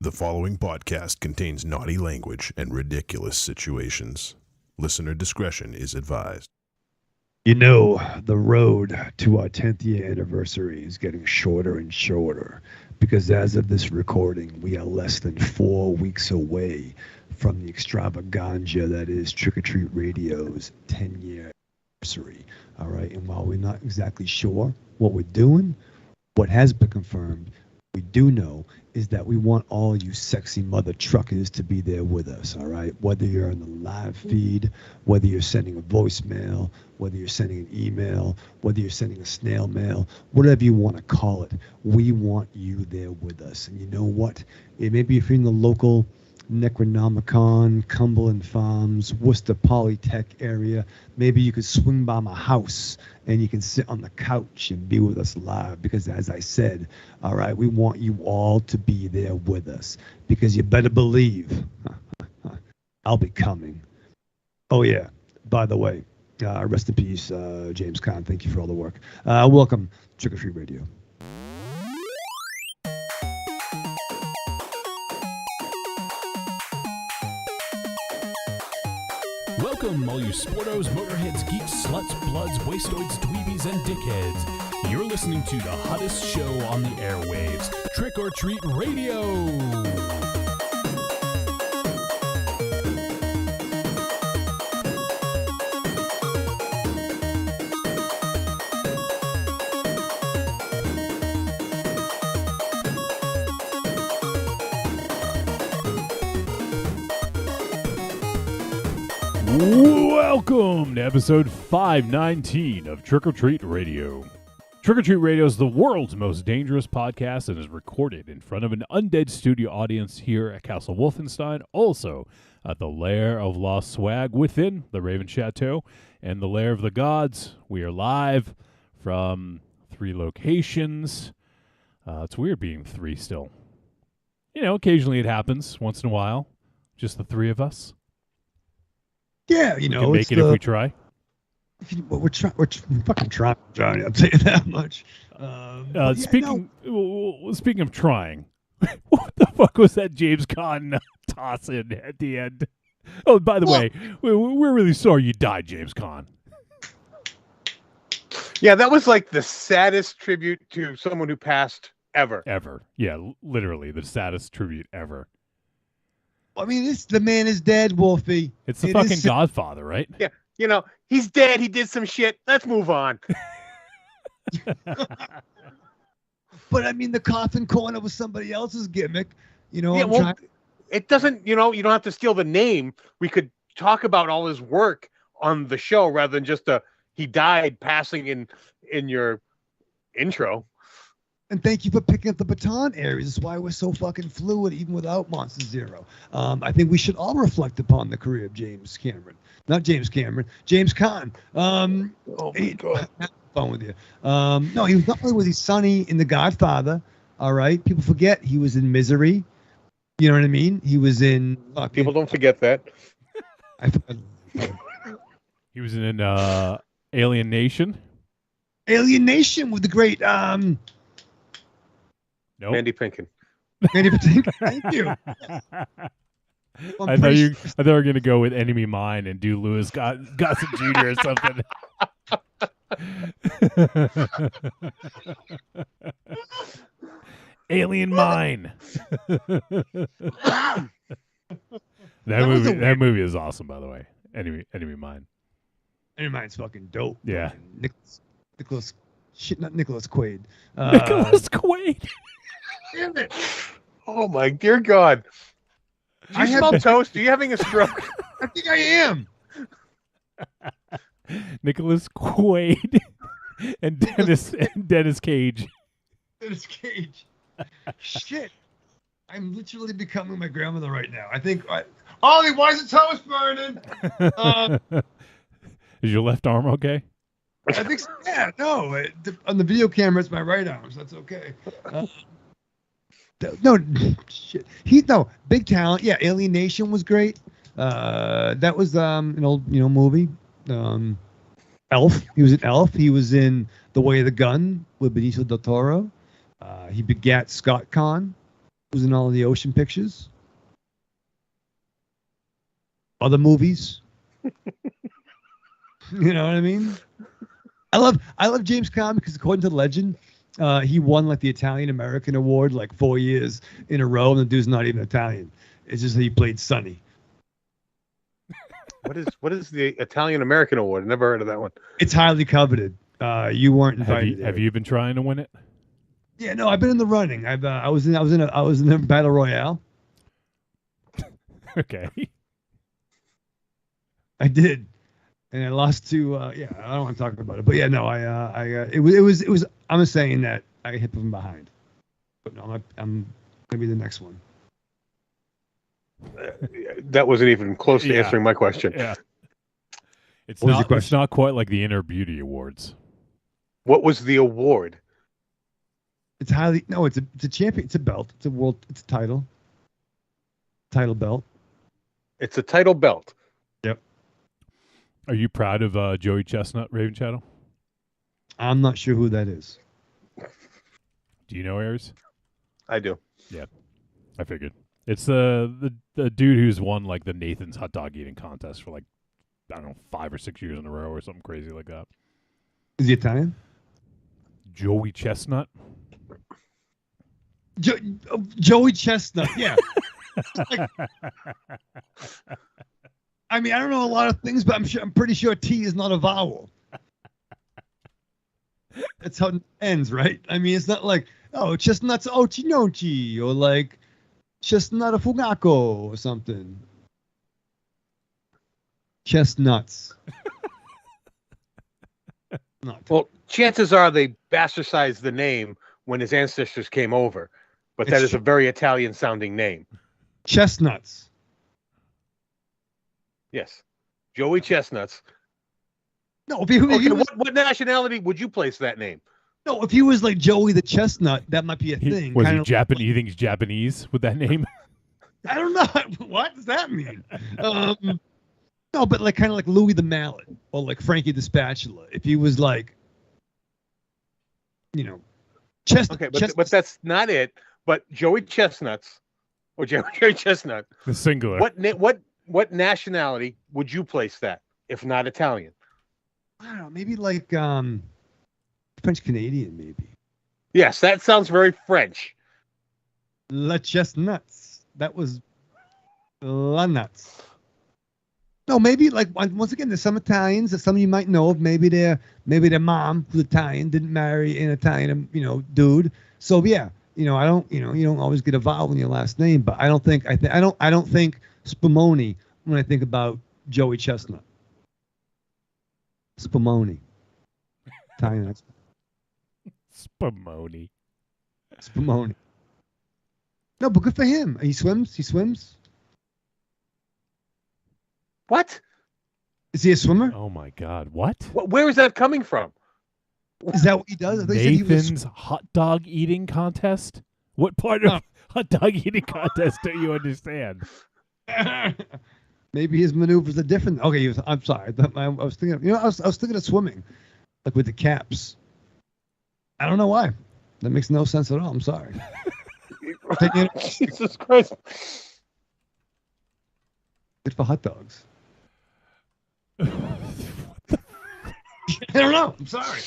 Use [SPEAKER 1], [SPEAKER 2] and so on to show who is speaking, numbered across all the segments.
[SPEAKER 1] The following podcast contains naughty language and ridiculous situations. Listener discretion is advised.
[SPEAKER 2] You know, the road to our 10th year anniversary is getting shorter and shorter because as of this recording, we are less than 4 weeks away from the extravaganza that is Trick or Treat Radio's 10-year anniversary. All right, and while we're not exactly sure what we're doing, what has been confirmed, we do know is that we want all you sexy mother truckers to be there with us, all right? Whether you're on the live feed, whether you're sending a voicemail, whether you're sending an email, whether you're sending a snail mail, whatever you want to call it, we want you there with us. And you know what? It may be if you're in the local Necronomicon, Cumberland Farms, Worcester Polytech area, maybe you could swing by my house and you can sit on the couch and be with us live because, as I said, all right, we want you all to be there with us because you better believe I'll be coming. Oh, yeah. By the way, rest in peace, James Caan. Thank you for all the work. Welcome, Trick or Treat Radio.
[SPEAKER 3] Welcome, all you sportos, motorheads, geeks, sluts, bloods, wastoids, dweebies, and dickheads. You're listening to the hottest show on the airwaves, Trick or Treat Radio. Welcome to episode 519 of Trick or Treat Radio. Trick or Treat Radio is the world's most dangerous podcast and is recorded in front of an undead studio audience here at Castle Wolfenstein, also at the Lair of Lost Swag within the Raven Chateau and the Lair of the Gods. We are live from 3 locations. It's weird being 3 still. You know, occasionally it happens, once in a while. Just the 3 of us.
[SPEAKER 2] Yeah, you know,
[SPEAKER 3] we can make it if we try.
[SPEAKER 2] We're fucking trying, Johnny. I'll tell you that much.
[SPEAKER 3] Speaking of trying, what the fuck was that James Caan toss in at the end? Oh, by the way, we're really sorry you died, James Caan.
[SPEAKER 4] Yeah, that was like the saddest tribute to someone who passed ever.
[SPEAKER 3] Ever. Yeah, literally the saddest tribute ever.
[SPEAKER 2] I mean, the man is dead, Wolfie.
[SPEAKER 3] It's the fucking Godfather, right?
[SPEAKER 4] Yeah, you know, he's dead. He did some shit. Let's move on.
[SPEAKER 2] But I mean, the coffin corner was somebody else's gimmick. You know,
[SPEAKER 4] yeah, it doesn't. You know, you don't have to steal the name. We could talk about all his work on the show rather than just he died passing in your intro.
[SPEAKER 2] And thank you for picking up the baton, Aries. That's why we're so fucking fluid, even without Monster Zero. I think we should all reflect upon the career of James Cameron. Not James Cameron, James Caan.
[SPEAKER 4] Oh my God.
[SPEAKER 2] Fun with you. No, he was not only was he Sonny in The Godfather. All right, people forget he was in Misery. You know what I mean? He was in.
[SPEAKER 4] People don't forget that.
[SPEAKER 3] He was in Alien Nation.
[SPEAKER 2] Alien Nation with the great.
[SPEAKER 3] Nope.
[SPEAKER 4] Mandy Patinkin.
[SPEAKER 2] Mandy Patinkin. Thank you.
[SPEAKER 3] I thought you were going to go with Enemy Mine and do Louis Gossett Jr. or something. Alien Mine. That movie is awesome, by the way. Enemy Mine.
[SPEAKER 2] Enemy Mine's fucking dope.
[SPEAKER 3] Yeah.
[SPEAKER 2] Nicholas Quaid.
[SPEAKER 3] Nicholas Quaid.
[SPEAKER 4] Damn it. Oh my dear God. Do you smell toast? Are you having a stroke?
[SPEAKER 2] I think I am.
[SPEAKER 3] Nicholas Quaid and Dennis Cage.
[SPEAKER 2] Dennis Cage. Shit. I'm literally becoming my grandmother right now. I think Ollie, why is the toast burning?
[SPEAKER 3] Is your left arm okay?
[SPEAKER 2] I think so. Yeah, no. On the video camera, it's my right arm, so that's okay. No, shit. Big talent. Yeah, Alien Nation was great. That was an old, movie. Elf. He was in Elf. He was in The Way of the Gun with Benicio del Toro. He begat Scott Conn, Who's in all of the ocean pictures? Other movies. You know what I mean? I love James Caan because according to legend, he won like the Italian American Award like 4 years in a row, and the dude's not even Italian. It's just that he played Sonny.
[SPEAKER 4] What is the Italian American Award? I never heard of that one.
[SPEAKER 2] It's highly coveted. You weren't invited.
[SPEAKER 3] Have you been trying to win it?
[SPEAKER 2] Yeah, no, I've been in the running. I was in a battle royale.
[SPEAKER 3] Okay.
[SPEAKER 2] I did, and I lost to. Yeah, I don't want to talk about it, but yeah, no, it was. I'm saying that I hit from behind, but no, I'm gonna be the next one.
[SPEAKER 4] That wasn't even close to answering my question.
[SPEAKER 3] Yeah. It's
[SPEAKER 2] What was your
[SPEAKER 3] not.
[SPEAKER 2] question?
[SPEAKER 3] It's not quite like the Inner Beauty Awards.
[SPEAKER 4] What was the award?
[SPEAKER 2] It's highly it's a champion. It's a belt. It's a title. Title belt.
[SPEAKER 4] It's a title belt.
[SPEAKER 2] Yep.
[SPEAKER 3] Are you proud of Joey Chestnut, Raven Shadow?
[SPEAKER 2] I'm not sure who that is.
[SPEAKER 3] Do you know Ayers?
[SPEAKER 4] I do.
[SPEAKER 3] Yeah, I figured. It's the dude who's won like the Nathan's hot dog eating contest for like, I don't know, 5 or 6 years in a row or something crazy like that.
[SPEAKER 2] Is he Italian?
[SPEAKER 3] Joey Chestnut.
[SPEAKER 2] Joey Chestnut. Yeah. Like, I mean, I don't know a lot of things, but I'm pretty sure T is not a vowel. That's how it ends, right? I mean, it's not like, oh, chestnuts ochinochi, or like chestnut a fugako or something. Chestnuts. Not.
[SPEAKER 4] Well, chances are they bastardized the name when his ancestors came over, but that
[SPEAKER 2] It's
[SPEAKER 4] is a very Italian-sounding name.
[SPEAKER 2] Chestnuts.
[SPEAKER 4] Yes, Joey Chestnuts.
[SPEAKER 2] No, if he
[SPEAKER 4] Okay,
[SPEAKER 2] was,
[SPEAKER 4] what nationality would you place that name?
[SPEAKER 2] no, if he was like Joey the Chestnut, that might be a
[SPEAKER 3] Was
[SPEAKER 2] thing.
[SPEAKER 3] he
[SPEAKER 2] Kinda
[SPEAKER 3] Japanese? You think he's Japanese with that name?
[SPEAKER 2] I don't know. What does that mean? No, but like kind of like Louis the Mallet or like Frankie the Spatula. If he was like, you know,
[SPEAKER 4] Okay, but that's not it. But Joey Chestnuts, or Joey Chestnut.
[SPEAKER 3] The singular.
[SPEAKER 4] What nationality would you place that if not Italian?
[SPEAKER 2] I don't know, maybe like French Canadian, maybe.
[SPEAKER 4] Yes, that sounds very French.
[SPEAKER 2] La Chestnuts. That was La Nuts. No, maybe like once again, there's some Italians that some of you might know of. Maybe their mom, who's Italian, didn't marry an Italian, dude. So yeah, you don't always get a vowel in your last name. But I don't think I don't think Spumoni when I think about Joey Chestnut. Spumoni. Italian.
[SPEAKER 3] Spumoni.
[SPEAKER 2] Spumoni. No, but good for him. He swims.
[SPEAKER 4] What?
[SPEAKER 2] Is he a swimmer?
[SPEAKER 3] Oh my God! What?
[SPEAKER 4] Where is that coming from?
[SPEAKER 2] Is that what he does? I thought you said he was-
[SPEAKER 3] Nathan's hot dog eating contest? What part of hot dog eating contest don't you understand?
[SPEAKER 2] Maybe his maneuvers are different. Okay, I'm sorry. I was thinking. I was thinking of swimming, like with the caps. I don't know why. That makes no sense at all. I'm sorry.
[SPEAKER 4] Jesus Christ!
[SPEAKER 2] Good for hot dogs. I don't know. I'm sorry.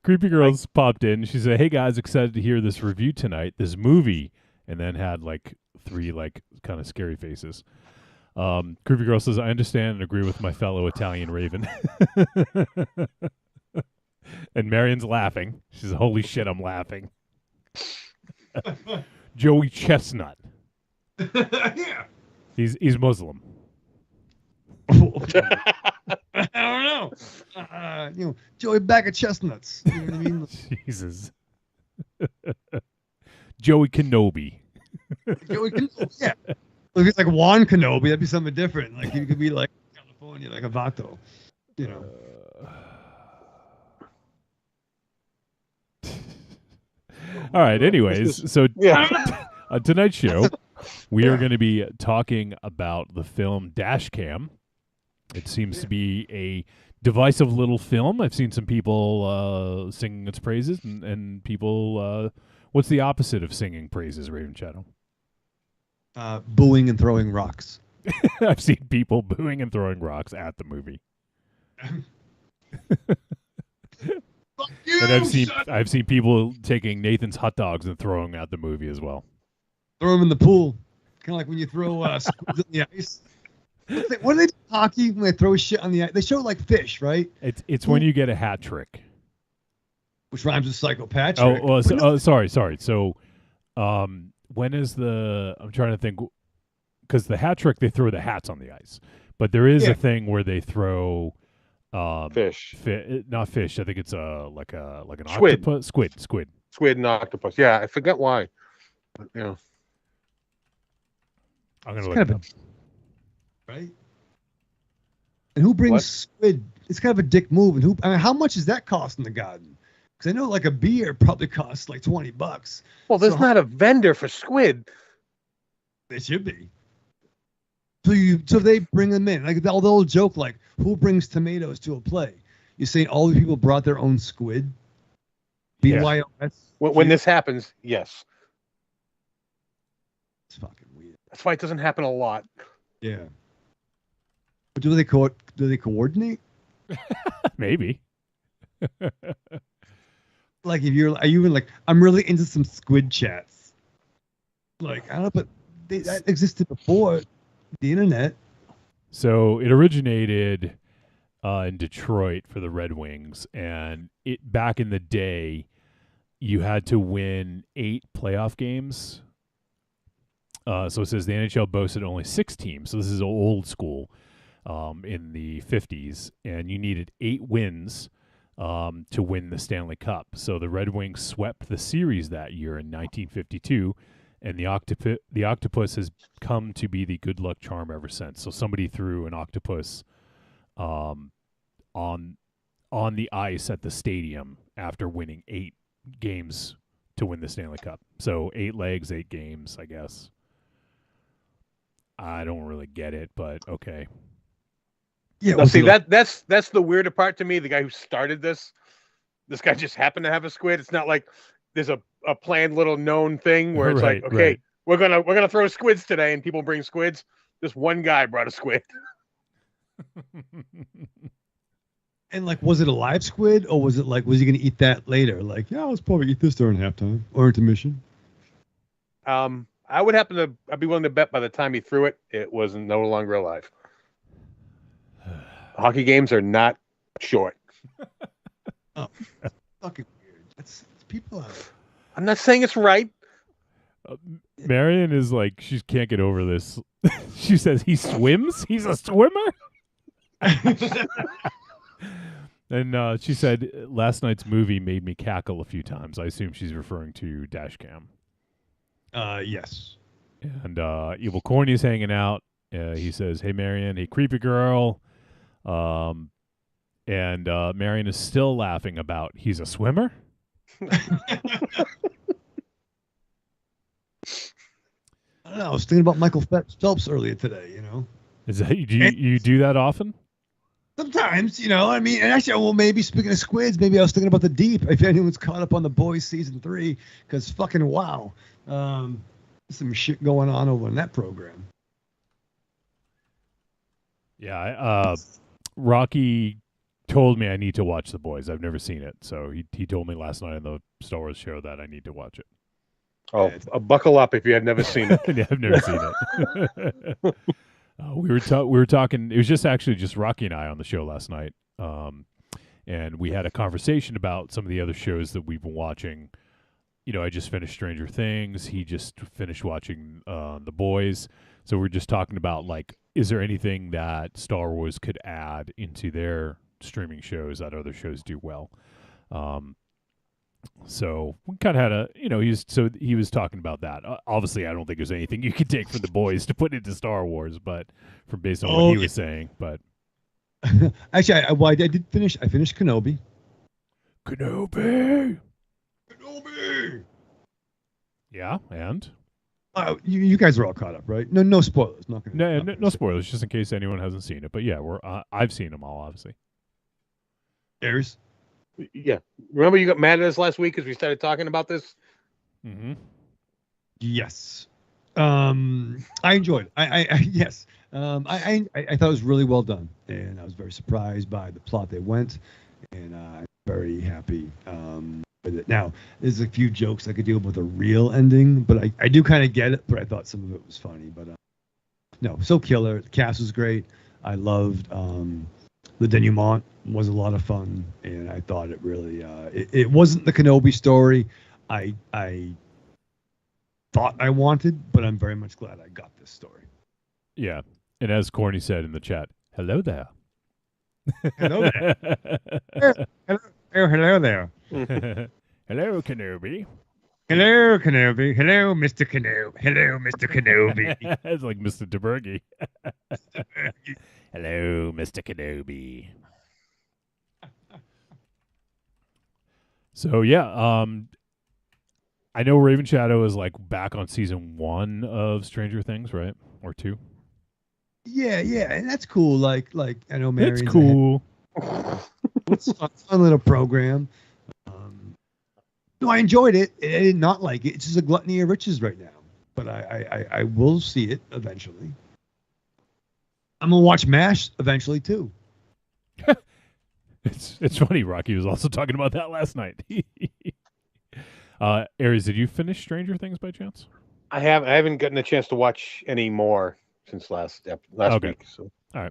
[SPEAKER 3] Creepy Girls popped in. She said, "Hey guys, excited to hear this review tonight. This movie," and then had like 3 like kind of scary faces. Creepy Girl says, "I understand and agree with my fellow Italian Raven." And Marion's laughing. She says, "Holy shit, I'm laughing." Joey Chestnut.
[SPEAKER 2] Yeah.
[SPEAKER 3] He's Muslim.
[SPEAKER 2] I don't know. Joey bag of chestnuts. You know what I mean?
[SPEAKER 3] Jesus. Joey Kenobi.
[SPEAKER 2] Joey yeah. If it's like Juan Kenobi, that'd be something different. Like he could be like California, like a Vato.
[SPEAKER 3] All right. Anyways, so
[SPEAKER 4] Yeah.
[SPEAKER 3] on tonight's show, we are going to be talking about the film Dashcam. It seems to be a divisive little film. I've seen some people singing its praises, and people. What's the opposite of singing praises, Raven Shadow?
[SPEAKER 2] Booing and throwing rocks.
[SPEAKER 3] I've seen people booing and throwing rocks at the movie.
[SPEAKER 2] Fuck you,
[SPEAKER 3] And I've seen people taking Nathan's hot dogs and throwing at the movie as well.
[SPEAKER 2] Throw them in the pool, kind of like when you throw squids in the ice. What do they do in hockey when they throw shit on the ice? They show like fish, right?
[SPEAKER 3] It's when you get a hat trick.
[SPEAKER 2] Which rhymes with psychopath.
[SPEAKER 3] Sorry. So, when is the? I'm trying to think, because the hat trick they throw the hats on the ice, but there is a thing where they throw
[SPEAKER 4] Fish.
[SPEAKER 3] Not fish. I think it's like an
[SPEAKER 4] Squid.
[SPEAKER 3] octopus. Squid.
[SPEAKER 4] Squid and octopus. Yeah, I forget why. But,
[SPEAKER 3] I'm gonna look
[SPEAKER 2] kind
[SPEAKER 3] it
[SPEAKER 2] of
[SPEAKER 3] up.
[SPEAKER 2] Right? And who brings
[SPEAKER 4] What?
[SPEAKER 2] squid? It's kind of a dick move. And how much does that cost in the garden? Because I know like a beer probably costs like $20.
[SPEAKER 4] Well, there's
[SPEAKER 2] So-
[SPEAKER 4] not a vendor for squid.
[SPEAKER 2] There should be. So they bring them in. Like the old joke, like who brings tomatoes to a play? You're saying all the people brought their own squid?
[SPEAKER 3] Yeah.
[SPEAKER 2] BYOS?
[SPEAKER 4] When this happens, yes.
[SPEAKER 2] It's fucking weird.
[SPEAKER 4] That's why it doesn't happen a lot.
[SPEAKER 2] Yeah. But do they coordinate?
[SPEAKER 3] Maybe.
[SPEAKER 2] Like are you even like I'm really into some squid chats? Like I don't know, but that existed before the internet.
[SPEAKER 3] So it originated in Detroit for the Red Wings, and back in the day, you had to win 8 playoff games. So it says the NHL boasted only 6 teams. So this is old school in the 50s, and you needed 8 wins to win the Stanley Cup. So the Red Wings swept the series that year in 1952, and the octopus has come to be the good luck charm ever since. So somebody threw an octopus on the ice at the stadium after winning 8 games to win the Stanley Cup. So 8 legs, 8 games, I guess. I don't really get it, but okay.
[SPEAKER 2] Yeah.
[SPEAKER 4] Now, see, that's the weirder part to me. The guy who started this guy just happened to have a squid. It's not like there's a planned little known thing where it's
[SPEAKER 3] Right,
[SPEAKER 4] like, okay,
[SPEAKER 3] right.
[SPEAKER 4] we're gonna throw squids today, and people bring squids. Just one guy brought a squid.
[SPEAKER 2] And like, was it a live squid or was he going to eat that later? Like, yeah, let's probably eat this during halftime or intermission.
[SPEAKER 4] I'd be willing to bet by the time he threw it, it was no longer alive. Hockey games are not short.
[SPEAKER 2] Oh, fucking weird. That's people.
[SPEAKER 4] I'm not saying it's right.
[SPEAKER 3] Marion is like, she can't get over this. She says he swims? He's a swimmer? And she said, last night's movie made me cackle a few times. I assume she's referring to Dashcam.
[SPEAKER 2] Yes.
[SPEAKER 3] And Evil Corny's hanging out. He says, hey, Marion, hey, creepy girl. And Marion is still laughing about, he's a swimmer?
[SPEAKER 2] I don't know. I was thinking about Michael Phelps earlier today, you know.
[SPEAKER 3] Is that you do that often?
[SPEAKER 2] Sometimes, you know, I mean, and actually, well, maybe speaking of squids, maybe I was thinking about The Deep, if anyone's caught up on The Boys season 3, because fucking wow. Some shit going on over in that program.
[SPEAKER 3] Yeah, Rocky told me I need to watch The Boys. I've never seen it, so he told me last night on the Star Wars show that I need to watch it.
[SPEAKER 4] Oh, buckle up if you have never seen it.
[SPEAKER 3] Yeah, I've never seen it. We were talking. It was just Rocky and I on the show last night, and we had a conversation about some of the other shows that we've been watching. You know, I just finished Stranger Things. He just finished watching The Boys. So we're just talking about, like, is there anything that Star Wars could add into their streaming shows that other shows do well? So we kind of had a, you know, he was talking about that. Obviously, I don't think there's anything you could take from The Boys to put into Star Wars, but from based on what he was saying. But
[SPEAKER 2] actually, I did finish. I finished Kenobi.
[SPEAKER 3] Kenobi. Yeah, and
[SPEAKER 2] you guys are all caught up, right? No spoilers.
[SPEAKER 3] no spoilers, just in case anyone hasn't seen it. But yeah, I've seen them all, obviously.
[SPEAKER 2] Airs.
[SPEAKER 4] Yeah. Remember you got mad at us last week because we started talking about this?
[SPEAKER 3] Mm-hmm.
[SPEAKER 2] Yes. I enjoyed it. I yes. I thought it was really well done, and I was very surprised by the plot they went, and I'm very happy with it. Now, there's a few jokes I could deal with a real ending, but I do kind of get it. But I thought some of it was funny. But no, so killer. The cast was great. I loved the denouement was a lot of fun, and I thought it really it wasn't the Kenobi story I thought I wanted, but I'm very much glad I got this story.
[SPEAKER 3] Yeah. And as Corny said in the chat, hello there.
[SPEAKER 2] Hello there. Hello there.
[SPEAKER 3] Hello, Kenobi.
[SPEAKER 2] Hello, Kenobi. Hello, Mr. Kenobi. Hello, Mr. Kenobi.
[SPEAKER 3] It's like Mr. DeBurgi. Hello, Mr. Kenobi. So yeah, I know Raven Shadow is like back on season 1 of Stranger Things, right? Or 2?
[SPEAKER 2] Yeah, and that's cool. Like I know Marion's
[SPEAKER 3] It's cool.
[SPEAKER 2] It's a fun little program. No, I enjoyed it. I did not like it. It's just a gluttony of riches right now. But I will see it eventually. I'm gonna watch MASH eventually too.
[SPEAKER 3] It's funny. Rocky was also talking about that last night. Aries, did you finish Stranger Things by chance?
[SPEAKER 4] I haven't gotten a chance to watch any more since last
[SPEAKER 3] Okay.
[SPEAKER 4] week. So
[SPEAKER 3] All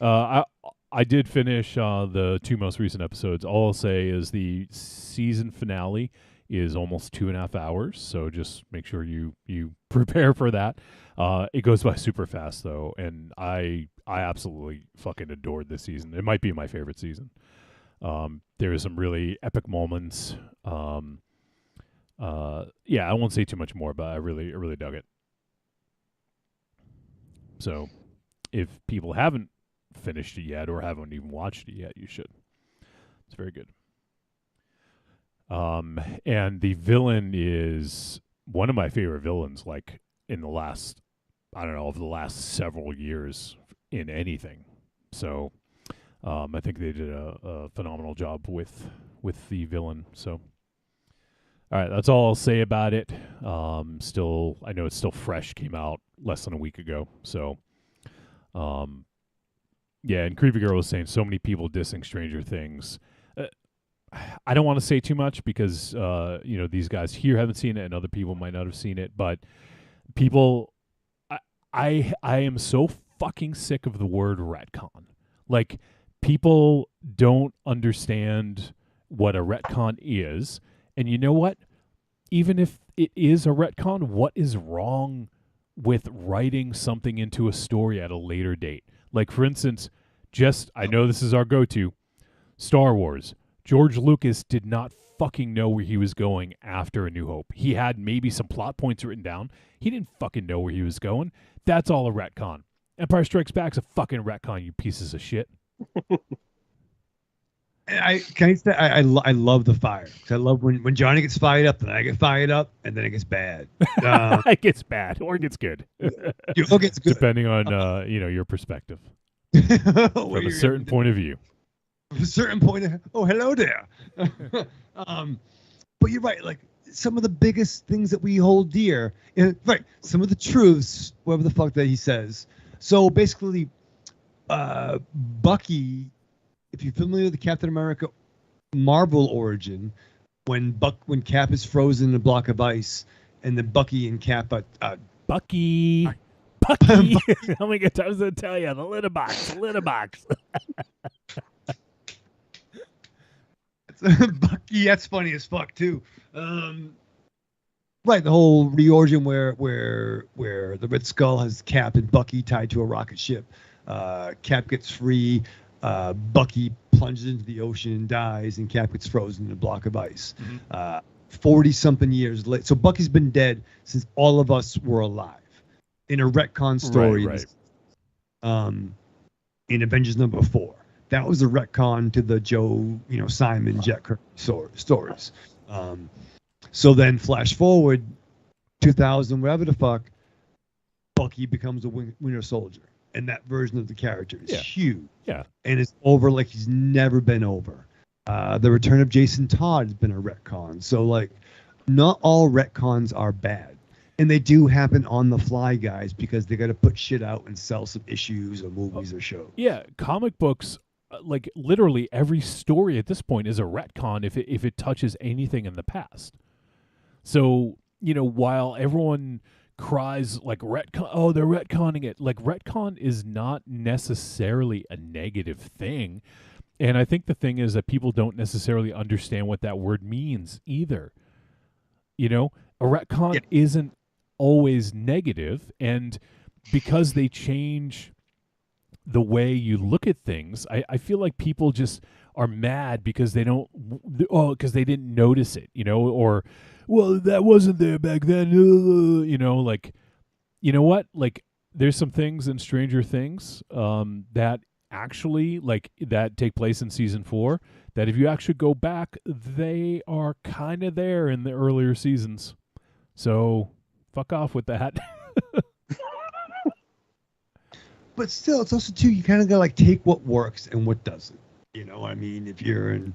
[SPEAKER 3] right. I did finish the 2 most recent episodes. All I'll say is the season finale is almost 2.5 hours, so just make sure you prepare for that. It goes by super fast though, and I absolutely fucking adored this season. It might be my favorite season. There are some really epic moments. Yeah, I won't say too much more, but I really dug it. So, if people haven't finished it yet or haven't even watched it yet, you should. It's very good. And the villain is one of my favorite villains, like in the last, I don't know, over the last several years in anything. So, I think they did a phenomenal job with the villain. So, all right, that's all I'll say about it. Still, I know it's still fresh. Came out less than a week ago. So, yeah. And Creepy Girl was saying so many people dissing Stranger Things. I don't want to say too much because these guys here haven't seen it and other people might not have seen it. But people, I am so fucking sick of the word retcon. Like, people don't understand what a retcon is. And you know what? Even if it is a retcon, what is wrong with writing something into a story at a later date? Like, for instance, I know this is our go-to, Star Wars. George Lucas did not fucking know where he was going after A New Hope. He had maybe some plot points written down. He didn't fucking know where he was going. That's all a retcon. Empire Strikes Back's a fucking retcon, you pieces of shit.
[SPEAKER 2] I love the fire. I love when Johnny gets fired up, then I get fired up, and then it gets bad.
[SPEAKER 3] It gets bad or it gets good.
[SPEAKER 2] It gets good.
[SPEAKER 3] Depending on your perspective from a certain point of view.
[SPEAKER 2] From a certain point of hello there. But you're right. Like, some of the biggest things that we hold dear, right? Some of the truths, whatever the fuck that he says. So basically, Bucky. If you're familiar with the Captain America Marvel origin, when Cap is frozen in a block of ice, and then Bucky and Cap
[SPEAKER 3] Bucky. How many times did I tell you? The litter box.
[SPEAKER 2] Bucky, that's funny as fuck too. Right, the whole reorigin where the Red Skull has Cap and Bucky tied to a rocket ship. Cap gets free. Bucky plunges into the ocean and dies, and Cap gets frozen in a block of ice. 40-something years later. So Bucky's been dead since all of us were alive. In a retcon story.
[SPEAKER 3] Right.
[SPEAKER 2] In Avengers number 4. That was a retcon to the Joe, Simon, Jack Kirby stories. So then flash forward 2000, whatever the fuck, Bucky becomes a Winter Soldier. and that version of the character is
[SPEAKER 3] Yeah.
[SPEAKER 2] huge.
[SPEAKER 3] Yeah.
[SPEAKER 2] And it's over like he's never been over. The return of Jason Todd has been a retcon. So like, not all retcons are bad. And they do happen on the fly, guys, because they got to put shit out and sell some issues or movies or shows.
[SPEAKER 3] Yeah, comic books, like literally every story at this point is a retcon if it touches anything in the past. So, while everyone cries like retcon, oh, they're retconning it. Like retcon is not necessarily a negative thing. And I think the thing is that people don't necessarily understand what that word means either. A retcon isn't always negative, and because they change the way you look at things, I feel like people just are mad because they because they didn't notice it, or, well, that wasn't there back then, like, you know what? Like, there's some things in Stranger Things that actually, like, that take place in season 4, that if you actually go back, they are kind of there in the earlier seasons. So fuck off with that.
[SPEAKER 2] But still, it's also too, you kind of gotta like take what works and what doesn't. I mean, if you're in,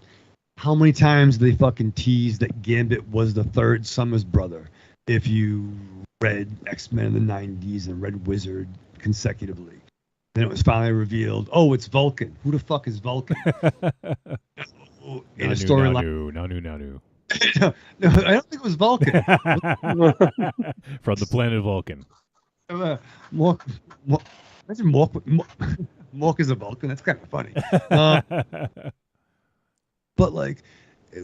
[SPEAKER 2] how many times they fucking teased that Gambit was the third Summers brother? If you read X-Men in the 90s and read Wizard consecutively, then it was finally revealed, oh, it's Vulcan. Who the fuck is Vulcan? In a storyline.
[SPEAKER 3] Nanu.
[SPEAKER 2] No, I don't think it was Vulcan.
[SPEAKER 3] From the planet Vulcan.
[SPEAKER 2] Mork, imagine Mork is a Vulcan. That's kind of funny. But like,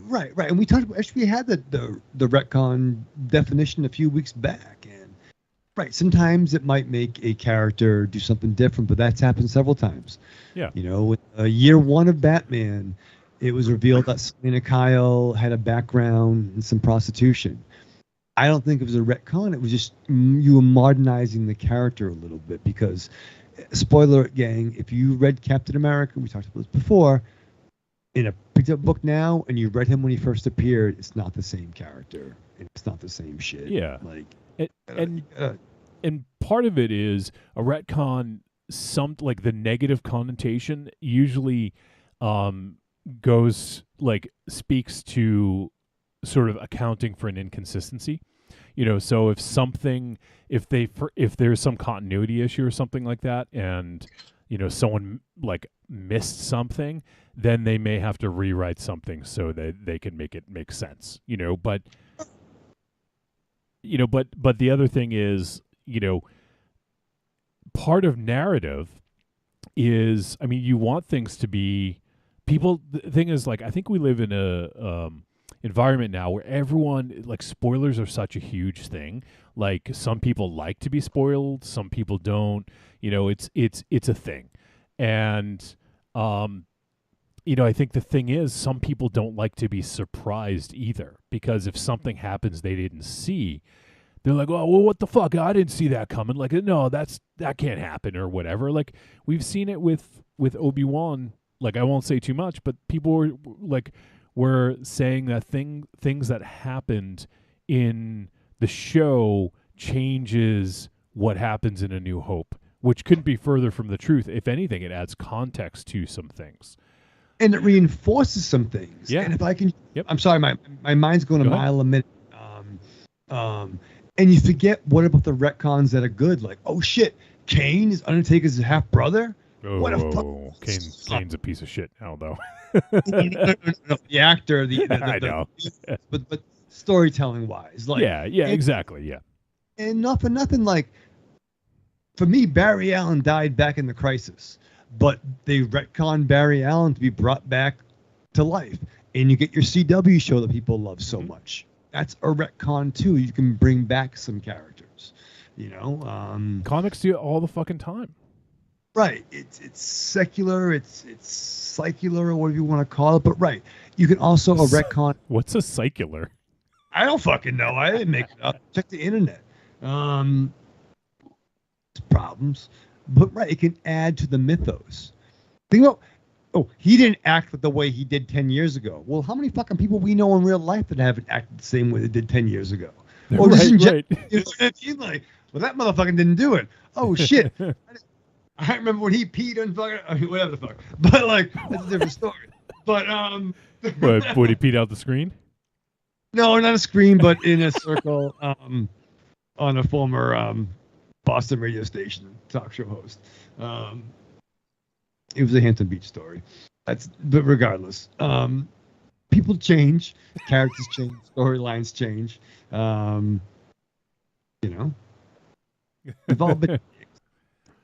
[SPEAKER 2] right. And we talked about, actually, we had the retcon definition a few weeks back. And right, sometimes it might make a character do something different, but that's happened several times.
[SPEAKER 3] Yeah.
[SPEAKER 2] With year 1 of Batman, it was revealed that Selena Kyle had a background in some prostitution. I don't think it was a retcon. It was just you were modernizing the character a little bit because, spoiler alert, gang, if you read Captain America, we talked about this before, in a picked up book now, and you read him when he first appeared, it's not the same character. It's not the same shit.
[SPEAKER 3] Yeah.
[SPEAKER 2] Like,
[SPEAKER 3] and part of it is a retcon, like the negative connotation usually speaks to sort of accounting for an inconsistency. So if there's some continuity issue or something like that, and someone like missed something, then they may have to rewrite something so that they can make it make sense. But the other thing is, part of narrative is, I mean, you want things to be people. The thing is, like, I think we live in a environment now where everyone, like, spoilers are such a huge thing. Like, some people like to be spoiled, some people don't. It's a thing. And I think the thing is, some people don't like to be surprised either, because if something happens they didn't see, they're like, oh, well, what the fuck? I didn't see that coming. Like, no, that can't happen or whatever. Like, we've seen it with Obi-Wan. Like, I won't say too much, but people were saying that things that happened in the show changes what happens in A New Hope, which couldn't be further from the truth. If anything, it adds context to some things.
[SPEAKER 2] And it reinforces some things.
[SPEAKER 3] Yeah.
[SPEAKER 2] And if I can,
[SPEAKER 3] Yep.
[SPEAKER 2] I'm sorry, my mind's going
[SPEAKER 3] Go
[SPEAKER 2] a
[SPEAKER 3] ahead.
[SPEAKER 2] mile a minute. And you forget, what about the retcons that are good? Like, oh shit, Kane is Undertaker's half brother. What a fuck.
[SPEAKER 3] Kane's a piece of shit now, though.
[SPEAKER 2] No, the actor,
[SPEAKER 3] I know.
[SPEAKER 2] but storytelling wise, like,
[SPEAKER 3] yeah, exactly, yeah.
[SPEAKER 2] And not for nothing, like, for me, Barry Allen died back in the Crisis, but they retconned Barry Allen to be brought back to life, and you get your CW show that people love so much. That's a retcon too. You can bring back some characters,
[SPEAKER 3] Comics do it all the fucking time.
[SPEAKER 2] Right. It's secular. It's secular, or whatever you want to call it. But right, you can also a retcon.
[SPEAKER 3] What's a secular?
[SPEAKER 2] I don't fucking know. I didn't make it up. Check the internet. Problems, but right, it can add to the mythos. Think about, he didn't act the way he did 10 years ago. Well, how many fucking people we know in real life that haven't acted the same way they did 10 years ago? Or
[SPEAKER 3] Right.
[SPEAKER 2] You know what I mean? Like, well, that motherfucker didn't do it. Oh shit. I remember when he peed on fucking. I mean, whatever the fuck. But like, that's a different story. But
[SPEAKER 3] But would he peed out the screen?
[SPEAKER 2] No, not a screen, but in a circle. On a former Boston radio station talk show host. It was a Hampton Beach story. But regardless, people change, characters change, storylines change. You know, we've all been.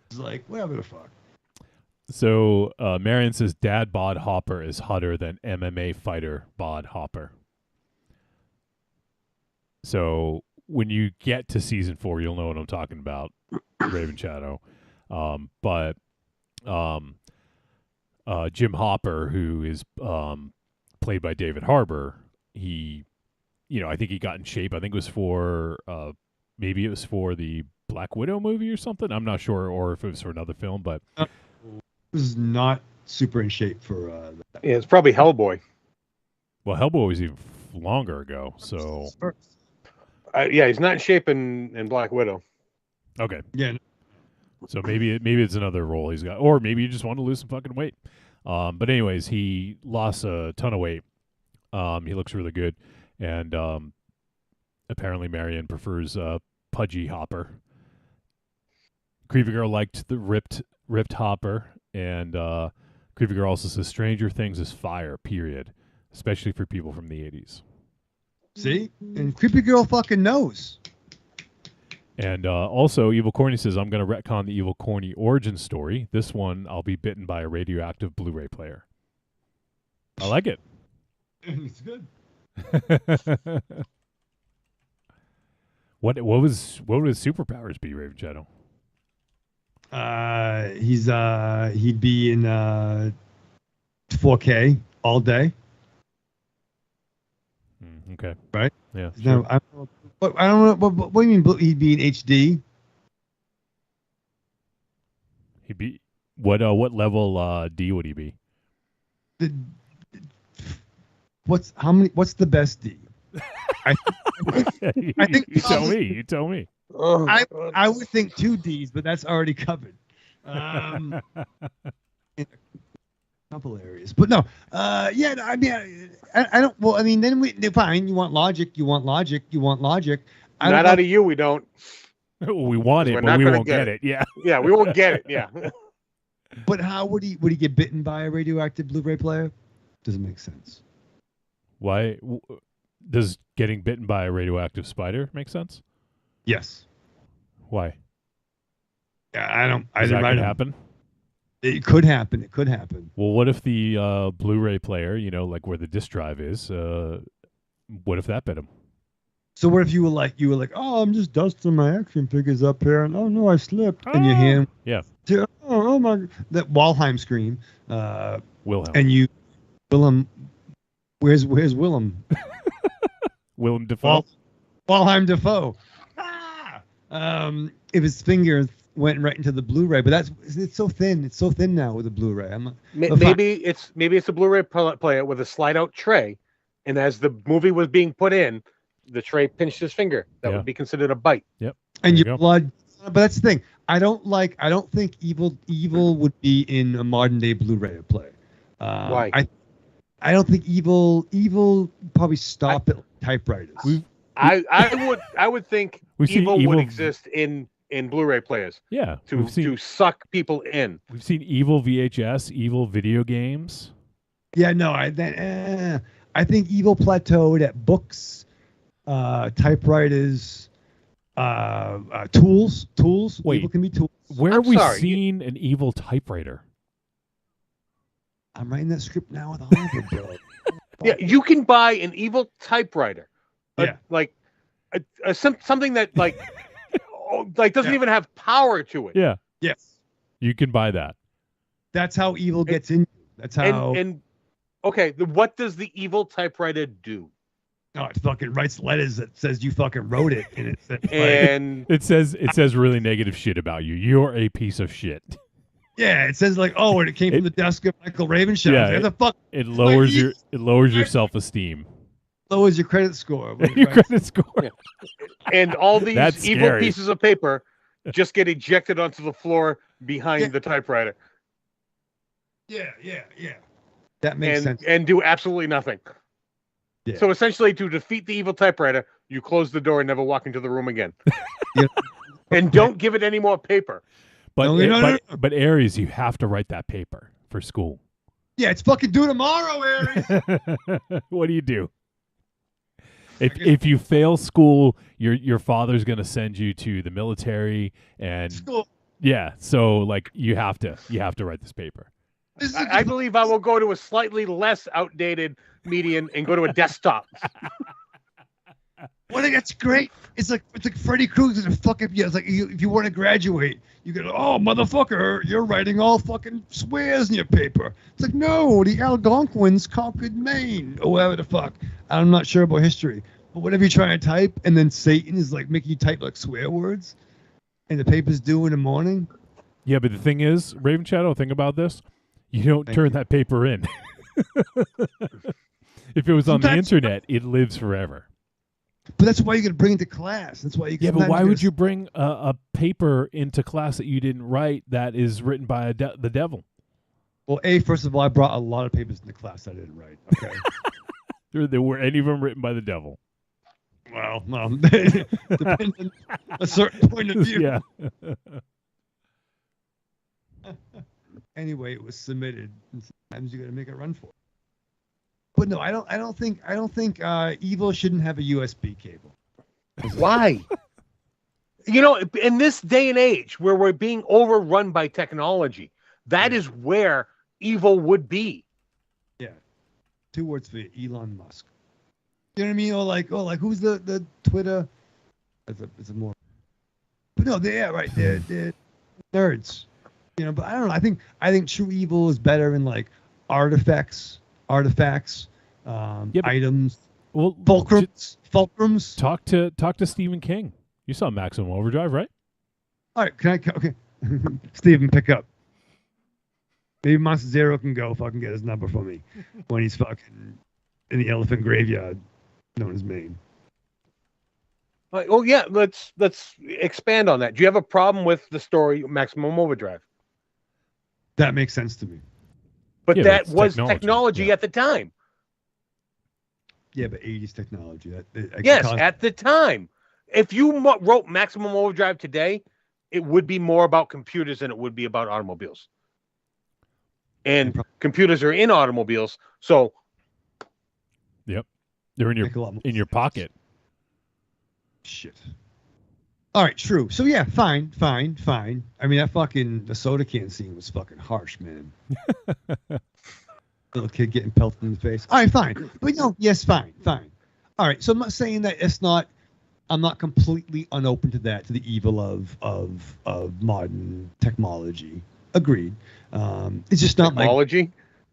[SPEAKER 2] It's like whatever the fuck.
[SPEAKER 3] So Marion says Dad Bod Hopper is hotter than MMA fighter Bod Hopper. So when you get to season 4, you'll know what I'm talking about, Raven Shadow. But Jim Hopper, who is played by David Harbour, he, I think he got in shape. I think it was for maybe it was for the Black Widow movie or something. I'm not sure, or if it was for another film. But
[SPEAKER 2] was not super in shape for that.
[SPEAKER 4] Yeah, it's probably Hellboy.
[SPEAKER 3] Well, Hellboy was even longer ago. So
[SPEAKER 4] yeah, he's not in shape in Black Widow.
[SPEAKER 3] Okay.
[SPEAKER 2] Yeah.
[SPEAKER 3] So maybe it's another role he's got, or maybe you just want to lose some fucking weight. But anyways, he lost a ton of weight. He looks really good, and apparently Marion prefers pudgy Hopper. Creepy Girl liked the ripped Hopper, and Creepy Girl also says Stranger Things is fire. Period. Especially for people from the 80s.
[SPEAKER 2] See, and Creepy Girl fucking knows.
[SPEAKER 3] And also, Evil Corny says, I'm going to retcon the Evil Corny origin story. This one, I'll be bitten by a radioactive Blu-ray player. I like it.
[SPEAKER 2] It's good.
[SPEAKER 3] What would his superpowers be, Raven Shadow?
[SPEAKER 2] He'd be in 4K all day.
[SPEAKER 3] Okay.
[SPEAKER 2] Right?
[SPEAKER 3] Yeah.
[SPEAKER 2] No,
[SPEAKER 3] Sure.
[SPEAKER 2] I don't know. What do you mean? He'd be in HD?
[SPEAKER 3] He'd be what level D would he be?
[SPEAKER 2] What's the best D? I think
[SPEAKER 3] you tell me. You tell me.
[SPEAKER 2] I would think 2 Ds, but that's already covered. In a couple areas, but no. Yeah, I mean, I don't. Well, I mean, then fine. You want logic.
[SPEAKER 4] Not out of you, we don't.
[SPEAKER 3] We want it, but we won't get it. Yeah.
[SPEAKER 4] Yeah, we won't get it. Yeah.
[SPEAKER 2] But how would he get bitten by a radioactive Blu-ray player? Doesn't make sense.
[SPEAKER 3] Why does getting bitten by a radioactive spider make sense?
[SPEAKER 2] Yes.
[SPEAKER 3] Why?
[SPEAKER 2] I don't.
[SPEAKER 3] Does that could happen?
[SPEAKER 2] It could happen.
[SPEAKER 3] Well, what if the Blu-ray player, like where the disc drive is, what if that bit him?
[SPEAKER 2] So what if you were like, oh, I'm just dusting my action figures up here, and oh no, I slipped, and your hand, oh my, that Walheim scream,
[SPEAKER 3] Wilhelm,
[SPEAKER 2] and Willem, where's Willem?
[SPEAKER 3] Willem Dafoe.
[SPEAKER 2] Walheim Dafoe. If his finger went right into the Blu-ray, but it's so thin. It's so thin now with the Blu-ray.
[SPEAKER 4] Maybe it's a Blu-ray player with a slide-out tray, and as the movie was being put in, the tray pinched his finger. That would be considered a bite.
[SPEAKER 3] Yep.
[SPEAKER 2] And your blood. But that's the thing. I don't think evil would be in a modern day Blu-ray player.
[SPEAKER 4] Why?
[SPEAKER 2] I don't think evil probably stop at typewriters.
[SPEAKER 4] I would think evil would exist in Blu-ray players.
[SPEAKER 3] Yeah.
[SPEAKER 4] To suck people in.
[SPEAKER 3] We've seen evil VHS, evil video games.
[SPEAKER 2] Yeah, no, I think evil plateaued at books, typewriters, tools.
[SPEAKER 3] Wait,
[SPEAKER 2] evil can be tools.
[SPEAKER 3] Where have we seen an evil typewriter?
[SPEAKER 2] I'm writing that script now with Oliver, bro.
[SPEAKER 4] Yeah, you can buy an evil typewriter. Something that doesn't even have power to it.
[SPEAKER 3] Yeah.
[SPEAKER 2] Yes.
[SPEAKER 3] You can buy that.
[SPEAKER 2] That's how evil gets in. That's how.
[SPEAKER 4] Okay, what does the evil typewriter do?
[SPEAKER 2] No, it fucking writes letters that says you fucking wrote it, and
[SPEAKER 3] it says really negative shit about you. You're a piece of shit.
[SPEAKER 2] Yeah, it says like, and it came from the desk of Michael Ravenshaw.
[SPEAKER 3] Yeah, it lowers your self-esteem.
[SPEAKER 2] Lowers your credit score.
[SPEAKER 3] Your credit score.
[SPEAKER 4] Yeah. And all these evil pieces of paper just get ejected onto the floor behind the typewriter.
[SPEAKER 2] Yeah. That makes sense.
[SPEAKER 4] And do absolutely nothing.
[SPEAKER 2] Yeah.
[SPEAKER 4] So essentially, to defeat the evil typewriter, you close the door and never walk into the room again.
[SPEAKER 2] Yeah.
[SPEAKER 4] And don't give it any more paper.
[SPEAKER 3] But but Aries, you have to write that paper for school.
[SPEAKER 2] Yeah, it's fucking due tomorrow, Aries.
[SPEAKER 3] What do? If you fail school, your father's gonna send you to the military and
[SPEAKER 2] School.
[SPEAKER 3] yeah. So like you have to write this paper.
[SPEAKER 4] I believe I will go to a slightly less outdated median and go to a desktop.
[SPEAKER 2] Well, that's great. It's like Freddy Krueger's a fucking. Yeah, it's like if you want to graduate, you go, oh motherfucker, you're writing all fucking swears in your paper. It's like no, the Algonquins conquered Maine or whatever the fuck. I'm not sure about history, but whatever you try to type, and then Satan is like making you type like swear words, and the paper's due in the morning.
[SPEAKER 3] Yeah, but the thing is, Raven Shadow, think about this. You don't turn that paper in. If it was on the internet, it lives forever.
[SPEAKER 2] But that's why you got to bring it to class. That's why you.
[SPEAKER 3] Yeah, but why would you bring a paper into class that you didn't write that is written by the devil?
[SPEAKER 2] Well, first of all, I brought a lot of papers into class I didn't write. Okay.
[SPEAKER 3] There were any of them written by the devil?
[SPEAKER 2] Well, depends on a certain point of view.
[SPEAKER 3] Yeah.
[SPEAKER 2] Anyway, it was submitted, and sometimes you got to make a run for it. But no, I don't think Evil shouldn't have a USB cable.
[SPEAKER 4] Why? In this day and age where we're being overrun by technology, that is where evil would be.
[SPEAKER 2] Yeah. 2 words for you, Elon Musk. You know what I mean? Or like who's the Twitter? It's a more. But no, they're nerds. But I don't know. I think true evil is better in like artifacts, items, fulcrums.
[SPEAKER 3] Talk to Stephen King. You saw Maximum Overdrive, right?
[SPEAKER 2] All right, okay. Stephen, pick up. Maybe Monster Zero can go fucking get his number for me when he's fucking in the elephant graveyard known as Maine.
[SPEAKER 4] Oh yeah, let's expand on that. Do you have a problem with the story Maximum Overdrive?
[SPEAKER 2] That makes sense to me.
[SPEAKER 4] But that was technology at the time.
[SPEAKER 2] Yeah, but 80s technology.
[SPEAKER 4] At the time. If you wrote Maximum Overdrive today, it would be more about computers than it would be about automobiles. And computers are in automobiles, so.
[SPEAKER 3] Yep, they're in your pocket.
[SPEAKER 2] Shit. All right, true. So yeah, fine. I mean, the soda can scene was fucking harsh, man. Little kid getting pelted in the face. All right, fine. But no, yes, fine. All right, so I'm not saying that I'm not completely unopen to that, to the evil of modern technology. Agreed. It's just not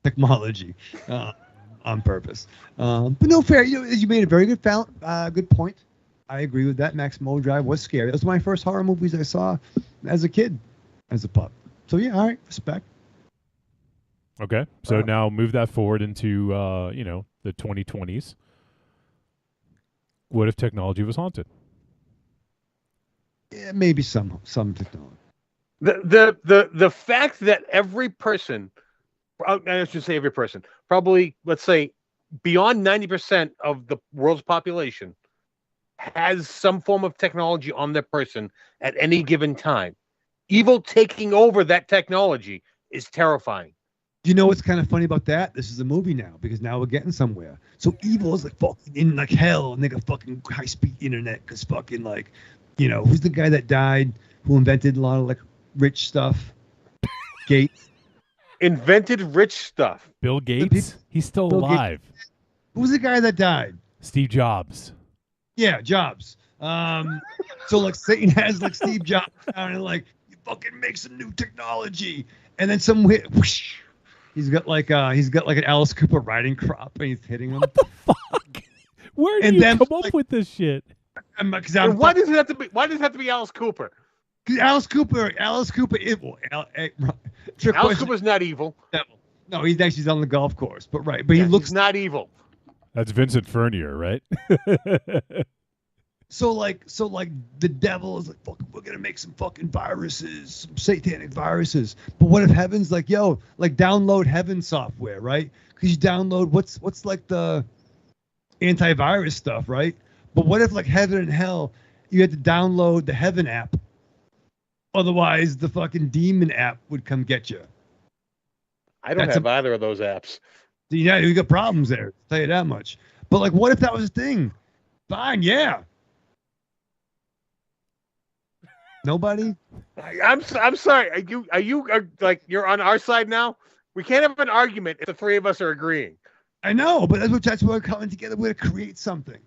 [SPEAKER 2] technology on purpose. But no, fair. You made a very good point. I agree with that. Maximum Overdrive was scary. That was my first horror movies I saw as a kid, as a pup. So yeah, all right, respect.
[SPEAKER 3] Okay, so now move that forward into the 2020s. What if technology was haunted?
[SPEAKER 2] Yeah, maybe some technology.
[SPEAKER 4] The fact that every person, I should say every person, probably let's say beyond 90% of the world's population has some form of technology on their person at any given time. Evil taking over that technology is terrifying.
[SPEAKER 2] You know what's kind of funny about that? This is a movie now, because now we're getting somewhere. So evil is like fucking in like hell, and they got fucking high speed internet, because fucking like, who's the guy that died who invented a lot of like rich stuff? Gates.
[SPEAKER 4] Invented rich stuff.
[SPEAKER 3] Bill Gates? He's still alive.
[SPEAKER 2] Who's the guy that died?
[SPEAKER 3] Steve Jobs.
[SPEAKER 2] Yeah, Jobs. So like Satan has like Steve Jobs down and like, you fucking make some new technology, and then somewhere whoosh, he's got like an Alice Cooper riding crop, and he's hitting him.
[SPEAKER 3] What the fuck? Where do you come up with this shit?
[SPEAKER 4] Why does it have to be Alice Cooper?
[SPEAKER 2] Alice Cooper evil.
[SPEAKER 4] Alice Cooper's not evil.
[SPEAKER 2] No, he's actually on the golf course, but he looks
[SPEAKER 4] not evil.
[SPEAKER 3] That's Vincent Furnier, right?
[SPEAKER 2] So like the devil is like, fuck, we're gonna make some fucking viruses, some satanic viruses. But what if heaven's like, yo, like download heaven software, right? Because you download what's like the antivirus stuff, right? But what if like heaven and hell, you had to download the heaven app? Otherwise, the fucking demon app would come get you.
[SPEAKER 4] I don't have either of those apps.
[SPEAKER 2] Yeah, you got problems there. I'll tell you that much. But like, what if that was a thing? Fine, yeah. Nobody.
[SPEAKER 4] I'm sorry. Are you like you're on our side now? We can't have an argument if the three of us are agreeing.
[SPEAKER 2] I know, but that's why we're coming together. We're gonna create something.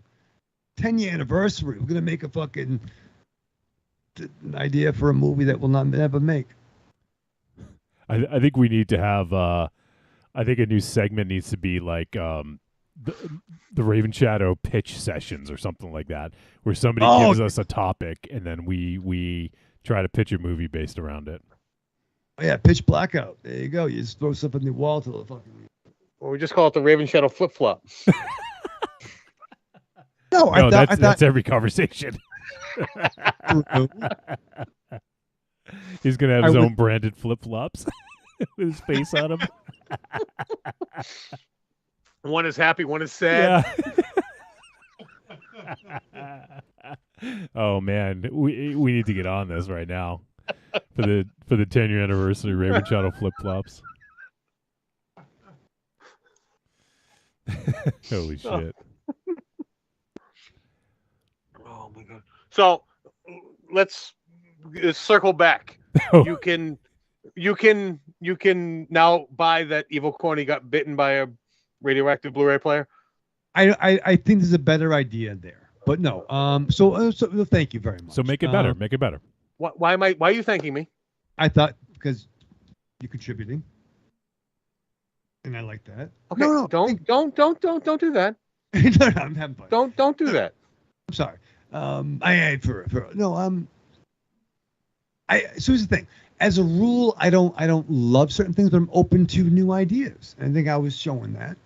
[SPEAKER 2] 10-year anniversary. We're gonna make a fucking an idea for a movie that we'll not never make.
[SPEAKER 3] I think we need to have. I think a new segment needs to be like the Raven Shadow pitch sessions or something like that, where somebody gives us a topic and then we try to pitch a movie based around it.
[SPEAKER 2] Oh, yeah, pitch blackout. There you go. You just throw something in the wall till the fucking.
[SPEAKER 4] Well, we just call it the Raven Shadow flip flop.
[SPEAKER 2] No,
[SPEAKER 3] that's every conversation. He's gonna have his own branded flip flops with his face on them.
[SPEAKER 4] One is happy, one is sad.
[SPEAKER 3] Yeah. Oh man, we need to get on this right now for the 10-year anniversary Raven Shadow flip flops. Holy shit!
[SPEAKER 4] Oh my god! So let's circle back.
[SPEAKER 3] Oh.
[SPEAKER 4] You can now buy that Evil Corny got bitten by a radioactive Blu-ray player.
[SPEAKER 2] I think there's a better idea there, but no. So thank you very much.
[SPEAKER 3] So make it better. Make it better.
[SPEAKER 4] Why are you thanking me?
[SPEAKER 2] I thought because you're contributing, and I like that.
[SPEAKER 4] Okay, no, don't do that.
[SPEAKER 2] No, I'm having fun.
[SPEAKER 4] Don't do that.
[SPEAKER 2] I'm sorry. So here's the thing. As a rule, I don't love certain things, but I'm open to new ideas. And I think I was showing that.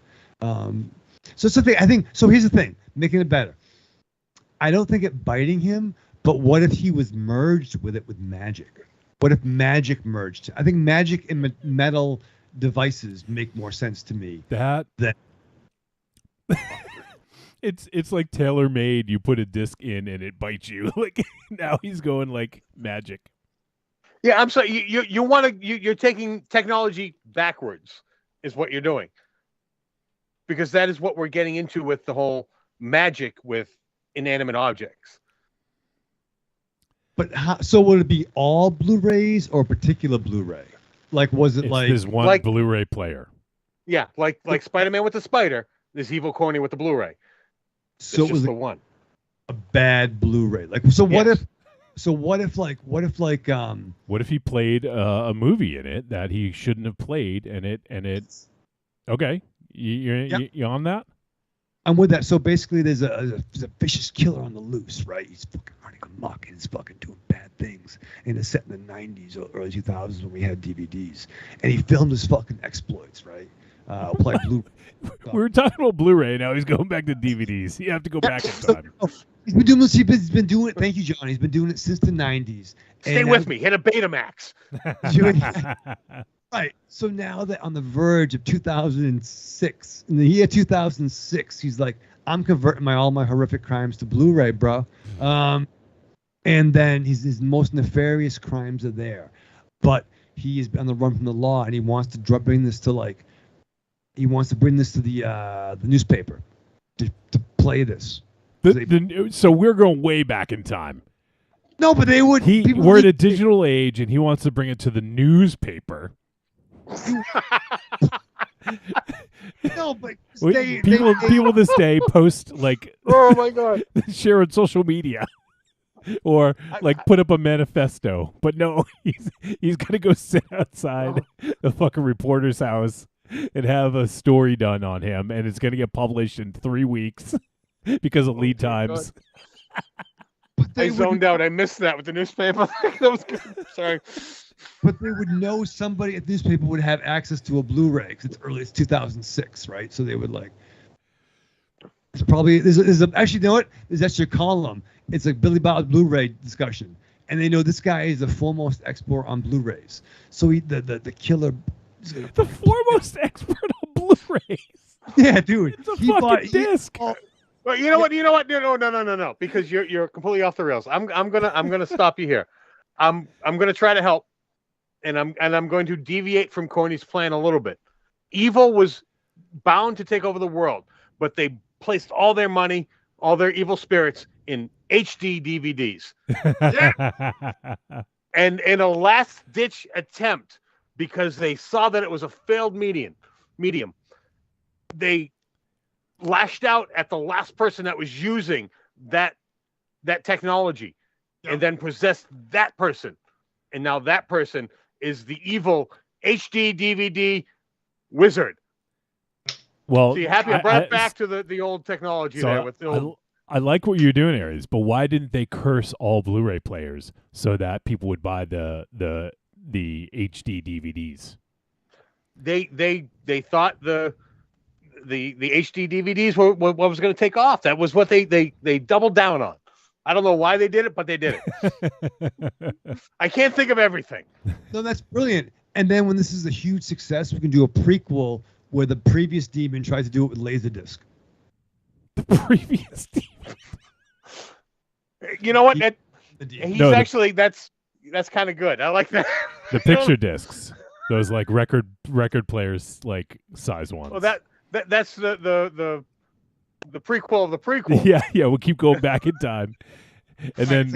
[SPEAKER 2] So something I think. So here's the thing. Making it better. I don't think it biting him, but what if he was merged with it with magic? What if magic merged? I think magic and metal devices make more sense to me.
[SPEAKER 3] That it's like tailor made. You put a disc in and it bites you. Like now he's going like magic.
[SPEAKER 4] Yeah, I'm sorry. You're taking technology backwards, is what you're doing, because that is what we're getting into with the whole magic with inanimate objects.
[SPEAKER 2] But so would it be all Blu-rays or a particular Blu-ray? Like, was it
[SPEAKER 3] there's one Blu-ray player?
[SPEAKER 4] Yeah, like Spider-Man with the spider. There's Evil Corny with the Blu-ray.
[SPEAKER 2] So it was
[SPEAKER 4] the one.
[SPEAKER 2] A bad Blu-ray. Like, so what if? So what if
[SPEAKER 3] what if he played a movie in it that he shouldn't have played and it okay, you on that?
[SPEAKER 2] I'm with that. So basically there's a vicious killer on the loose, right? He's fucking running amok and he's fucking doing bad things. And it's set in the 90s or early 2000s when we had DVDs. And he filmed his fucking exploits, right? Play Blu-ray.
[SPEAKER 3] We were talking about Blu-ray, now he's going back to DVDs. You have to go back in time.
[SPEAKER 2] He's been doing this. He's been doing it. Thank you, John. He's been doing it since the 90s.
[SPEAKER 4] Stay with me. Hit a Betamax.
[SPEAKER 2] Right. So now that on the verge of 2006, in the year 2006, he's like, I'm converting all my horrific crimes to Blu-ray, bro. And then his most nefarious crimes are there, but he is on the run from the law, and he wants to bring this to the newspaper to play this.
[SPEAKER 3] So we're going way back in time.
[SPEAKER 2] No, but they would.
[SPEAKER 3] We're in a digital age, and he wants to bring it to the newspaper.
[SPEAKER 2] No, but
[SPEAKER 3] people this day post like,
[SPEAKER 4] oh my god,
[SPEAKER 3] share on social media, or like put up a manifesto. But no, he's got to go sit outside the fucking reporter's house and have a story done on him, and it's going to get published in 3 weeks. Because of lead times.
[SPEAKER 4] I zoned out. I missed that with the newspaper. That was good. Sorry.
[SPEAKER 2] But they would know somebody at the newspaper would have access to a Blu-ray because it's 2006, right? So they would like. It's probably actually, you know what? That's your column. It's a Billy Bob Blu-ray discussion, and they know this guy is the foremost expert on Blu-rays. So the killer.
[SPEAKER 3] The foremost expert on Blu-rays.
[SPEAKER 2] Yeah, dude.
[SPEAKER 3] It's a fucking disc.
[SPEAKER 4] Well, you know what? No. Because you're completely off the rails. I'm gonna stop you here. I'm gonna try to help, and I'm going to deviate from Corny's plan a little bit. Evil was bound to take over the world, but they placed all their money, all their evil spirits in HD DVDs. And in a last-ditch attempt, because they saw that it was a failed medium, they lashed out at the last person that was using that technology, and then possessed that person. And now that person is the evil HD DVD wizard.
[SPEAKER 3] Well,
[SPEAKER 4] so you happy I brought it back to the old technology there with the old.
[SPEAKER 3] I like what you're doing, Aries, but why didn't they curse all Blu-ray players so that people would buy the HD DVDs?
[SPEAKER 4] They thought the HD DVDs were what was going to take off. That was what they doubled down on. I don't know why they did it, but they did it. I can't think of everything.
[SPEAKER 2] No, that's brilliant. And then when this is a huge success, we can do a prequel where the previous demon tries to do it with Laserdisc.
[SPEAKER 3] The previous demon.
[SPEAKER 4] You know what? Actually that's kind of good. I like that.
[SPEAKER 3] The picture discs, those like record players, like size ones.
[SPEAKER 4] Well, that's the prequel of the prequel.
[SPEAKER 3] Yeah. We'll keep going back in time, and then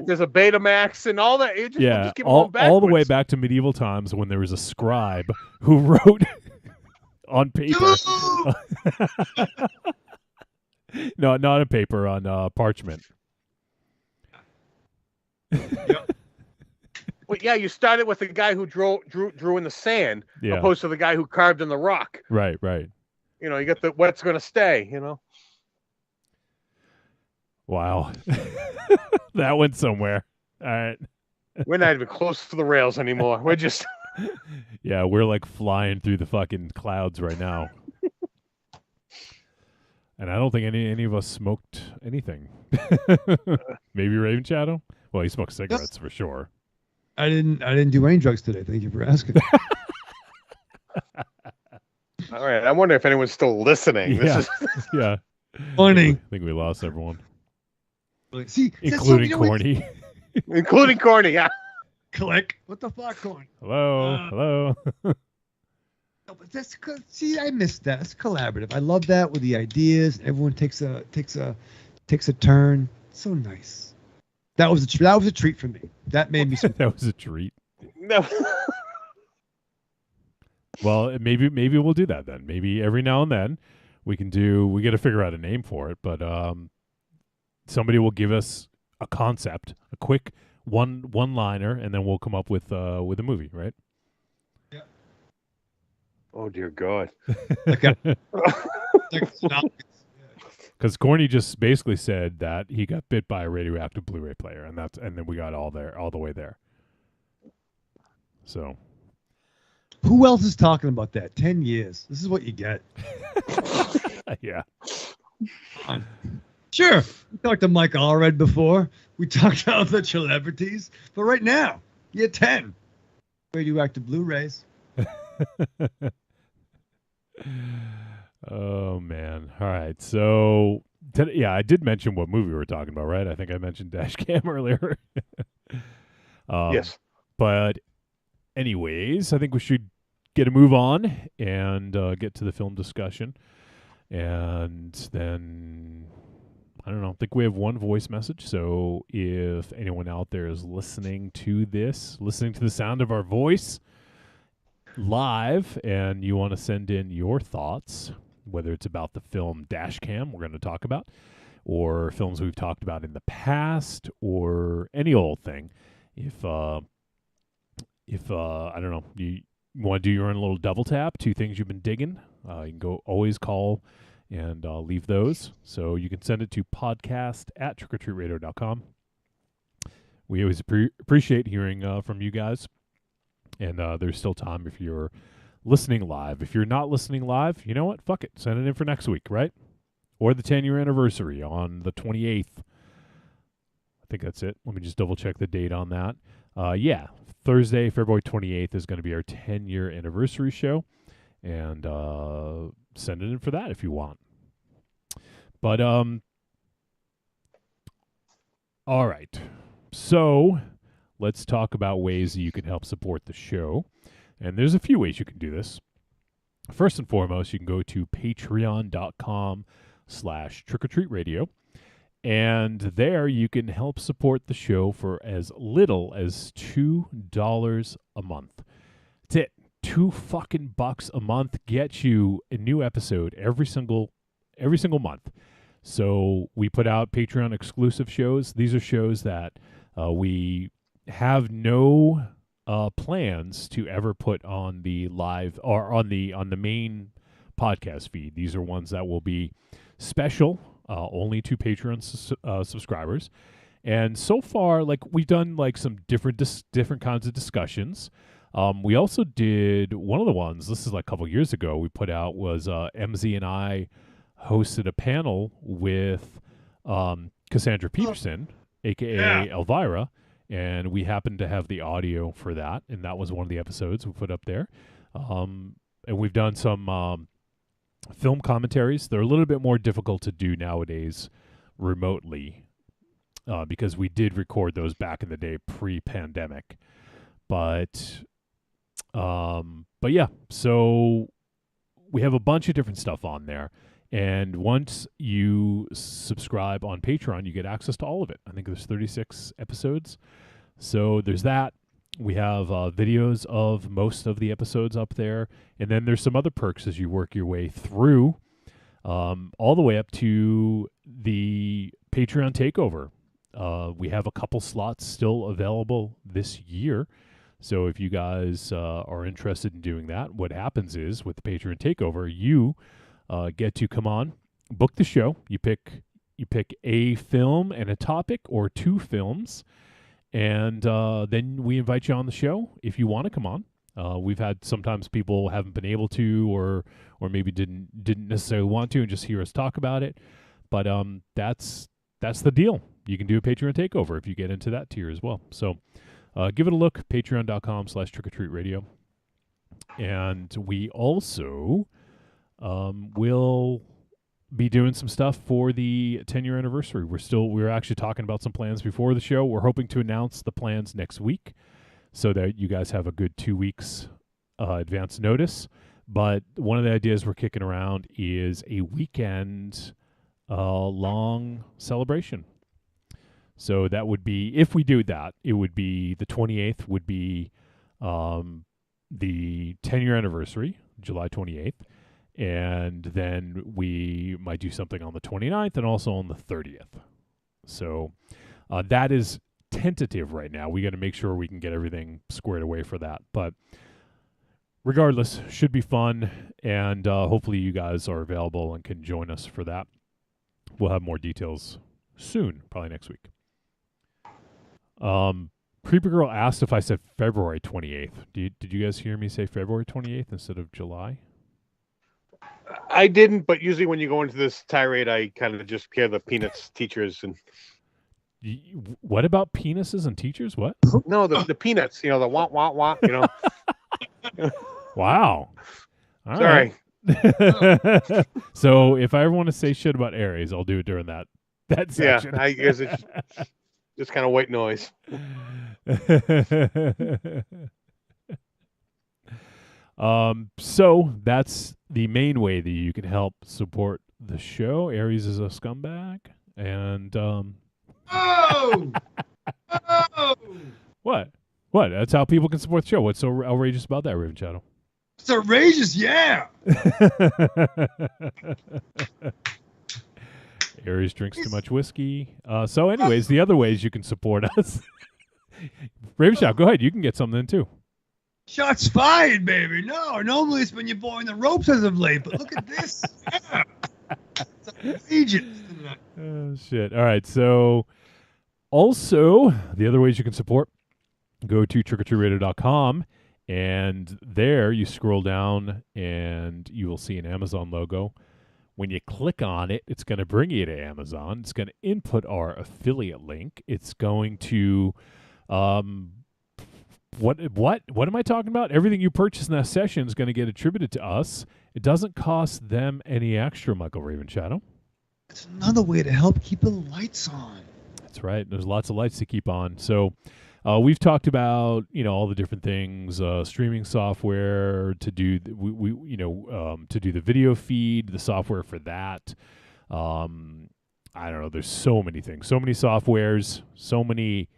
[SPEAKER 4] there's a Betamax and all that. We'll just keep
[SPEAKER 3] all the way
[SPEAKER 4] backwards.
[SPEAKER 3] back to medieval times when there was a scribe who wrote on paper. No, not on paper, on parchment.
[SPEAKER 2] Yep.
[SPEAKER 4] Well, yeah, you started with the guy who drew in the sand, opposed to the guy who carved in the rock.
[SPEAKER 3] Right.
[SPEAKER 4] You know, you get the what's going to stay. You know.
[SPEAKER 3] Wow, that went somewhere. All right.
[SPEAKER 4] We're not even close to the rails anymore. We're just.
[SPEAKER 3] Yeah, we're like flying through the fucking clouds right now. And I don't think any of us smoked anything. Maybe Raven Shadow? Well, he smoked cigarettes for sure.
[SPEAKER 2] I didn't do any drugs today. Thank you for asking.
[SPEAKER 4] All right. I wonder if anyone's still listening.
[SPEAKER 3] Yeah. Yeah.
[SPEAKER 2] Funny.
[SPEAKER 3] I think we lost everyone.
[SPEAKER 2] See,
[SPEAKER 3] including Corny.
[SPEAKER 4] Including Corny, yeah.
[SPEAKER 2] Click. What the fuck, Corny?
[SPEAKER 3] Hello.
[SPEAKER 2] No, but see, I missed that. It's collaborative. I love that with the ideas. Everyone takes a turn. So nice. That was a treat for me. That made me.
[SPEAKER 3] That was a treat.
[SPEAKER 4] No.
[SPEAKER 3] Well, maybe we'll do that then. Maybe every now and then we got to figure out a name for it, but somebody will give us a concept, a quick one-liner, and then we'll come up with a movie, right?
[SPEAKER 2] Yeah.
[SPEAKER 4] Oh dear God.
[SPEAKER 3] Because Corny just basically said that he got bit by a radioactive Blu-ray player, and then we got all the way there. So,
[SPEAKER 2] who else is talking about that? 10 years. This is what you get.
[SPEAKER 3] Yeah.
[SPEAKER 2] Sure. We talked to Mike Allred before. We talked to other celebrities, but right now, you're 10. Radioactive Blu-rays.
[SPEAKER 3] Oh man! All right, so I did mention what movie we were talking about, right? I think I mentioned Dashcam earlier.
[SPEAKER 4] Yes.
[SPEAKER 3] But anyways, I think we should get a move on and get to the film discussion, and then I don't know. I think we have one voice message. So if anyone out there is listening to the sound of our voice live, and you want to send in your thoughts, whether it's about the film Dashcam we're going to talk about, or films we've talked about in the past, or any old thing, if I don't know, you want to do your own little double tap, 2 things you've been digging, you can always call and leave those. So you can send it to podcast@trickortreatradio.com. We always appreciate hearing from you guys. And there's still time if you're listening live. If you're not listening live, you know what? Fuck it. Send it in for next week, right? or the 10-year anniversary on the 28th. I think that's it. Let me just double check the date on that. Yeah, Thursday, February 28th is going to be our 10-year anniversary show. And send it in for that if you want. But, all right. So let's talk about ways that you can help support the show. And there's a few ways you can do this. First and foremost, you can go to patreon.com/trickortreatradio. And there you can help support the show for as little as $2 a month. That's it. $2 a month gets you a new episode every single month. So we put out Patreon exclusive shows. These are shows that we have no plans to ever put on the live or on the main podcast feed. These are ones that will be special, only to Patreon subscribers. And so far, like, we've done like some different kinds of discussions. We also did one of the ones, this is like a couple years ago, we put out was MZ and I hosted a panel with Cassandra Peterson, a.k.a. Elvira, and we happened to have the audio for that, and that was one of the episodes we put up there. And we've done some film commentaries. They're a little bit more difficult to do nowadays remotely because we did record those back in the day pre-pandemic. But yeah, so we have a bunch of different stuff on there. And once you subscribe on Patreon, you get access to all of it. I think there's 36 episodes. So there's that. We have videos of most of the episodes up there. And then there's some other perks as you work your way through, all the way up to the Patreon takeover. We have a couple slots still available this year. So if you guys are interested in doing that, what happens is with the Patreon takeover, you get to come on, book the show. You pick a film and a topic or two films, and then we invite you on the show if you want to come on. We've had sometimes people haven't been able to, or maybe didn't necessarily want to, and just hear us talk about it. But that's the deal. You can do a Patreon takeover if you get into that tier as well. So give it a look, patreon.com/trickortreatradio. And we also will be doing some stuff for the 10-year anniversary. We're actually talking about some plans before the show. We're hoping to announce the plans next week so that you guys have a good 2 weeks advance notice. But one of the ideas we're kicking around is a weekend long celebration. So that would be, if we do that, it would be the 28th would be the 10-year anniversary, July 28th. And then we might do something on the 29th and also on the 30th. So that is tentative right now. We got to make sure we can get everything squared away for that. But regardless, should be fun. And hopefully you guys are available and can join us for that. We'll have more details soon, probably next week. Creepy Girl asked if I said February 28th. Did you guys hear me say February 28th instead of July?
[SPEAKER 4] I didn't, but usually when you go into this tirade, I kind of just hear the peanuts teachers and.
[SPEAKER 3] What about penises and teachers? What?
[SPEAKER 4] No, the peanuts. You know, the wah wah wah. You know.
[SPEAKER 3] Wow. All
[SPEAKER 4] Sorry.
[SPEAKER 3] Right. So if I ever want to say shit about Aries, I'll do it during that section.
[SPEAKER 4] Yeah, I guess it's just kind of white noise.
[SPEAKER 3] So that's the main way that you can help support the show. Aries is a scumbag, and
[SPEAKER 2] Oh!
[SPEAKER 3] What? That's how people can support the show. What's so outrageous about that, Raven Shadow?
[SPEAKER 2] It's outrageous, yeah.
[SPEAKER 3] Aries drinks too much whiskey. So anyways, the other ways you can support us. Raven Shadow, go ahead. You can get something in too.
[SPEAKER 2] Shots fired, baby. No, normally it's been your boy in the ropes as of late, but look at this. Yeah. It's outrageous.
[SPEAKER 3] Oh, shit. All right. So also, the other ways you can support, go to trickortreatradio.com, and there you scroll down and you will see an Amazon logo. When you click on it, it's going to bring you to Amazon. It's going to input our affiliate link. It's going to, what am I talking about? Everything you purchase in that session is going to get attributed to us. It doesn't cost them any extra, Michael Ravenshadow.
[SPEAKER 2] It's another way to help keep the lights on.
[SPEAKER 3] That's right. There's lots of lights to keep on. So we've talked about, all the different things, streaming software to do, to do the video feed, the software for that. I don't know. There's so many things, so many softwares, so many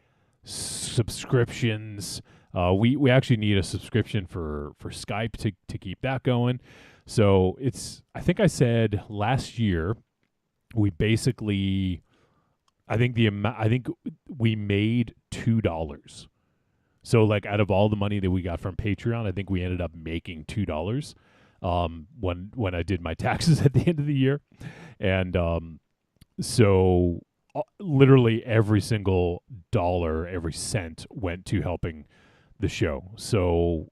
[SPEAKER 3] subscriptions. We actually need a subscription for Skype to keep that going. So I think I said last year, we basically, I think we made $2. So like out of all the money that we got from Patreon, I think we ended up making $2 when I did my taxes at the end of the year. And so literally every single dollar, every cent went to helping the show. So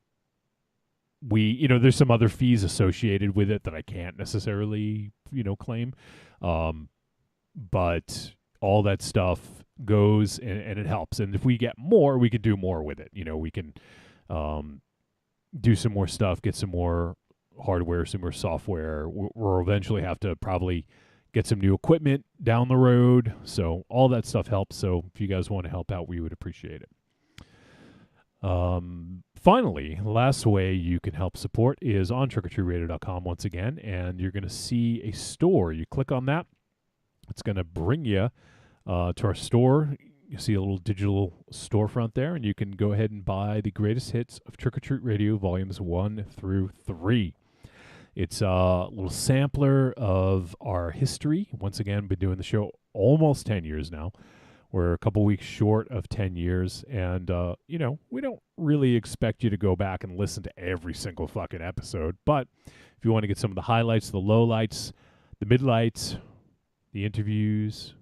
[SPEAKER 3] there's some other fees associated with it that I can't necessarily, claim. But all that stuff goes and it helps. And if we get more, we can do more with it. We can do some more stuff, get some more hardware, some more software. We'll eventually have to probably get some new equipment down the road. So all that stuff helps. So if you guys want to help out, we would appreciate it. Finally, the last way you can help support is on trickortreatradio.com once again, and you're going to see a store. You click on that. It's going to bring you to our store. You see a little digital storefront there, and you can go ahead and buy the greatest hits of Trick or Treat Radio Volumes 1 through 3. It's a little sampler of our history. Once again, been doing the show almost 10 years now. We're a couple weeks short of 10 years, and, we don't really expect you to go back and listen to every single fucking episode, but if you want to get some of the highlights, the lowlights, the midlights, the interviews,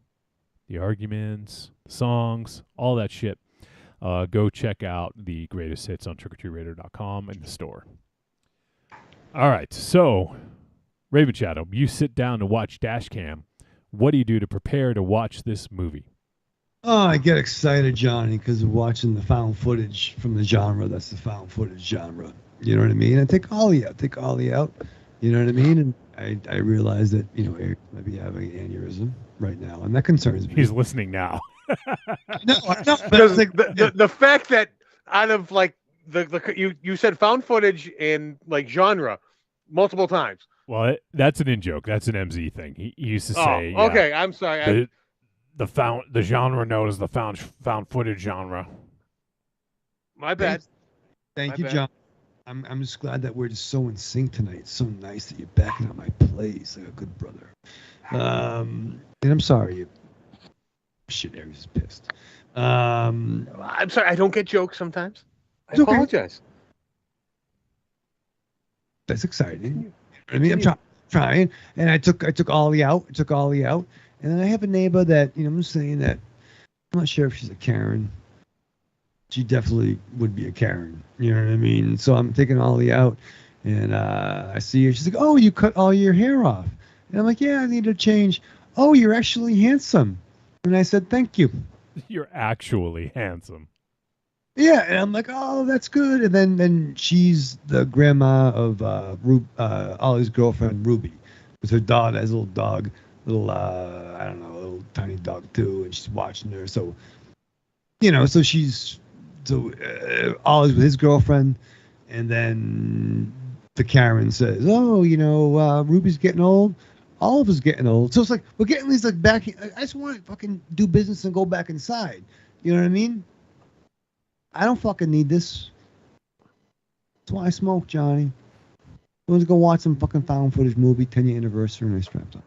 [SPEAKER 3] the arguments, the songs, all that shit, go check out the greatest hits on trickortreatradio.com in the store. All right, so, Raven Shadow, you sit down to watch Dashcam. What do you do to prepare to watch this movie?
[SPEAKER 2] Oh, I get excited, Johnny, because of watching the found footage from the genre. That's the found footage genre. You know what I mean? I take Ollie out. You know what I mean? And I realize that, Eric might be having an aneurysm right now, and that concerns me.
[SPEAKER 3] He's listening now.
[SPEAKER 2] No,
[SPEAKER 4] because the fact that out of like you said found footage and like genre multiple times.
[SPEAKER 3] Well, that's an in-joke. That's an MZ thing. He used to say.
[SPEAKER 4] Okay, I'm sorry.
[SPEAKER 3] The genre known as the found footage genre.
[SPEAKER 4] My bad.
[SPEAKER 2] Thank you, John. I'm just glad that we're just so in sync tonight. It's so nice that you're backing up my plays like a good brother. And I'm sorry. Shit, Aries is pissed.
[SPEAKER 4] I'm sorry. I don't get jokes sometimes. I apologize.
[SPEAKER 2] That's exciting. I mean, I'm trying. And I took Ollie out. And then I have a neighbor that, I'm saying that I'm not sure if she's a Karen. She definitely would be a Karen. You know what I mean? So I'm taking Ollie out, and I see her. She's like, "Oh, you cut all your hair off." And I'm like, "Yeah, I need to change." "Oh, you're actually handsome." And I said, "Thank you."
[SPEAKER 3] You're actually handsome.
[SPEAKER 2] Yeah, and I'm like, "Oh, that's good." And then she's the grandma of Ollie's girlfriend, Ruby. Because her dog has a little dog. Little tiny dog too, and she's watching her. So, Ollie's with his girlfriend, and then the Karen says, "Oh, Ruby's getting old. Oliver's getting old." So it's like we're getting these like back. I just want to fucking do business and go back inside. You know what I mean? I don't fucking need this. That's why I smoke, Johnny. I want to go watch some fucking found footage movie, 10-year anniversary, and I strapped on.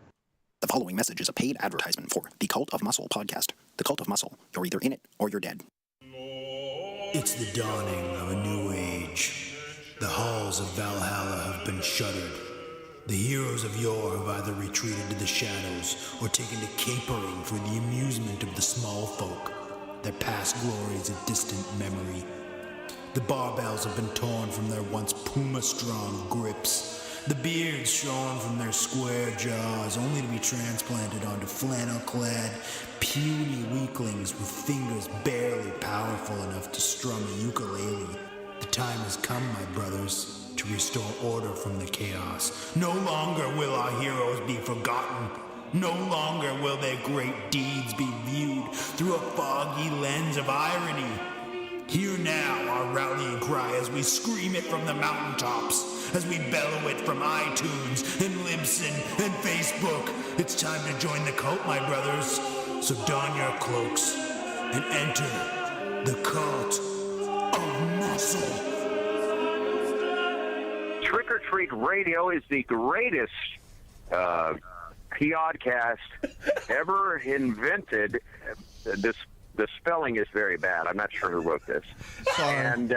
[SPEAKER 5] The following message is a paid advertisement for the Cult of Muscle podcast. The Cult of Muscle. You're either in it or you're dead.
[SPEAKER 6] It's the dawning of a new age. The halls of Valhalla have been shuttered. The heroes of yore have either retreated to the shadows or taken to capering for the amusement of the small folk. Their past glory is a distant memory. The barbells have been torn from their once puma-strong grips. the beards showing from their square jaws, only to be transplanted onto flannel-clad, puny weaklings with fingers barely powerful enough to strum a ukulele. The time has come, my brothers, to restore order from the chaos. No longer will our heroes be forgotten. No longer will their great deeds be viewed through a foggy lens of irony. Hear now our rallying cry as we scream it from the mountaintops, as we bellow it from iTunes and Libsyn and Facebook. It's time to join the cult, my brothers. So don your cloaks and enter the cult of muscle.
[SPEAKER 7] Trick or Treat Radio is the greatest podcast ever invented. The spelling is very bad. I'm not sure who wrote this.
[SPEAKER 8] Sorry.
[SPEAKER 7] And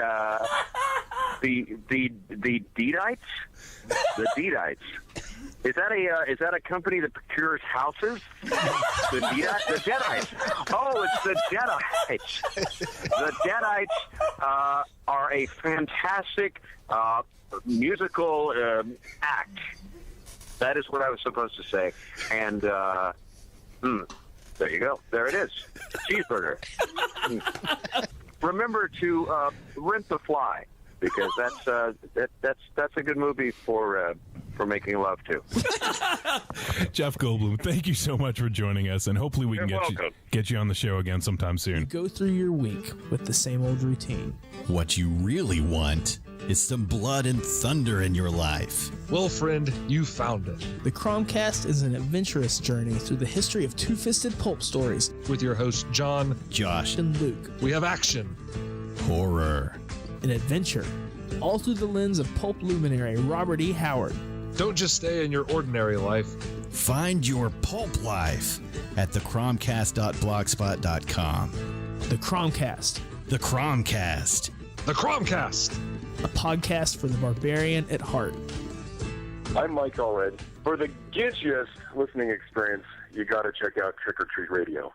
[SPEAKER 7] the Deedites, is that a company that procures houses? The Deadites. Oh, it's the Deadites. The Deadites are a fantastic musical act. That is what I was supposed to say. And there you go. There it is. Cheeseburger. Remember to rent The Fly, because that's a good movie for making love to.
[SPEAKER 9] Jeff Goldblum, thank you so much for joining us, and hopefully we can get you on the show again sometime soon.
[SPEAKER 8] Go through your week with the same old routine.
[SPEAKER 10] What you really want is some blood and thunder in your life.
[SPEAKER 11] Well, friend, you found it.
[SPEAKER 8] The Cromcast is an adventurous journey through the history of two-fisted pulp stories.
[SPEAKER 11] With your hosts, John,
[SPEAKER 10] Josh,
[SPEAKER 8] and Luke.
[SPEAKER 11] We have action,
[SPEAKER 10] horror,
[SPEAKER 8] and adventure, all through the lens of pulp luminary Robert E. Howard.
[SPEAKER 11] Don't just stay in your ordinary life.
[SPEAKER 10] Find your pulp life at thecromcast.blogspot.com.
[SPEAKER 8] The Cromcast.
[SPEAKER 10] The Cromcast.
[SPEAKER 11] The Cromcast.
[SPEAKER 8] A podcast for the barbarian at heart.
[SPEAKER 12] I'm Mike Allred. For the gidgiest listening experience, you got to check out Trick or Treat Radio.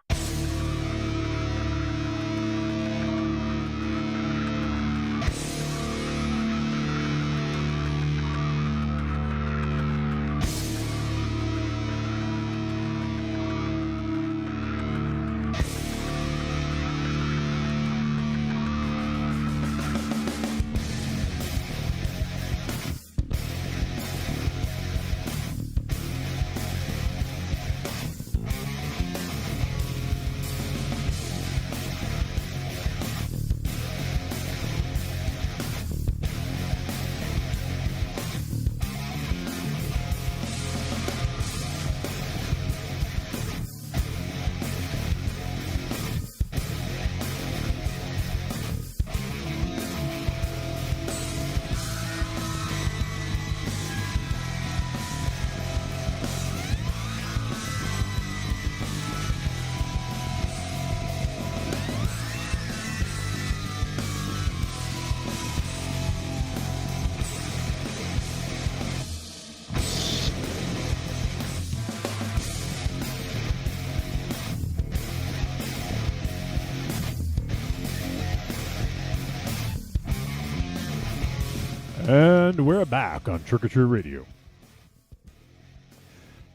[SPEAKER 3] And we're back on Trick or Treat Radio.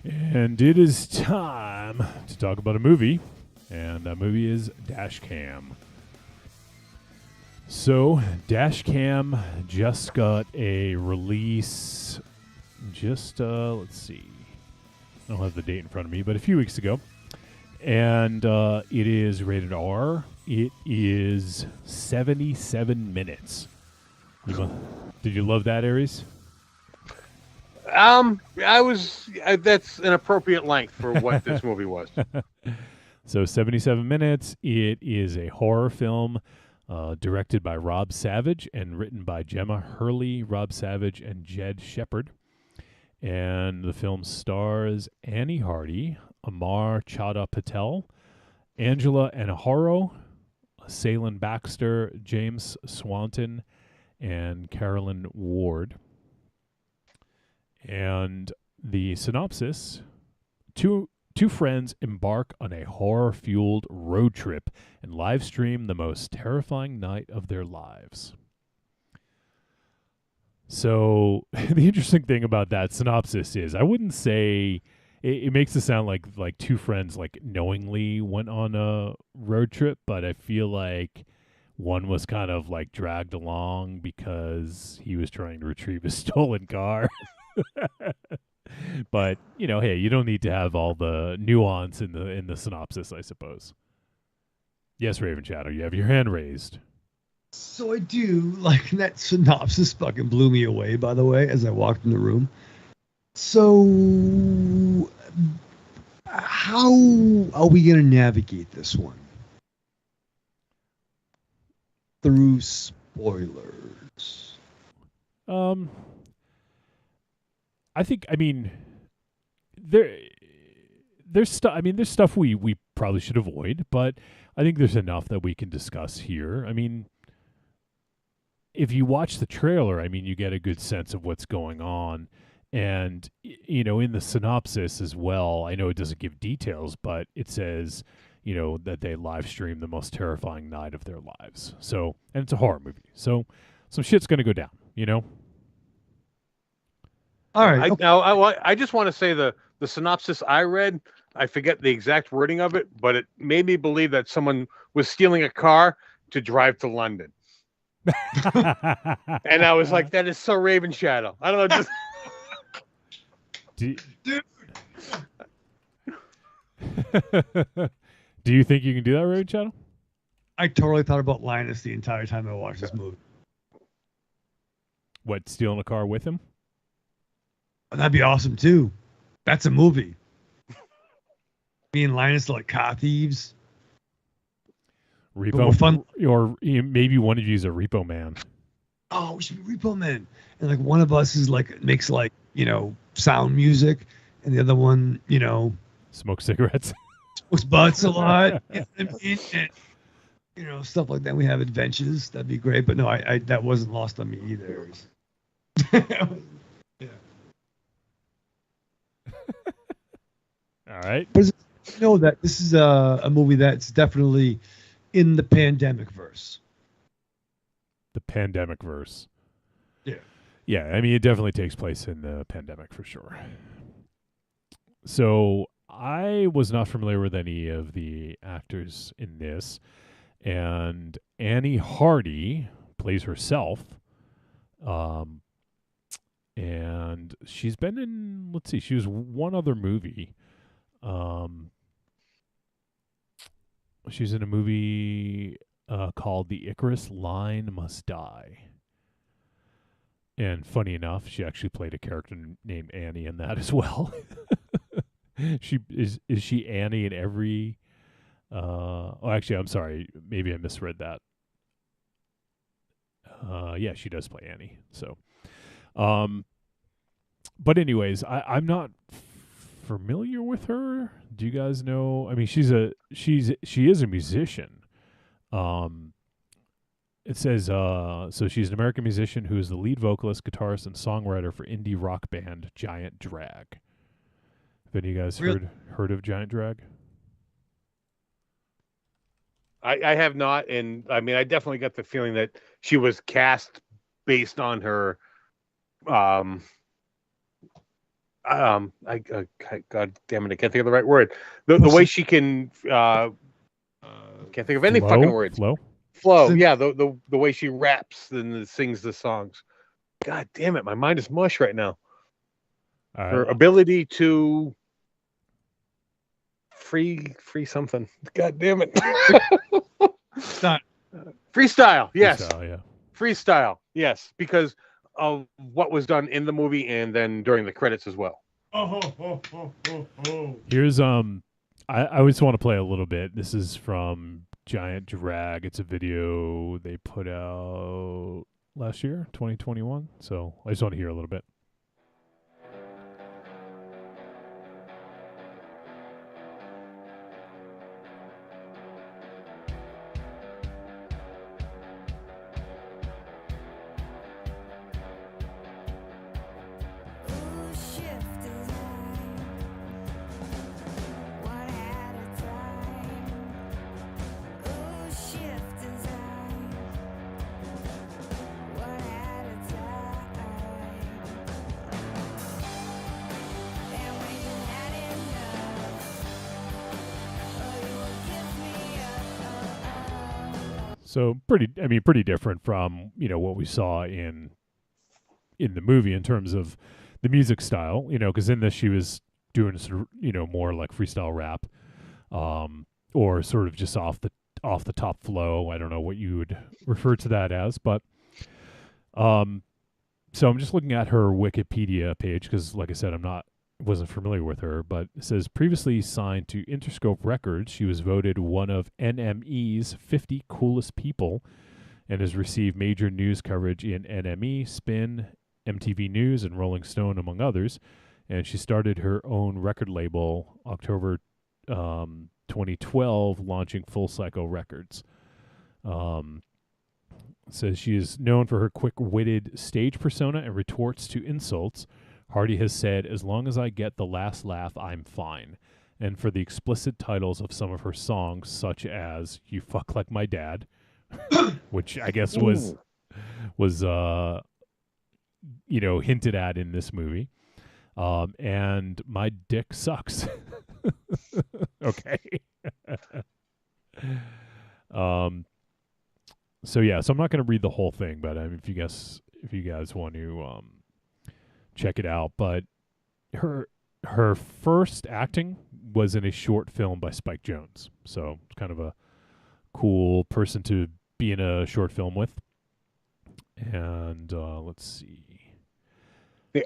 [SPEAKER 3] And it is time to talk about a movie. And that movie is Dashcam. So, Dashcam just got a release let's see. I don't have the date in front of me, but a few weeks ago. And it is rated R. It is 77 minutes. Did you love that, Aries?
[SPEAKER 4] That's an appropriate length for what this movie was.
[SPEAKER 3] So 77 minutes. It is a horror film directed by Rob Savage and written by Gemma Hurley, Rob Savage, and Jed Shepard. And the film stars Annie Hardy, Amar Chadha Patel, Angela Anaharo, Salen Baxter, James Swanton, and Carolyn Ward. And the synopsis: two friends embark on a horror-fueled road trip and live stream the most terrifying night of their lives. So the interesting thing about that synopsis is I wouldn't say it makes it sound like two friends like knowingly went on a road trip, but I feel like one was kind of like dragged along because he was trying to retrieve a stolen car. But, hey, you don't need to have all the nuance in the synopsis, I suppose. Yes, Raven Shadow, you have your hand raised.
[SPEAKER 2] So I do, that synopsis fucking blew me away, by the way, as I walked in the room. So, how are we going to navigate this one? Through spoilers.
[SPEAKER 3] There's stuff we probably should avoid, but I think there's enough that we can discuss here. I mean, if you watch the trailer, you get a good sense of what's going on. And, in the synopsis as well, I know it doesn't give details, but it says, that they live stream the most terrifying night of their lives. So, and it's a horror movie. So some shit's going to go down,
[SPEAKER 2] All right.
[SPEAKER 4] I just want to say the synopsis I read, I forget the exact wording of it, but it made me believe that someone was stealing a car to drive to London. And I was like, that is so Raven Shadow. I don't know. Just...
[SPEAKER 3] Do you think you can do that, Raven Shadow?
[SPEAKER 2] I totally thought about Linus the entire time I watched this movie.
[SPEAKER 3] What, stealing a car with him?
[SPEAKER 2] That'd be awesome too. That's a movie. Me and Linus are like car thieves.
[SPEAKER 3] Repo fun, or maybe one of you is a repo man.
[SPEAKER 2] Oh, we should be repo men. And one of us is makes sound music, and the other one,
[SPEAKER 3] smokes cigarettes,
[SPEAKER 2] smokes butts a lot. And, stuff like that. We have adventures. That'd be great. But no, I that wasn't lost on me either. Yeah.
[SPEAKER 3] All right.
[SPEAKER 2] But that this is a movie that's definitely in the pandemic verse.
[SPEAKER 3] The pandemic verse.
[SPEAKER 2] Yeah.
[SPEAKER 3] Yeah, it definitely takes place in the pandemic for sure. So I was not familiar with any of the actors in this, and Annie Hardy plays herself. And she's been in, she was one other movie. She's in a movie called The Icarus Line Must Die. And funny enough, she actually played a character named Annie in that as well. Is she Annie in every actually, I'm sorry, maybe I misread that. Yeah, she does play Annie. So but anyways, I'm not familiar with her. Do you guys know? She is a musician. It says so she's an American musician who is the lead vocalist, guitarist, and songwriter for indie rock band Giant Drag. Have any of you guys heard of Giant Drag?
[SPEAKER 4] I have not, and I definitely got the feeling that she was cast based on her God damn it, I can't think of the right word. The way she can can't think of any fucking words. Flow. Yeah, the way she raps and sings the songs. God damn it, my mind is mush right now. Her ability to free something. God damn it. Freestyle, yes. Freestyle, yeah. Freestyle, yes, because of what was done in the movie and then during the credits as well.
[SPEAKER 3] Here's I just want to play a little bit. This is from Giant Drag. It's a video they put out last year, 2021. So I just want to hear a little bit. So pretty different from, what we saw in the movie in terms of the music style, because in this she was doing sort of, more like freestyle rap, or sort of just off the top flow. I don't know what you would refer to that as, but so I'm just looking at her Wikipedia page because, like I said, wasn't familiar with her, but it says previously signed to Interscope Records, she was voted one of NME's 50 coolest people and has received major news coverage in NME, Spin, MTV News, and Rolling Stone, among others. And she started her own record label October 2012, launching Full Cycle Records. Says she is known for her quick-witted stage persona and retorts to insults. Hardy has said, "As long as I get the last laugh, I'm fine." And for the explicit titles of some of her songs, such as "You Fuck Like My Dad," which I guess was hinted at in this movie, and "My Dick Sucks." Okay. So I'm not going to read the whole thing, but if you guys want to check it out. But her first acting was in a short film by Spike Jonze, so it's kind of a cool person to be in a short film with. And let's see.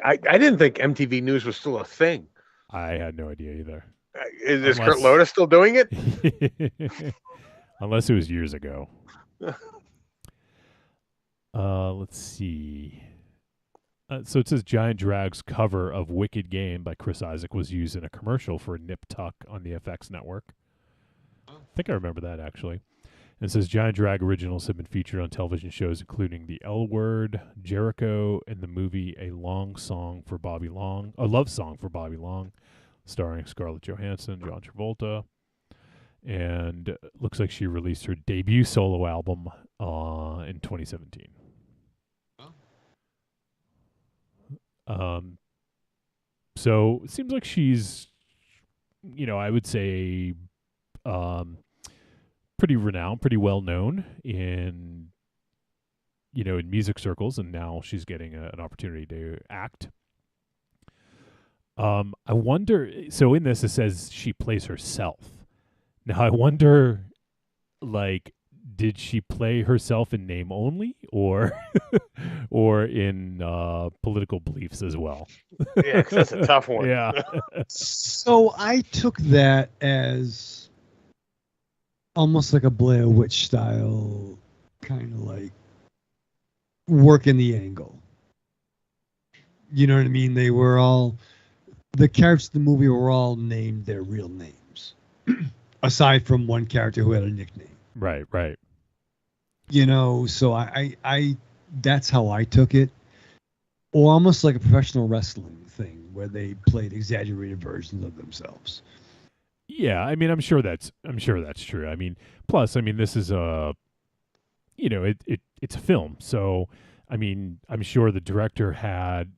[SPEAKER 4] I didn't think MTV News was still a thing.
[SPEAKER 3] I had no idea either.
[SPEAKER 4] Is Kurt Loder still doing it?
[SPEAKER 3] Unless it was years ago. Let's see. So it says Giant Drag's cover of Wicked Game by Chris Isaak was used in a commercial for Nip Tuck on the FX network. I think I remember that, actually. And it says Giant Drag originals have been featured on television shows including The L Word, Jericho, and the movie A Love Song for Bobby Long, starring Scarlett Johansson, John Travolta. And looks like she released her debut solo album in 2017. So it seems like she's, I would say, pretty renowned, pretty well known in music circles, and now she's getting an opportunity to act. I wonder. So in this, it says she plays herself. Now I wonder, did she play herself in name only, or in political beliefs as well?
[SPEAKER 4] Yeah, 'cause that's a tough one.
[SPEAKER 3] Yeah.
[SPEAKER 2] So I took that as almost like a Blair Witch style, kind of like working the angle. You know what I mean? They were all, the characters in the movie were all named their real names, aside from one character who had a nickname.
[SPEAKER 3] Right.
[SPEAKER 2] So I that's how I took it. Or almost like a professional wrestling thing where they played exaggerated versions of themselves.
[SPEAKER 3] Yeah, I'm sure that's true. Plus, this is it's a film, so I'm sure the director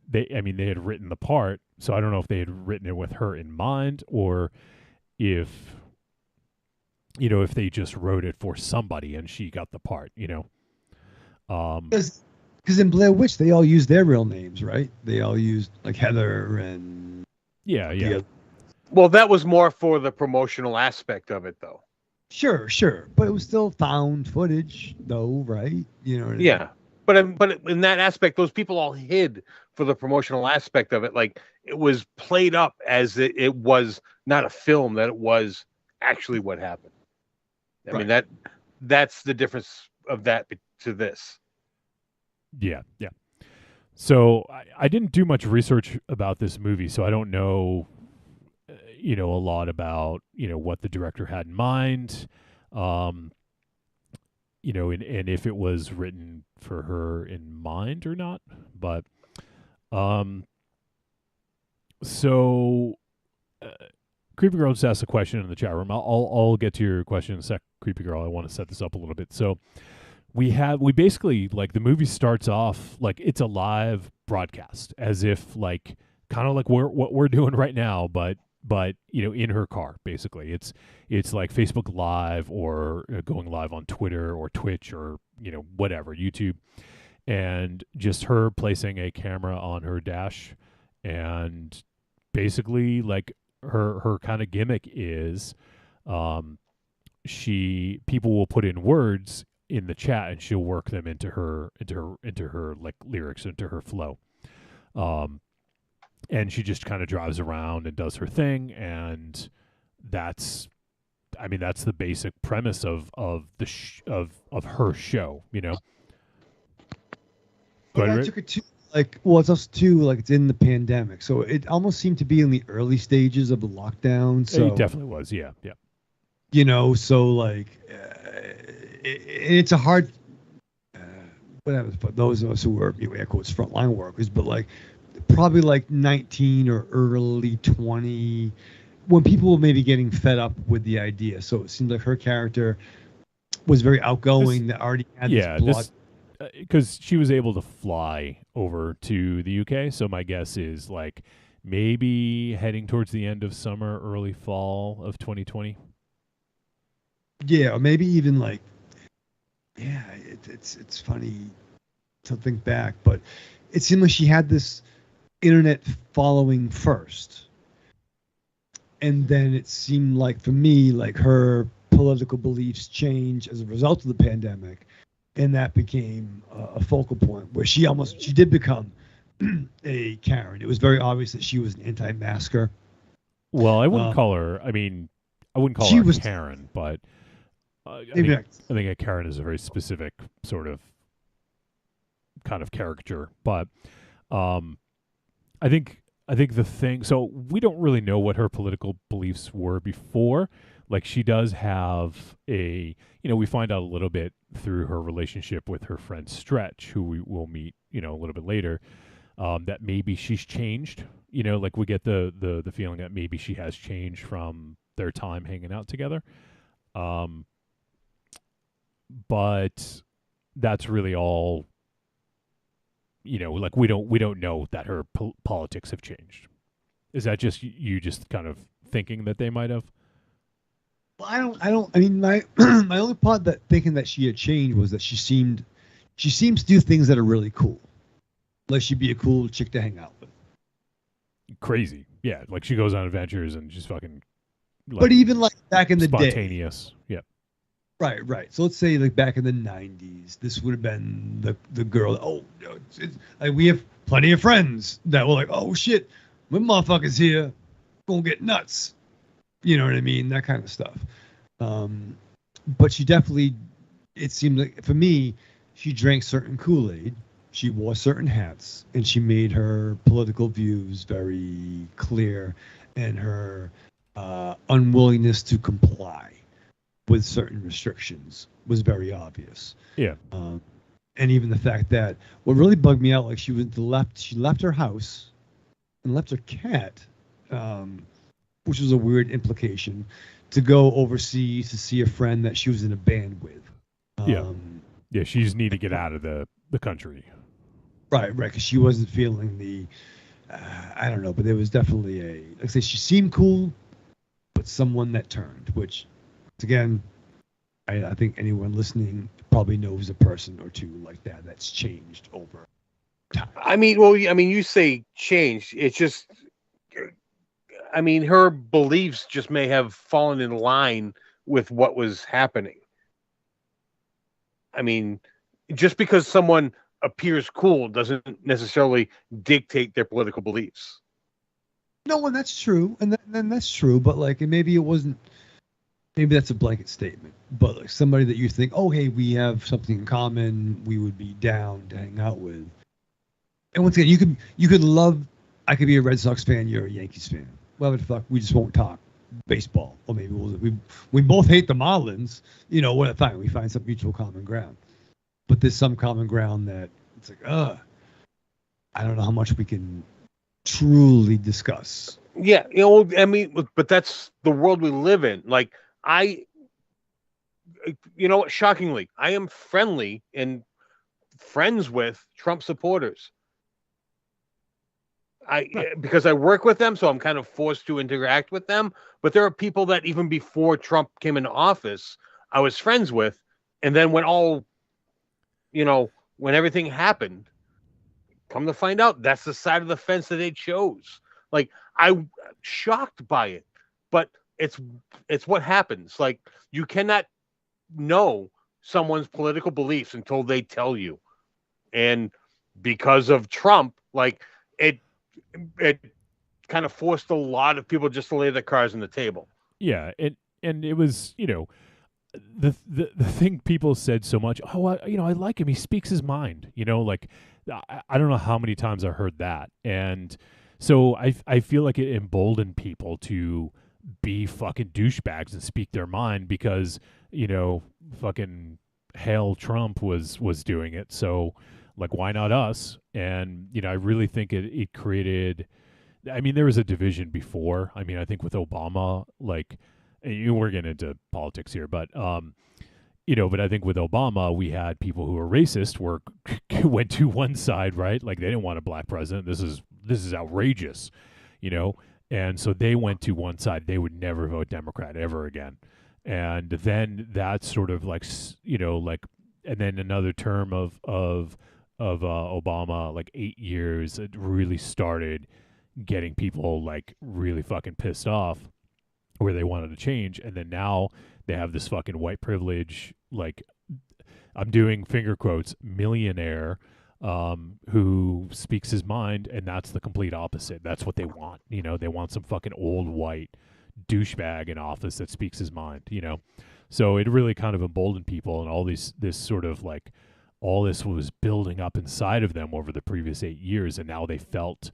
[SPEAKER 3] they had written the part, so I don't know if they had written it with her in mind or if they just wrote it for somebody and she got the part,
[SPEAKER 2] Because in Blair Witch, they all used their real names, right? They all used like Heather and...
[SPEAKER 3] Yeah.
[SPEAKER 4] Well, that was more for the promotional aspect of it, though.
[SPEAKER 2] Sure. But it was still found footage, though, right? You know what I mean?
[SPEAKER 4] Yeah. But in that aspect, those people all hid for the promotional aspect of it. Like, it was played up as it was not a film, that it was actually what happened. I mean, that's the difference of that to this.
[SPEAKER 3] Yeah. So I didn't do much research about this movie, so I don't know, a lot about, what the director had in mind, and if it was written for her in mind or not. But, Creepy Girl just asked a question in the chat room. I'll get to your question in a sec, Creepy Girl. I want to set this up a little bit. So we basically, the movie starts off like it's a live broadcast, as if kind of like what we're doing right now, but but in her car, basically. It's like Facebook Live or going live on Twitter or Twitch or whatever, YouTube, and just her placing a camera on her dash, and basically like her kind of gimmick is, people will put in words in the chat and she'll work them into her like lyrics, into her flow. And she just kind of drives around and does her thing, and that's the basic premise of her show.
[SPEAKER 2] But I took it too, it's also too like it's in the pandemic, so it almost seemed to be in the early stages of the lockdown. So
[SPEAKER 3] it definitely was, yeah.
[SPEAKER 2] So like it's a hard. Whatever, but those of us who were air quotes frontline workers, but like probably like 19 or early 20, when people were maybe getting fed up with the idea. So it seemed like her character was very outgoing. That already had this plot.
[SPEAKER 3] Because she was able to fly over to the UK. So my guess is like maybe heading towards the end of summer, early fall of 2020.
[SPEAKER 2] Yeah, or maybe even like, it's funny to think back, but it seemed like she had this internet following first. And then it seemed like, for me, like her political beliefs changed as a result of the pandemic. And that became a focal point where she did become a Karen. It was very obvious that she was an anti-masker.
[SPEAKER 3] Well, I wouldn't call her. I wouldn't call her a Karen, but I think a Karen is a very specific sort of kind of caricature. But I think the thing. So we don't really know what her political beliefs were before. Like she does have we find out a little bit through her relationship with her friend Stretch, who we will meet, a little bit later, that maybe she's changed. Like we get the feeling that maybe she has changed from their time hanging out together. But that's really all. Like we don't know that her politics have changed. Is that just you just kind of thinking that they might have?
[SPEAKER 2] Well, I mean, my my only part that thinking that she had changed was that she seems to do things that are really cool. Like she'd be a cool chick to hang out with.
[SPEAKER 3] Crazy. Yeah. Like she goes on adventures and she's fucking. Like,
[SPEAKER 2] but even like back in the day.
[SPEAKER 3] Spontaneous. Yeah.
[SPEAKER 2] Right. So let's say like back in the 90s, this would have been the girl. Oh, it's like we have plenty of friends that were like, oh shit, when motherfuckers here, gonna get nuts. You know what I mean? That kind of stuff. But she definitely, it seemed like, for me, she drank certain Kool-Aid, she wore certain hats, and she made her political views very clear, and her unwillingness to comply with certain restrictions was very obvious.
[SPEAKER 3] Yeah.
[SPEAKER 2] And even the fact that what really bugged me out, like she left her house and left her cat, which was a weird implication, to go overseas to see a friend that she was in a band with.
[SPEAKER 3] Yeah, she just need to get out of the country.
[SPEAKER 2] Right, because she wasn't feeling the, I don't know, but there was definitely like I say, she seemed cool, but someone that turned, which, again, I think anyone listening probably knows a person or two like that that's changed over time.
[SPEAKER 4] You say changed. It's just, her beliefs just may have fallen in line with what was happening. Just because someone appears cool doesn't necessarily dictate their political beliefs.
[SPEAKER 2] No, and that's true, and that's true. But like, maybe it wasn't. Maybe that's a blanket statement. But like somebody that you think, oh, hey, we have something in common, we would be down to hang out with. And once again, you could love. I could be a Red Sox fan. You're a Yankees fan. Whatever the fuck, we just won't talk baseball, or maybe we both hate the Marlins. What? Fine, we find some mutual common ground. But there's some common ground that it's like, I don't know how much we can truly discuss.
[SPEAKER 4] Yeah, but that's the world we live in. Like shockingly, I am friendly and friends with Trump supporters. because I work with them, so I'm kind of forced to interact with them. But there are people that even before Trump came into office, I was friends with, and then when when everything happened, come to find out that's the side of the fence that they chose. Like, I'm shocked by it, but it's what happens. Like, you cannot know someone's political beliefs until they tell you. And because of Trump, like, it kind of forced a lot of people just to lay their cards on the table.
[SPEAKER 3] Yeah, and it was, the thing people said so much. Oh, I like him. He speaks his mind. Like, I don't know how many times I heard that, and so I feel like it emboldened people to be fucking douchebags and speak their mind because fucking Hail Trump was doing it. So, like, why not us? And I really think it created. I mean, there was a division before. I mean, I think with Obama, like, we're getting into politics here, but but I think with Obama, we had people who were racist went to one side, right? Like, they didn't want a black president. This is outrageous, and so they went to one side. They would never vote Democrat ever again. And then that sort of like, and then another term of Obama, like 8 years, it really started getting people like really fucking pissed off where they wanted to change. And then now they have this fucking white privilege, like, I'm doing finger quotes, millionaire who speaks his mind, and that's the complete opposite. That's what they want. They want some fucking old white douchebag in office that speaks his mind, So it really kind of emboldened people, and this sort of like, all this was building up inside of them over the previous 8 years, and now they felt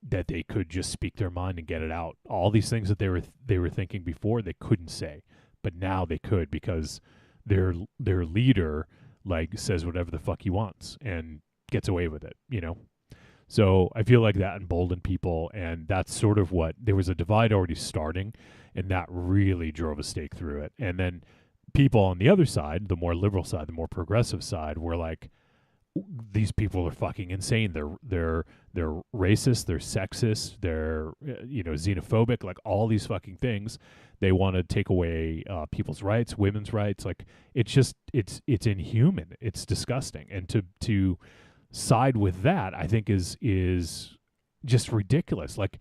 [SPEAKER 3] that they could just speak their mind and get it out. All these things that they were thinking before, they couldn't say, but now they could because their leader like says whatever the fuck he wants and gets away with it, So I feel like that emboldened people, and that's sort of what, there was a divide already starting, and that really drove a stake through it. And then people on the other side, the more liberal side, the more progressive side, were like, these people are fucking insane. They're racist, they're sexist, they're xenophobic, like all these fucking things. They want to take away people's rights, women's rights. Like, it's just it's inhuman. It's disgusting. And to side with that, I think is just ridiculous. Like,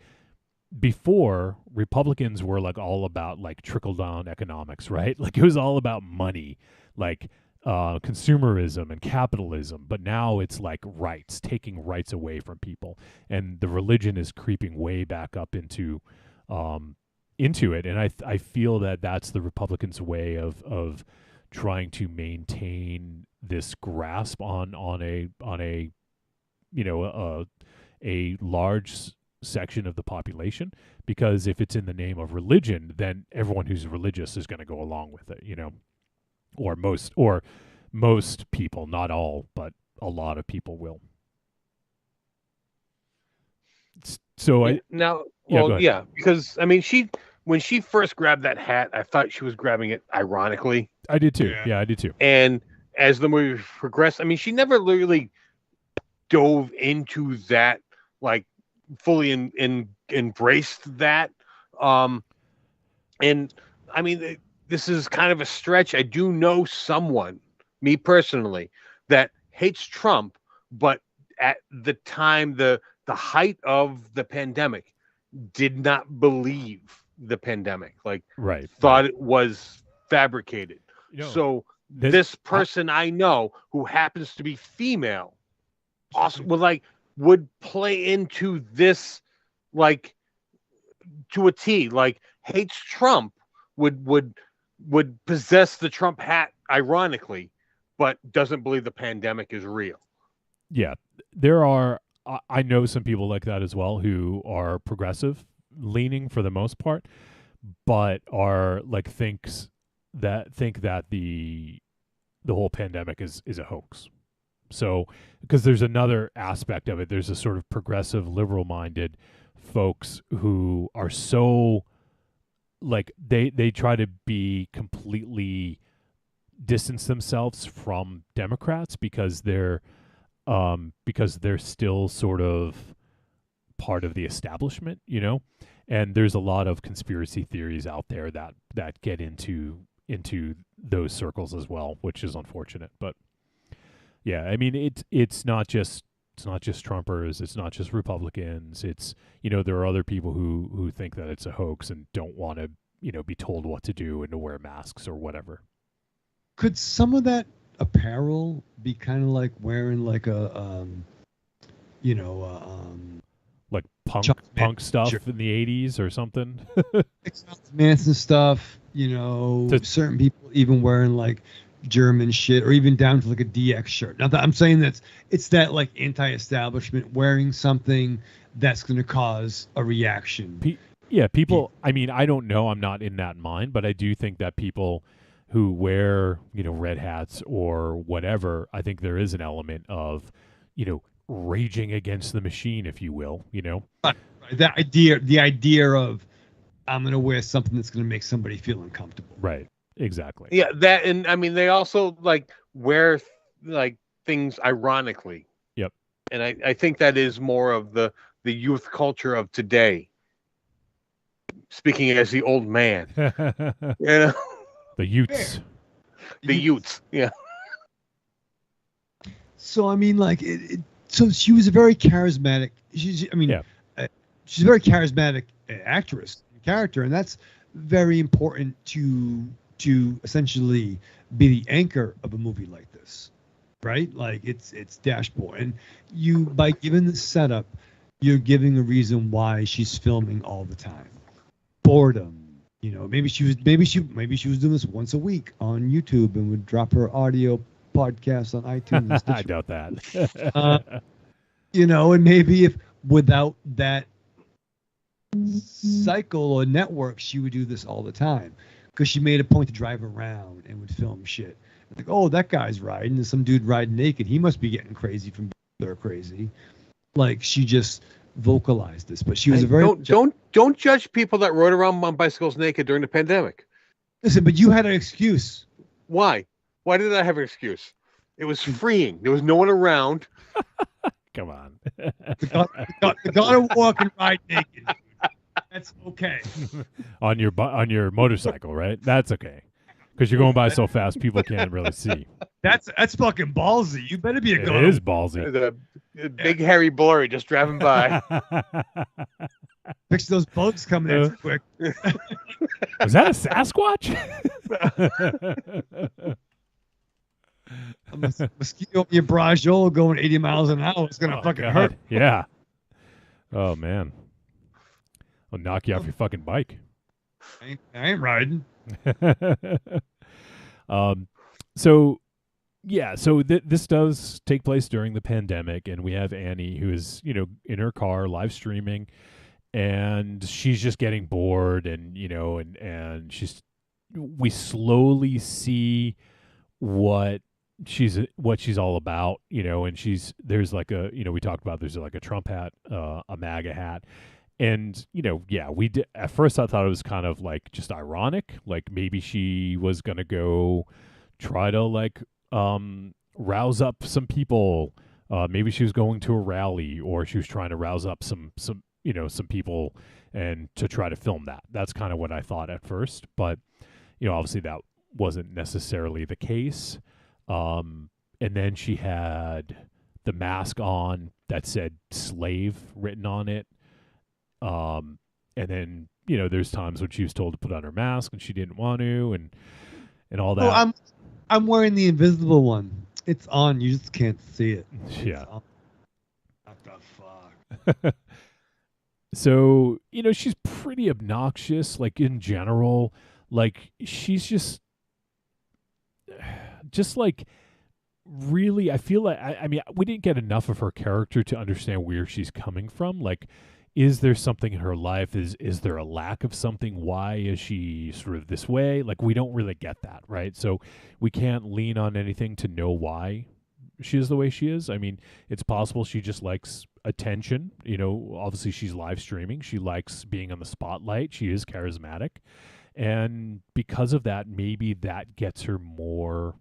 [SPEAKER 3] before, Republicans were like all about like trickle down economics, right? Like, it was all about money, like consumerism and capitalism. But now it's like rights, taking rights away from people, and the religion is creeping way back up into it. And I feel that that's the Republicans' way of trying to maintain this grasp on a large section of the population, because if it's in the name of religion, then everyone who's religious is going to go along with it, or most people, not all, but a lot of people will. So
[SPEAKER 4] because I mean, when she first grabbed that hat, I thought she was grabbing it ironically.
[SPEAKER 3] I did too. Yeah, I did too.
[SPEAKER 4] And as the movie progressed, I mean, she never really dove into that, like, fully embraced that. And I mean, this is kind of a stretch. I do know someone, me personally, that hates Trump, but at the time, the height of the pandemic, did not believe the pandemic, like, thought it was fabricated. So this person I know, who happens to be female, also would play into this, like, to a T. Like, hates Trump, would possess the Trump hat ironically, but doesn't believe the pandemic is real.
[SPEAKER 3] Yeah, there are. I know some people like that as well, who are progressive leaning for the most part, but are like think that the whole pandemic is a hoax. So, because there's another aspect of it, there's a sort of progressive, liberal-minded folks who are so, like, they try to be completely distance themselves from Democrats because they're still sort of part of the establishment, you know. And there's a lot of conspiracy theories out there that get into those circles as well, which is unfortunate. But yeah, I mean, it's not just Trumpers, it's not just Republicans. It's, you know, there are other people who think that it's a hoax and don't want to, you know, be told what to do and to wear masks or whatever.
[SPEAKER 2] Could some of that apparel be kind of like wearing like a
[SPEAKER 3] like punk stuff in the 80s or something?
[SPEAKER 2] Manson stuff, you know, certain people even wearing like German shit, or even down to like a DX shirt. Now that I'm saying that it's that like anti-establishment wearing something that's going to cause a reaction.
[SPEAKER 3] People. I mean, I don't know. I'm not in that mind, but I do think that people who wear, you know, red hats or whatever, I think there is an element of, you know, raging against the machine, if you will. You know,
[SPEAKER 2] right. The idea of I'm going to wear something that's going to make somebody feel uncomfortable.
[SPEAKER 3] Right. Exactly.
[SPEAKER 4] Yeah, that, and I mean, they also like wear like things ironically.
[SPEAKER 3] Yep.
[SPEAKER 4] And I think that is more of the youth culture of today. Speaking as the old man, you know,
[SPEAKER 3] the Utes.
[SPEAKER 4] The Utes, yeah.
[SPEAKER 2] So I mean, like, so she was a very charismatic. She's a very charismatic actress, character, and that's very important to essentially be the anchor of a movie like this, right? Like it's Dashboard, and you, by giving the setup, you're giving a reason why she's filming all the time. Boredom, you know, maybe she was doing this once a week on YouTube and would drop her audio podcast on iTunes.
[SPEAKER 3] I doubt that.
[SPEAKER 2] You know, and maybe if without that cycle or network, she would do this all the time. Because she made a point to drive around and would film shit. Like, oh, that guy's riding. There's some dude riding naked. He must be getting crazy from they're crazy. Like, she just vocalized this, but she was
[SPEAKER 4] don't judge people that rode around on bicycles naked during the pandemic.
[SPEAKER 2] Listen, but you had an excuse.
[SPEAKER 4] Why? Why did I have an excuse? It was freeing. There was no one around.
[SPEAKER 3] Come on.
[SPEAKER 2] The gotta walk and ride naked. That's okay.
[SPEAKER 3] on your motorcycle, right? That's okay, because you're going by so fast, people can't really see.
[SPEAKER 2] That's fucking ballsy. You better be a
[SPEAKER 3] It is ballsy.
[SPEAKER 4] The big hairy blurry just driving by.
[SPEAKER 2] Fix those bugs coming in quick.
[SPEAKER 3] Was that a Sasquatch?
[SPEAKER 2] A mosquito in your brajol going 80 miles an hour. It's gonna fucking hurt.
[SPEAKER 3] Yeah. Oh man. I'll knock you off your fucking bike.
[SPEAKER 2] I ain't riding.
[SPEAKER 3] So this does take place during the pandemic, and we have Annie, who is, you know, in her car live streaming, and she's just getting bored, and, you know, and we slowly see what she's all about, you know, and there's like a, you know, we talked about, there's like a Trump hat, a MAGA hat. And, you know, yeah, we did. At first, I thought it was kind of like just ironic. Like maybe she was going to go try to like rouse up some people. Maybe she was going to a rally, or she was trying to rouse up some people and to try to film that. That's kind of what I thought at first. But, you know, obviously that wasn't necessarily the case. And then she had the mask on that said slave written on it. And then, you know, there's times when she was told to put on her mask and she didn't want to, and all that.
[SPEAKER 2] Well, I'm wearing the invisible one. It's on. You just can't see it.
[SPEAKER 3] Yeah.
[SPEAKER 2] What the fuck?
[SPEAKER 3] So, you know, she's pretty obnoxious, like in general. Like she's just like really, I feel like, I mean, we didn't get enough of her character to understand where she's coming from. Like, is there something in her life? Is there a lack of something? Why is she sort of this way? Like, we don't really get that, right? So we can't lean on anything to know why she is the way she is. I mean, it's possible she just likes attention. You know, obviously she's live streaming. She likes being on the spotlight. She is charismatic. And because of that, maybe that gets her more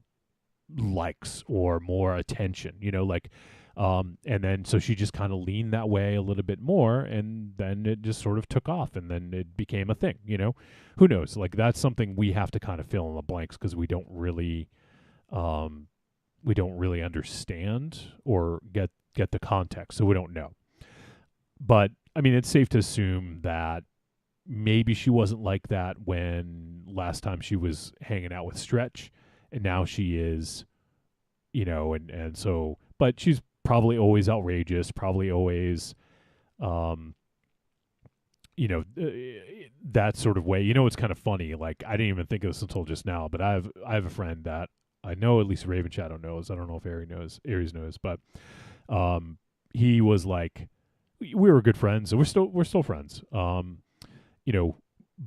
[SPEAKER 3] likes or more attention. You know, like And then so she just kind of leaned that way a little bit more, and then it just sort of took off, and then it became a thing. Who knows? Like, that's something we have to kind of fill in the blanks because we don't really understand or get the context, so we don't know. But I mean, it's safe to assume that maybe she wasn't like that when last time she was hanging out with Stretch, and now she is, and so, but she's probably always outrageous, probably always, that sort of way. It's kind of funny. Like, I didn't even think of this until just now, but I have a friend that I know at least Raven Shadow knows. I don't know if Aries knows, but he was like, we were good friends, so we're still friends.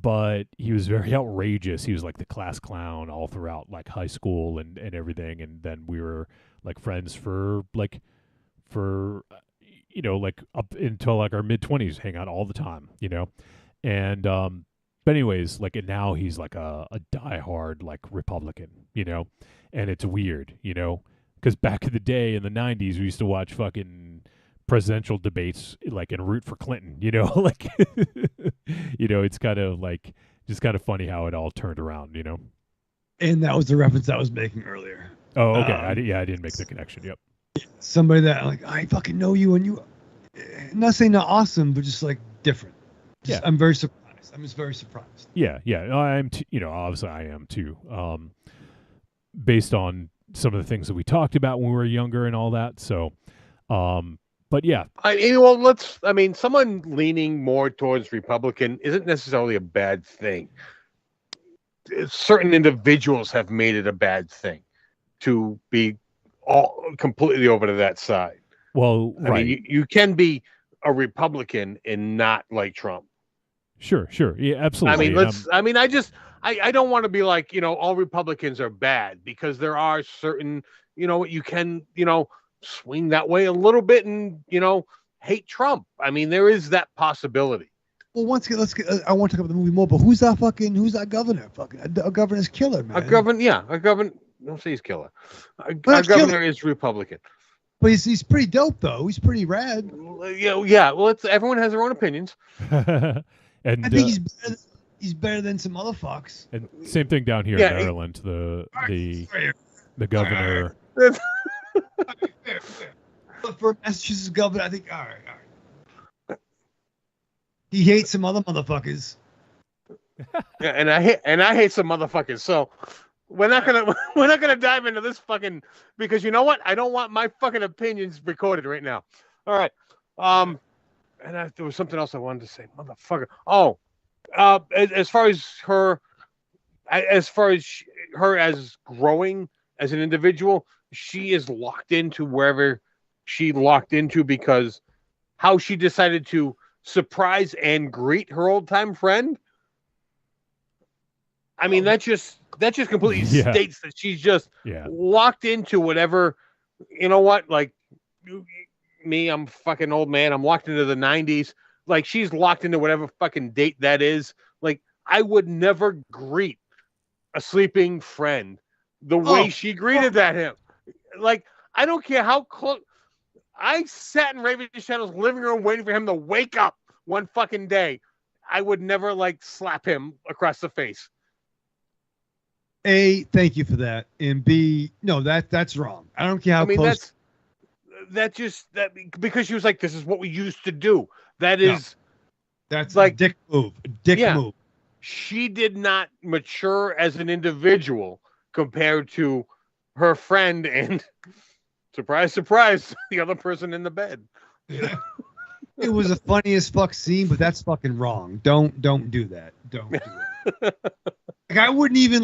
[SPEAKER 3] But he was very outrageous. He was like the class clown all throughout like high school and everything. And then we were like friends for like up until like our mid-20s, hang out all the time, and but anyways, like, and now he's like a diehard like Republican, and it's weird, because back in the day in the 90s, we used to watch fucking presidential debates like and root for Clinton, like it's kind of like just kind of funny how it all turned around,
[SPEAKER 2] And that was the reference I was making earlier.
[SPEAKER 3] Oh, okay. I didn't make the connection. Yep.
[SPEAKER 2] Somebody that like, I fucking know you, and you, I'm not saying not awesome, but just like different. Yeah. I'm very surprised. I'm just very surprised.
[SPEAKER 3] Yeah. I'm obviously I am too. Based on some of the things that we talked about when we were younger and all that. So, but yeah.
[SPEAKER 4] Someone leaning more towards Republican isn't necessarily a bad thing. Certain individuals have made it a bad thing to be all completely over to that side.
[SPEAKER 3] Well, right.
[SPEAKER 4] I mean, you can be a Republican and not like Trump.
[SPEAKER 3] Sure. Yeah, absolutely.
[SPEAKER 4] I don't want to be like, all Republicans are bad, because there are certain, you can, swing that way a little bit and, hate Trump. I mean, there is that possibility.
[SPEAKER 2] Well, once again, I want to talk about the movie more, but who's that governor? A governor's killer, man.
[SPEAKER 4] A governor, don't say he's killer. Our governor is Republican.
[SPEAKER 2] But he's pretty dope, though. He's pretty rad.
[SPEAKER 4] Yeah. Well, everyone has their own opinions.
[SPEAKER 3] And
[SPEAKER 2] I think he's better than some other fucks.
[SPEAKER 3] And same thing down here in Maryland. The governor.
[SPEAKER 2] But for Massachusetts governor, I think all right. He hates some other motherfuckers.
[SPEAKER 4] Yeah, and I hate some motherfuckers. So we're not gonna dive into this fucking, because you know what? I don't want my fucking opinions recorded right now. All right. And there was something else I wanted to say, motherfucker. Oh, as far as her as growing as an individual, she is locked into wherever she locked into, because how she decided to surprise and greet her old time friend. I mean, that just completely states that she's just locked into whatever, like me, I'm a fucking old man. I'm locked into the 90s. Like, she's locked into whatever fucking date that is. Like, I would never greet a sleeping friend the way she greeted him. Like, I don't care how close. I sat in Raven Shadow's living room waiting for him to wake up one fucking day. I would never slap him across the face.
[SPEAKER 2] A, thank you for that. And B, no, that's wrong. I don't care how close.
[SPEAKER 4] That's because she was like, this is what we used to do.
[SPEAKER 2] That's like a dick move. Move.
[SPEAKER 4] She did not mature as an individual compared to her friend and surprise, surprise, the other person in the bed.
[SPEAKER 2] It was the funniest fuck scene, but that's fucking wrong. Don't do that. Don't do it. I wouldn't even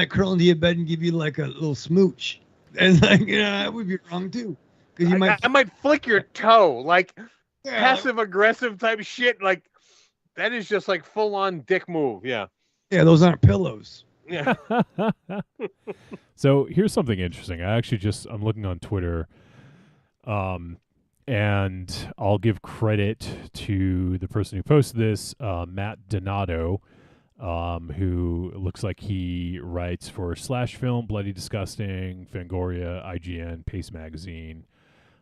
[SPEAKER 2] curl into your bed and give you like a little smooch. And that would be wrong too.
[SPEAKER 4] I might flick your toe, passive aggressive type shit. Like, that is just like full on dick move. Yeah.
[SPEAKER 2] Yeah, those aren't pillows.
[SPEAKER 4] Yeah.
[SPEAKER 3] So here's something interesting. I'm looking on Twitter, and I'll give credit to the person who posted this, Matt Donato, who looks like he writes for Slash Film, Bloody Disgusting, Fangoria, IGN, Pace Magazine.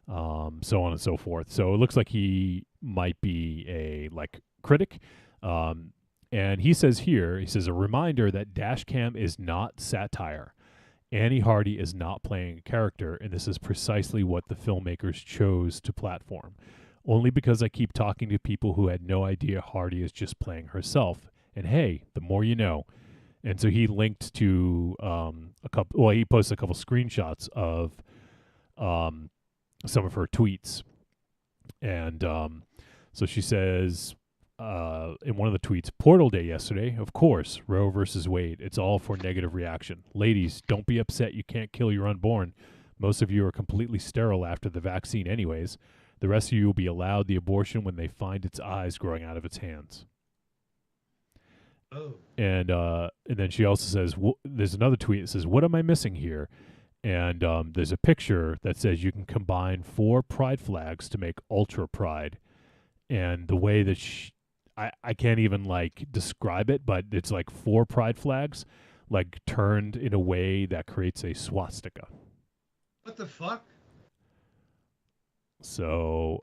[SPEAKER 3] so on and so forth. So it looks like he might be a critic. And he says here, a reminder that Dashcam is not satire. Annie Hardy is not playing a character, and this is precisely what the filmmakers chose to platform. Only because I keep talking to people who had no idea Hardy is just playing herself. And hey, the more you know. And so he linked to he posted a couple screenshots of some of her tweets. And so she says in one of the tweets, Portal Day yesterday, of course, Roe versus Wade. It's all for negative reaction. Ladies, don't be upset you can't kill your unborn. Most of you are completely sterile after the vaccine anyways. The rest of you will be allowed the abortion when they find its eyes growing out of its hands.
[SPEAKER 2] Oh.
[SPEAKER 3] And then she also says, there's another tweet that says, what am I missing here? And there's a picture that says you can combine 4 pride flags to make Ultra Pride. And the way that I can't even describe it, but it's 4 pride flags turned in a way that creates a swastika.
[SPEAKER 2] What the fuck?
[SPEAKER 3] So,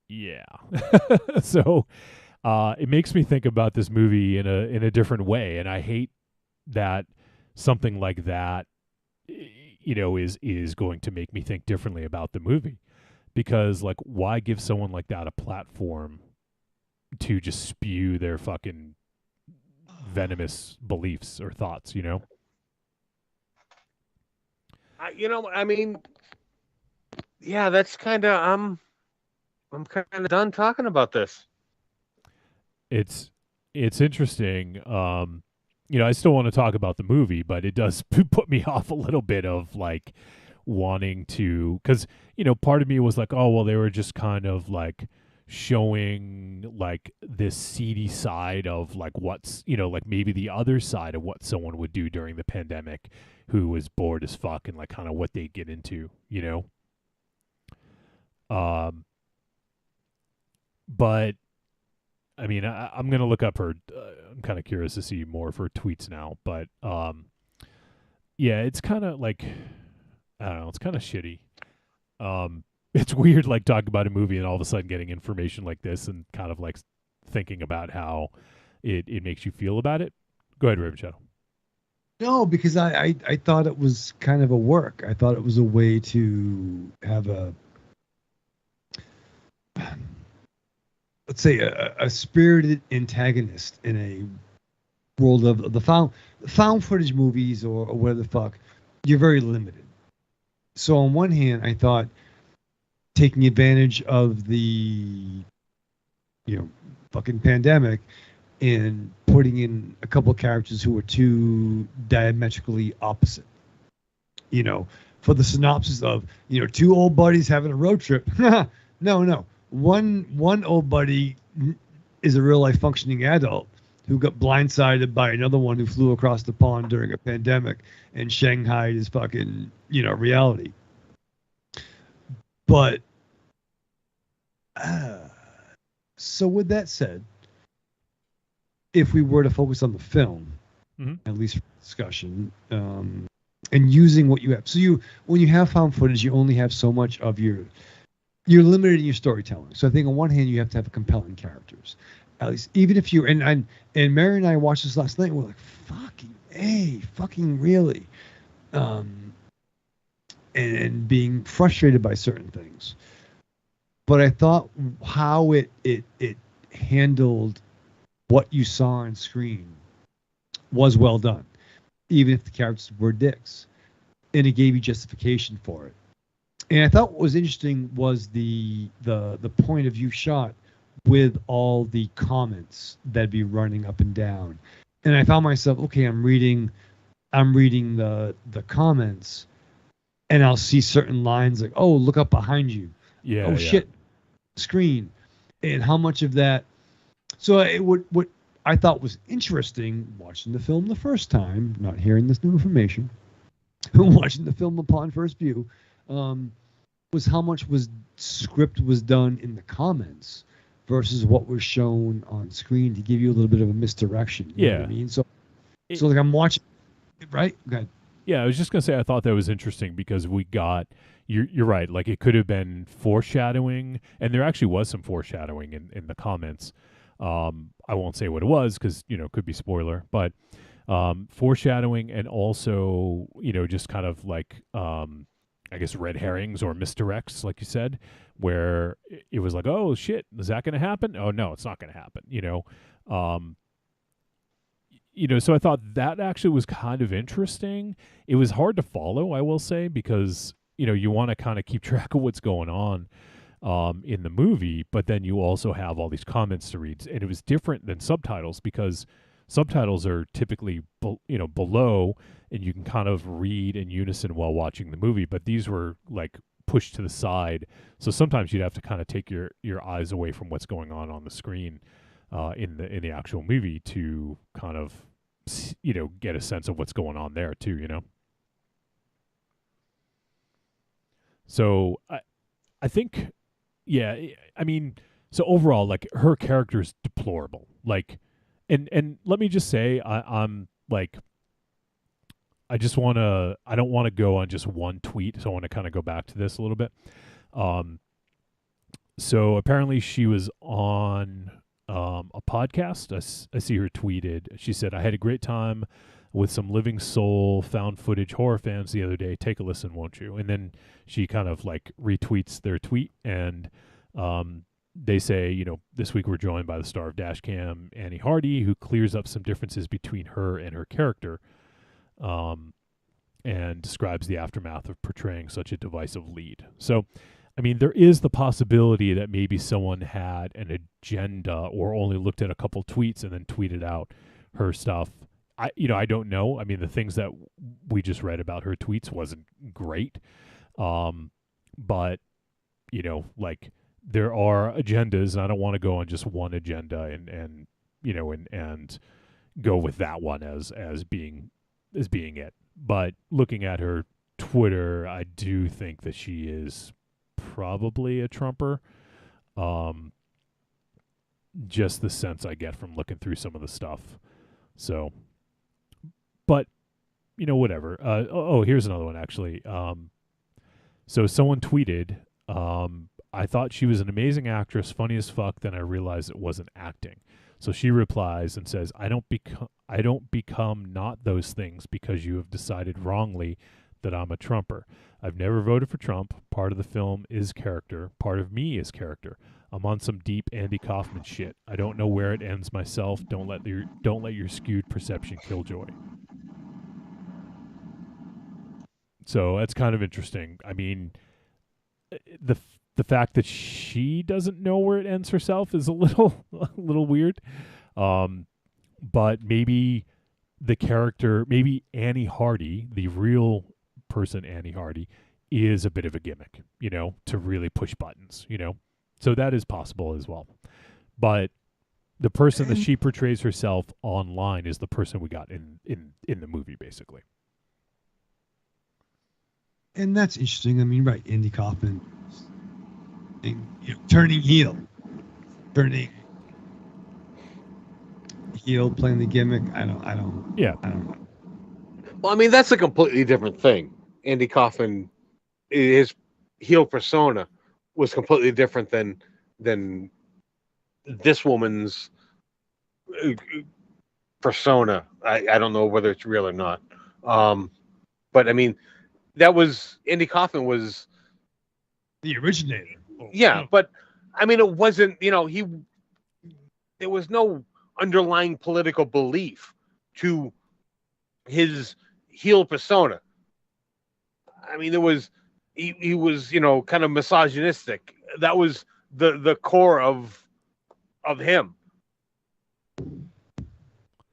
[SPEAKER 3] yeah. So, it makes me think about this movie in a different way, and I hate that something like that, is going to make me think differently about the movie. Because, why give someone like that a platform to just spew their fucking venomous beliefs or thoughts,
[SPEAKER 4] Yeah, that's kind of, I'm kind of done talking about this.
[SPEAKER 3] It's interesting. I still want to talk about the movie, but it does put me off a little bit of wanting to, because part of me was oh well, they were just kind of showing this seedy side of what's maybe the other side of what someone would do during the pandemic who was bored as fuck and kind of what they get into, but I mean, I'm gonna look up her. I'm kind of curious to see more of her tweets now, but yeah, it's kind of I don't know. It's kind of shitty. It's weird, talking about a movie and all of a sudden getting information like this and kind of thinking about how it makes you feel about it. Go ahead, Raven Shadow.
[SPEAKER 2] No, because I thought it was kind of a work. I thought it was a way to have let's say a spirited antagonist in a world of the found footage movies or whatever the fuck. You're very limited. So on one hand, I thought taking advantage of the fucking pandemic and putting in a couple of characters who were too diametrically opposite. For the synopsis of 2 old buddies having a road trip. No. One old buddy is a real life functioning adult who got blindsided by another one who flew across the pond during a pandemic and shanghaied his fucking reality. But so with that said, if we were to focus on the film, at least for discussion, and using what you have, so when you have found footage, you only have so much of you're limited in your storytelling. So I think on one hand, you have to have compelling characters. At least, even if you and Mary and I watched this last night, and we're like, fucking really, and being frustrated by certain things. But I thought how it handled what you saw on screen was well done, even if the characters were dicks, and it gave you justification for it. And I thought what was interesting was the point of view shot with all the comments that'd be running up and down. And I found myself, okay, I'm reading the comments, and I'll see certain lines like, oh, look up behind you.
[SPEAKER 3] Yeah.
[SPEAKER 2] Oh, shit. Screen. And how much of that. So what I thought was interesting watching the film the first time, not hearing this new information, watching the film upon first view, was how much script was done in the comments versus what was shown on screen to give you a little bit of a misdirection. You know what I mean? So I'm watching, right? Go ahead.
[SPEAKER 3] Yeah, I was just gonna say I thought that was interesting because we got you're right. Like it could have been foreshadowing, and there actually was some foreshadowing in the comments. I won't say what it was because it could be spoiler, but foreshadowing and also just kind of like I guess red herrings or misdirects, like you said, where it was like, oh shit, is that going to happen? Oh no, it's not going to happen. So I thought that actually was kind of interesting. It was hard to follow, I will say, because you want to kind of keep track of what's going on in the movie, but then you also have all these comments to read, and it was different than subtitles because subtitles are typically below, and you can kind of read in unison while watching the movie, but these were like pushed to the side, so sometimes you'd have to kind of take your eyes away from what's going on the screen in the actual movie to kind of get a sense of what's going on there too. So I think, yeah, I mean, so overall, like her character is deplorable. Like, and let me just say, I'm like, I don't want to go on just one tweet, so I want to kind of go back to this a little bit. So apparently she was on a podcast. I see her tweeted. She said, "I had a great time with some Living Soul found footage horror fans the other day. Take a listen, won't you?" And then she kind of like retweets their tweet, and they say, this week we're joined by the star of Dashcam, Annie Hardy, who clears up some differences between her and her character, and describes the aftermath of portraying such a divisive lead. So, I mean, there is the possibility that maybe someone had an agenda or only looked at a couple tweets and then tweeted out her stuff. I don't know. I mean, the things that we just read about her tweets wasn't great. But, like there are agendas, and I don't want to go on just one agenda and go with that one as being it. But looking at her Twitter, I do think that she is probably a Trumper. Just the sense I get from looking through some of the stuff. So, but whatever. Here's another one actually. So someone tweeted, I thought she was an amazing actress, funny as fuck. Then I realized it wasn't acting. So she replies and says, I don't become not those things because you have decided wrongly that I'm a Trumper. I've never voted for Trump. Part of the film is character. Part of me is character. I'm on some deep Andy Kaufman shit. I don't know where it ends myself. Don't let your skewed perception kill joy. So that's kind of interesting. I mean, the fact that she doesn't know where it ends herself is a little weird. But maybe the character, maybe Annie Hardy, the real person Annie Hardy, is a bit of a gimmick, to really push buttons, So that is possible as well. But the person that she portrays herself online is the person we got in the movie, basically.
[SPEAKER 2] And that's interesting. I mean, right, Andy Kaufman, turning heel, playing the gimmick. I don't know.
[SPEAKER 4] Well, I mean, that's a completely different thing. Andy Kaufman, his heel persona was completely different than this woman's persona. I don't know whether it's real or not. But I mean, that was Andy Kaufman was
[SPEAKER 2] the originator.
[SPEAKER 4] Yeah, but I mean, it wasn't. There was no underlying political belief to his heel persona. I mean, there was he was kind of misogynistic. That was the core of him.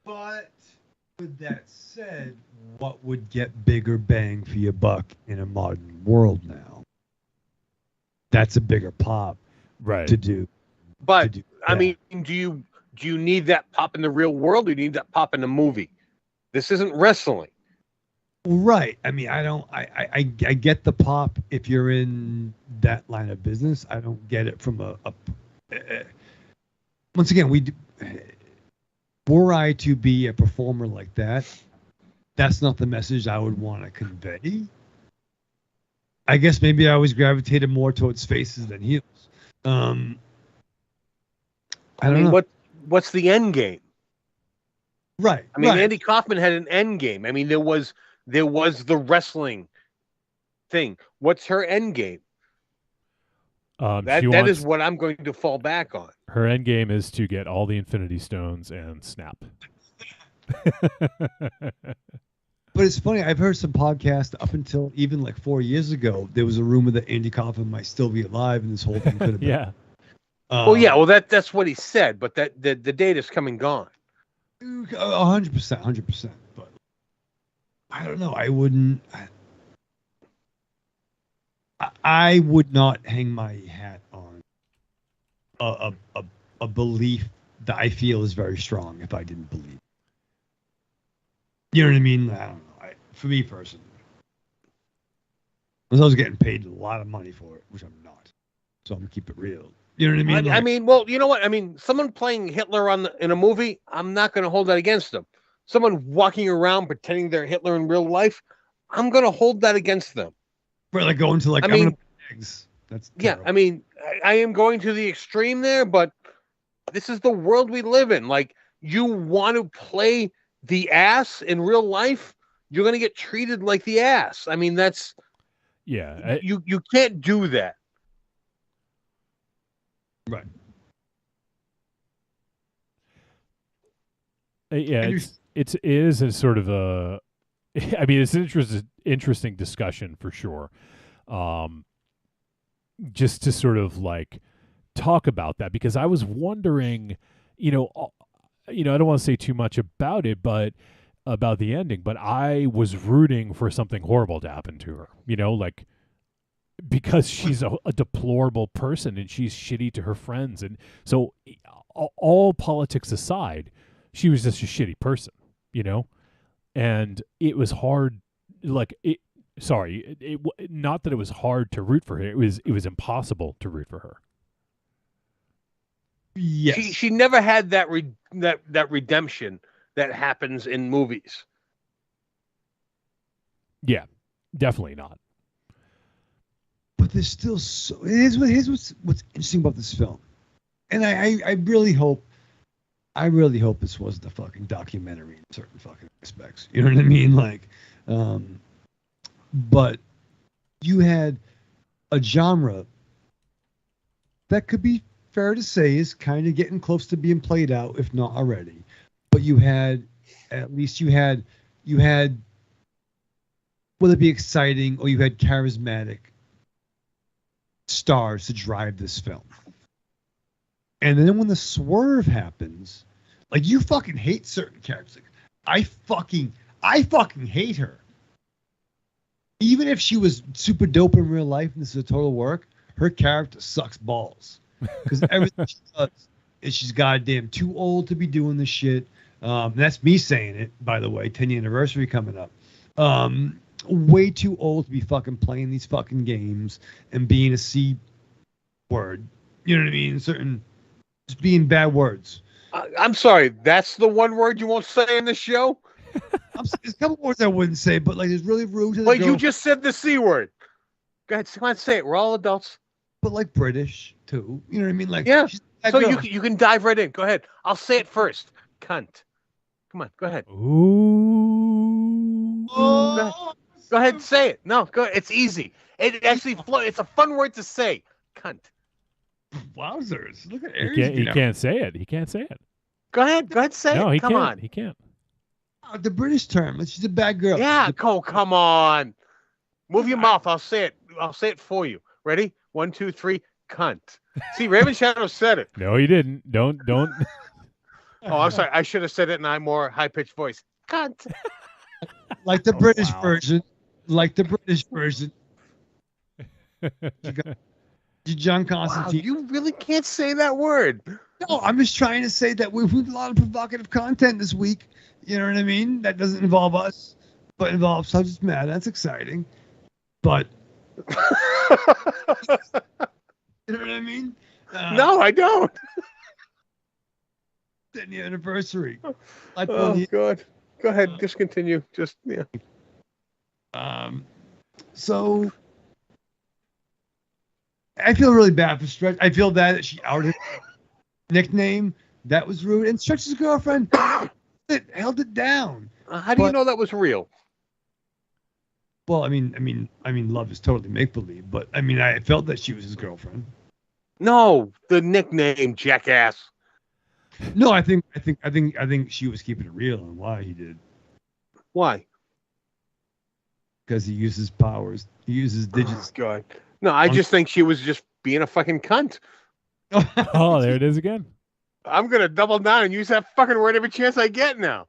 [SPEAKER 2] But with that said, what would get bigger bang for your buck in a modern world now? That's a bigger pop,
[SPEAKER 3] right?
[SPEAKER 2] To do.
[SPEAKER 4] But I mean, do you need that pop in the real world, or do you need that pop in the movie? This isn't wrestling.
[SPEAKER 2] Right. I mean, I get the pop if you're in that line of business. I don't get it from once again, were I to be a performer like that, that's not the message I would want to convey. I guess maybe I always gravitated more towards faces than heels. I mean,
[SPEAKER 4] know. What's the end game?
[SPEAKER 2] Right.
[SPEAKER 4] I mean,
[SPEAKER 2] right.
[SPEAKER 4] Andy Kaufman had an end game. I mean, there was the wrestling thing. What's her end game? That is what I'm going to fall back on.
[SPEAKER 3] Her end game is to get all the Infinity Stones and snap.
[SPEAKER 2] But it's funny. I've heard some podcasts up until even like 4 years ago. There was a rumor that Andy Kaufman might still be alive, and this whole thing could have been.
[SPEAKER 3] Yeah.
[SPEAKER 4] Well, that's what he said, but that the data's come and gone.
[SPEAKER 2] 100%. But I don't know. I wouldn't. I would not hang my hat on a belief that I feel is very strong if I didn't believe. You know what I mean? I don't know. For me personally, unless I was getting paid a lot of money for it, which I'm not, so I'm gonna keep it real. You know what I mean?
[SPEAKER 4] I mean, well, you know what? I mean, someone playing Hitler in a movie, I'm not going to hold that against them. Someone walking around pretending they're Hitler in real life, I'm going to hold that against them.
[SPEAKER 2] For like going to like, I'm gonna eggs. That's terrible.
[SPEAKER 4] I mean, I am going to the extreme there, but this is the world we live in. Like, you want to play the ass in real life, you're going to get treated like the ass. I mean, that's you can't do that.
[SPEAKER 2] Right.
[SPEAKER 3] Yeah, it is a sort of a. I mean, it's an interesting discussion for sure. Just to sort of like talk about that, because I was wondering, I don't want to say too much about it, but about the ending, but I was rooting for something horrible to happen to her, like, because she's a deplorable person and she's shitty to her friends. And so all politics aside, she was just a shitty person, and it was hard. Like not that it was hard to root for her. It was impossible to root for her.
[SPEAKER 2] Yes.
[SPEAKER 4] She never had that redemption that happens in movies.
[SPEAKER 3] Yeah, definitely not.
[SPEAKER 2] But there's still here's what's interesting about this film. And I really hope this wasn't a fucking documentary in certain fucking aspects. You know what I mean? Like, but you had a genre that could be fair to say is kind of getting close to being played out, if not already. But you had whether it be exciting or you had charismatic stars to drive this film. And then when the swerve happens, like, you fucking hate certain characters. Like, I fucking hate her. Even if she was super dope in real life and this is a total work, her character sucks balls. Because everything she does is she's goddamn too old to be doing this shit. That's me saying it, by the way. 10th anniversary coming up. Way too old to be fucking playing these fucking games and being a C word. You know what I mean? Just being bad words.
[SPEAKER 4] I'm sorry. That's the one word you won't say in the show?
[SPEAKER 2] There's a couple words I wouldn't say, but like, it's really rude to the
[SPEAKER 4] But
[SPEAKER 2] girl.
[SPEAKER 4] you just said the C word. Go ahead, come on, say it. We're all adults.
[SPEAKER 2] But like British too. You know what I mean? Like,
[SPEAKER 4] yeah. So
[SPEAKER 2] girl.
[SPEAKER 4] you can dive right in. Go ahead. I'll say it first. Cunt. Come on, go ahead.
[SPEAKER 3] Ooh.
[SPEAKER 2] Oh.
[SPEAKER 4] Go ahead and say it. No, go ahead. It's easy. It actually it's a fun word to say. Cunt.
[SPEAKER 2] Wowzers. Look at Aries.
[SPEAKER 3] He can't say it. He can't say it.
[SPEAKER 4] Go ahead. Go ahead, say it.
[SPEAKER 3] No, he
[SPEAKER 4] come
[SPEAKER 3] can't.
[SPEAKER 4] on.
[SPEAKER 3] He can't.
[SPEAKER 2] The British term. She's a bad girl.
[SPEAKER 4] Yeah, come on. Move your mouth. I'll say it. I'll say it for you. Ready? 1, 2, 3. Cunt. See, Raven Shadow said it.
[SPEAKER 3] No, he didn't. Don't.
[SPEAKER 4] Oh, I'm sorry. I should have said it in a more high-pitched voice. Cunt.
[SPEAKER 2] Like the British version. Like the British version. John Constantine.
[SPEAKER 4] Wow, you really can't say that word.
[SPEAKER 2] No, I'm just trying to say that we've a lot of provocative content this week. You know what I mean? That doesn't involve us, but involves subject matter. That's exciting. But you know what I mean?
[SPEAKER 4] No, I don't.
[SPEAKER 2] 10th anniversary.
[SPEAKER 4] Oh, God. Go ahead, just continue. Just yeah.
[SPEAKER 2] So I feel really bad for Stretch. I feel bad that she outed her nickname. That was rude. And Stretch's girlfriend held it down.
[SPEAKER 4] How do you know that was real?
[SPEAKER 2] Well, I mean, love is totally make believe, but I mean, I felt that she was his girlfriend.
[SPEAKER 4] No, the nickname, jackass.
[SPEAKER 2] No, I think she was keeping it real on why he did.
[SPEAKER 4] Why?
[SPEAKER 2] Because he uses powers. He uses digits.
[SPEAKER 4] Oh, God. No, I just think she was just being a fucking cunt.
[SPEAKER 3] Oh, there it is again.
[SPEAKER 4] I'm gonna double down and use that fucking word every chance I get now.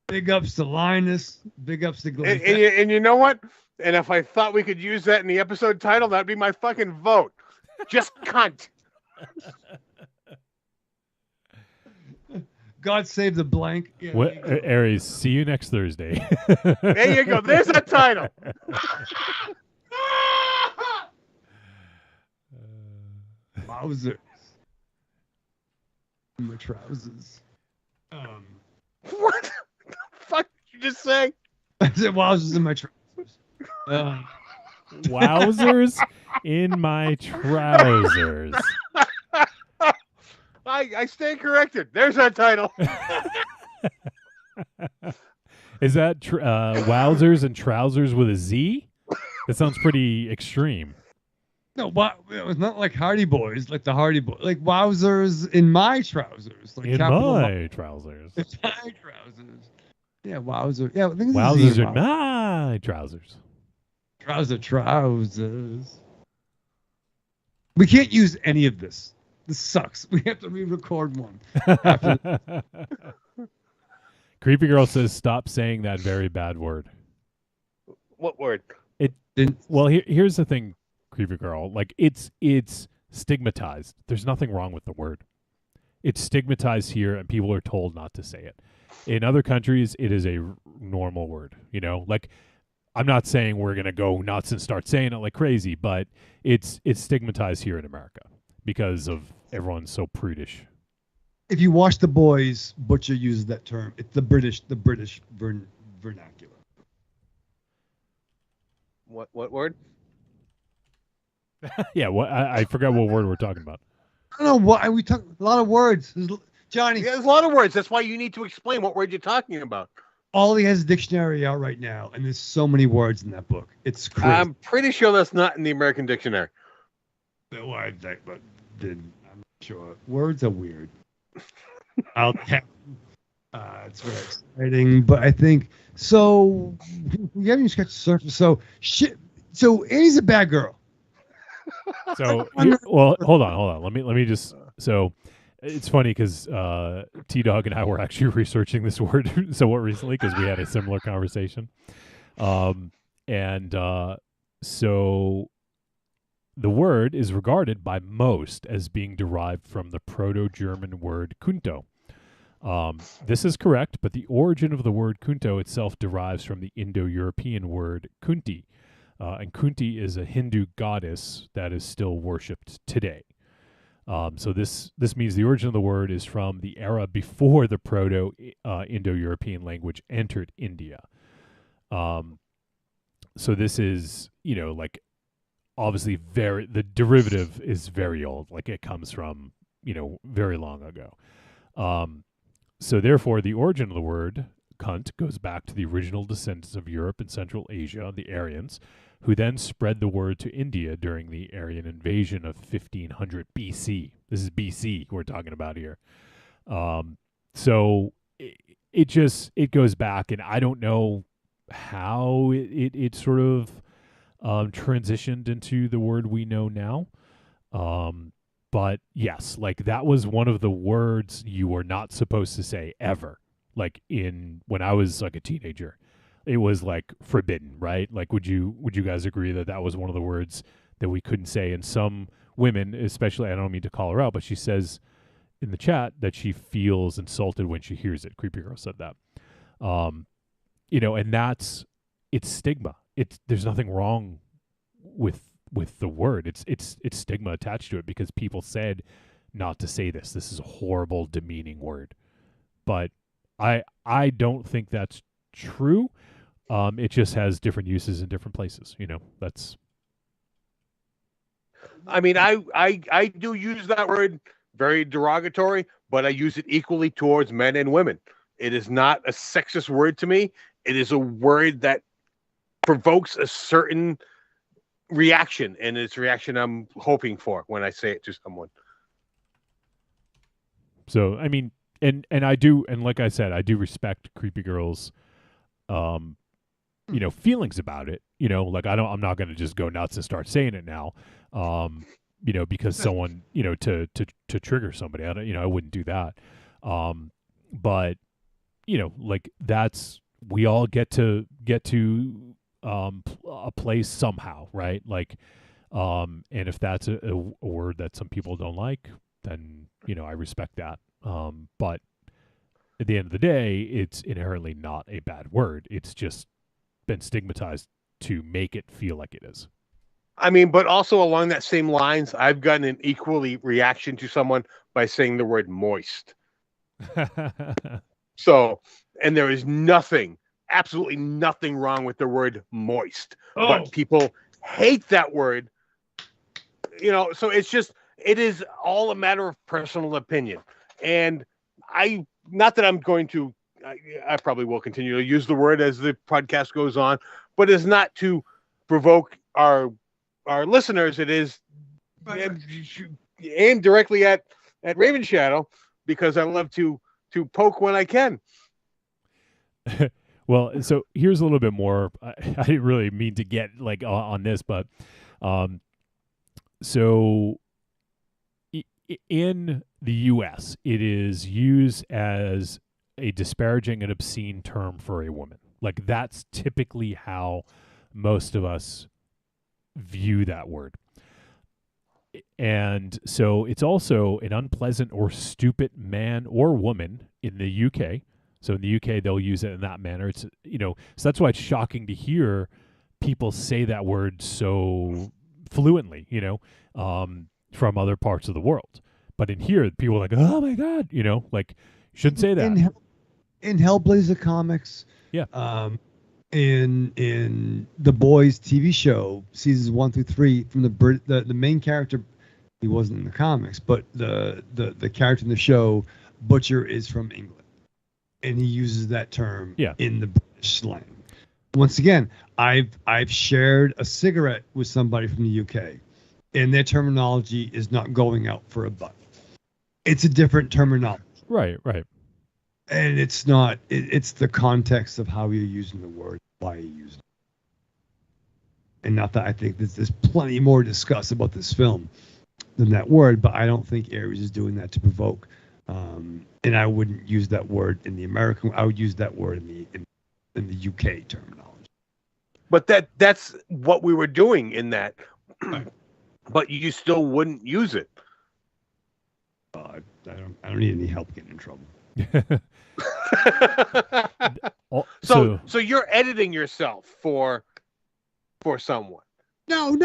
[SPEAKER 2] Big ups to Linus. Big ups to Glenn.
[SPEAKER 4] And you know what? And if I thought we could use that in the episode title, that'd be my fucking vote. Just cunt.
[SPEAKER 2] God save the blank. Yeah,
[SPEAKER 3] Aries, see you next Thursday.
[SPEAKER 4] There you go. There's a title.
[SPEAKER 2] Wowzers. My trousers.
[SPEAKER 4] What the fuck did you just say?
[SPEAKER 2] I said wowzers in my trousers.
[SPEAKER 3] Wowzers in my trousers.
[SPEAKER 4] I stand corrected. There's that title.
[SPEAKER 3] Is that wowzers and trousers with a Z? That sounds pretty extreme.
[SPEAKER 2] No, it's not like Hardy Boys, like the Hardy Boys. Like wowzers in my trousers. Like
[SPEAKER 3] in my trousers.
[SPEAKER 2] In my trousers. Yeah, wowzer. Yeah, I think it's
[SPEAKER 3] wowzers in my trousers.
[SPEAKER 2] Trousers. We can't use any of this. This sucks. We have to re-record one.
[SPEAKER 3] Creepy Girl says, "Stop saying that very bad word."
[SPEAKER 4] What word?
[SPEAKER 3] It didn't. Well, here's the thing, Creepy Girl. Like it's stigmatized. There's nothing wrong with the word. It's stigmatized here, and people are told not to say it. In other countries, it is a normal word. You know, like I'm not saying we're gonna go nuts and start saying it like crazy, but it's stigmatized here in America because of everyone's so prudish.
[SPEAKER 2] If you watch The Boys, Butcher uses that term. It's the British vernacular.
[SPEAKER 4] What word?
[SPEAKER 3] Yeah, what I forgot what word we're talking about.
[SPEAKER 2] I don't know what we talk. A lot of words, Johnny.
[SPEAKER 4] Yeah, there's a lot of words. That's why you need to explain what word you're talking about.
[SPEAKER 2] Ollie has a dictionary out right now, and there's so many words in that book. It's crazy.
[SPEAKER 4] I'm pretty sure that's not in the American dictionary.
[SPEAKER 2] Well, I'm not sure. Words are weird. I'll have. It's very exciting, but I think so. We haven't even scratched the surface. So shit. So Annie's a bad girl.
[SPEAKER 3] So well, hold on. Let me just. So it's funny because T-Dog and I were actually researching this word somewhat recently because we had a similar conversation, so the word is regarded by most as being derived from the Proto-German word kunto. This is correct, but the origin of the word kunto itself derives from the Indo-European word kunti. And Kunti is a Hindu goddess that is still worshipped today. So this means the origin of the word is from the era before the Proto-Indo-European language entered India. So this is, like, obviously the derivative is very old. Like it comes from, very long ago. So therefore, the origin of the word cunt goes back to the original descendants of Europe and Central Asia, the Aryans, who then spread the word to India during the Aryan invasion of 1500 BC. This is BC we're talking about here. So it goes back, and I don't know how it sort of transitioned into the word we know now. But yes, like that was one of the words you were not supposed to say ever. Like when I was like a teenager, it was like forbidden, right? Like, would you guys agree that was one of the words that we couldn't say? And some women, especially, I don't mean to call her out, but she says in the chat that she feels insulted when she hears it. Creepy Girl said that. And it's stigma. There's nothing wrong with the word. It's stigma attached to it because people said not to say this. This is a horrible, demeaning word. But I don't think that's true. It just has different uses in different places. That's.
[SPEAKER 4] I mean, I do use that word very derogatory, but I use it equally towards men and women. It is not a sexist word to me. It is a word that provokes a certain reaction, and it's a reaction I'm hoping for when I say it to someone.
[SPEAKER 3] So, I mean, and I do, and like I said, I do respect creepy girls, feelings about it. Like I'm not going to just go nuts and start saying it now, because someone, to trigger somebody. I wouldn't do that. But like we all get to a place somehow, right? Like, and if that's a word that some people don't like, then I respect that. But at the end of the day, it's inherently not a bad word. It's just been stigmatized to make it feel like it is.
[SPEAKER 4] I mean, but also along that same lines, I've gotten an equally reaction to someone by saying the word moist. So, and there is absolutely nothing wrong with the word moist, but people hate that word. So it is all a matter of personal opinion. And not that I'm going to, I probably will continue to use the word as the podcast goes on, but it's not to provoke our listeners. It is aimed directly at Raven Shadow, because I love to poke when I can.
[SPEAKER 3] Well, so here's a little bit more. I didn't really mean to get like on this, but so in the U.S., it is used as a disparaging and obscene term for a woman. Like that's typically how most of us view that word. And so it's also an unpleasant or stupid man or woman in the UK. So in the UK, they'll use it in that manner. It's, so that's why it's shocking to hear people say that word so fluently, from other parts of the world. But in here, people are like, oh my God, like, you shouldn't say that.
[SPEAKER 2] In Hellblazer comics,
[SPEAKER 3] yeah.
[SPEAKER 2] In the Boys TV show, seasons 1 through 3, from the main character, he wasn't in the comics, but the character in the show, Butcher, is from England. And he uses that term in the British slang. Once again, I've shared a cigarette with somebody from the UK, and their terminology is not going out for a butt. It's a different terminology.
[SPEAKER 3] Right.
[SPEAKER 2] And it's not. It's the context of how you're using the word, why you're using it. And not that I think there's plenty more to discuss about this film than that word, but I don't think Aries is doing that to provoke. And I wouldn't use that word in the American. I would use that word in the UK terminology.
[SPEAKER 4] But that's what we were doing in that. But you still wouldn't use it.
[SPEAKER 2] I don't need any help getting in trouble.
[SPEAKER 4] So you're editing yourself for someone.
[SPEAKER 2] No.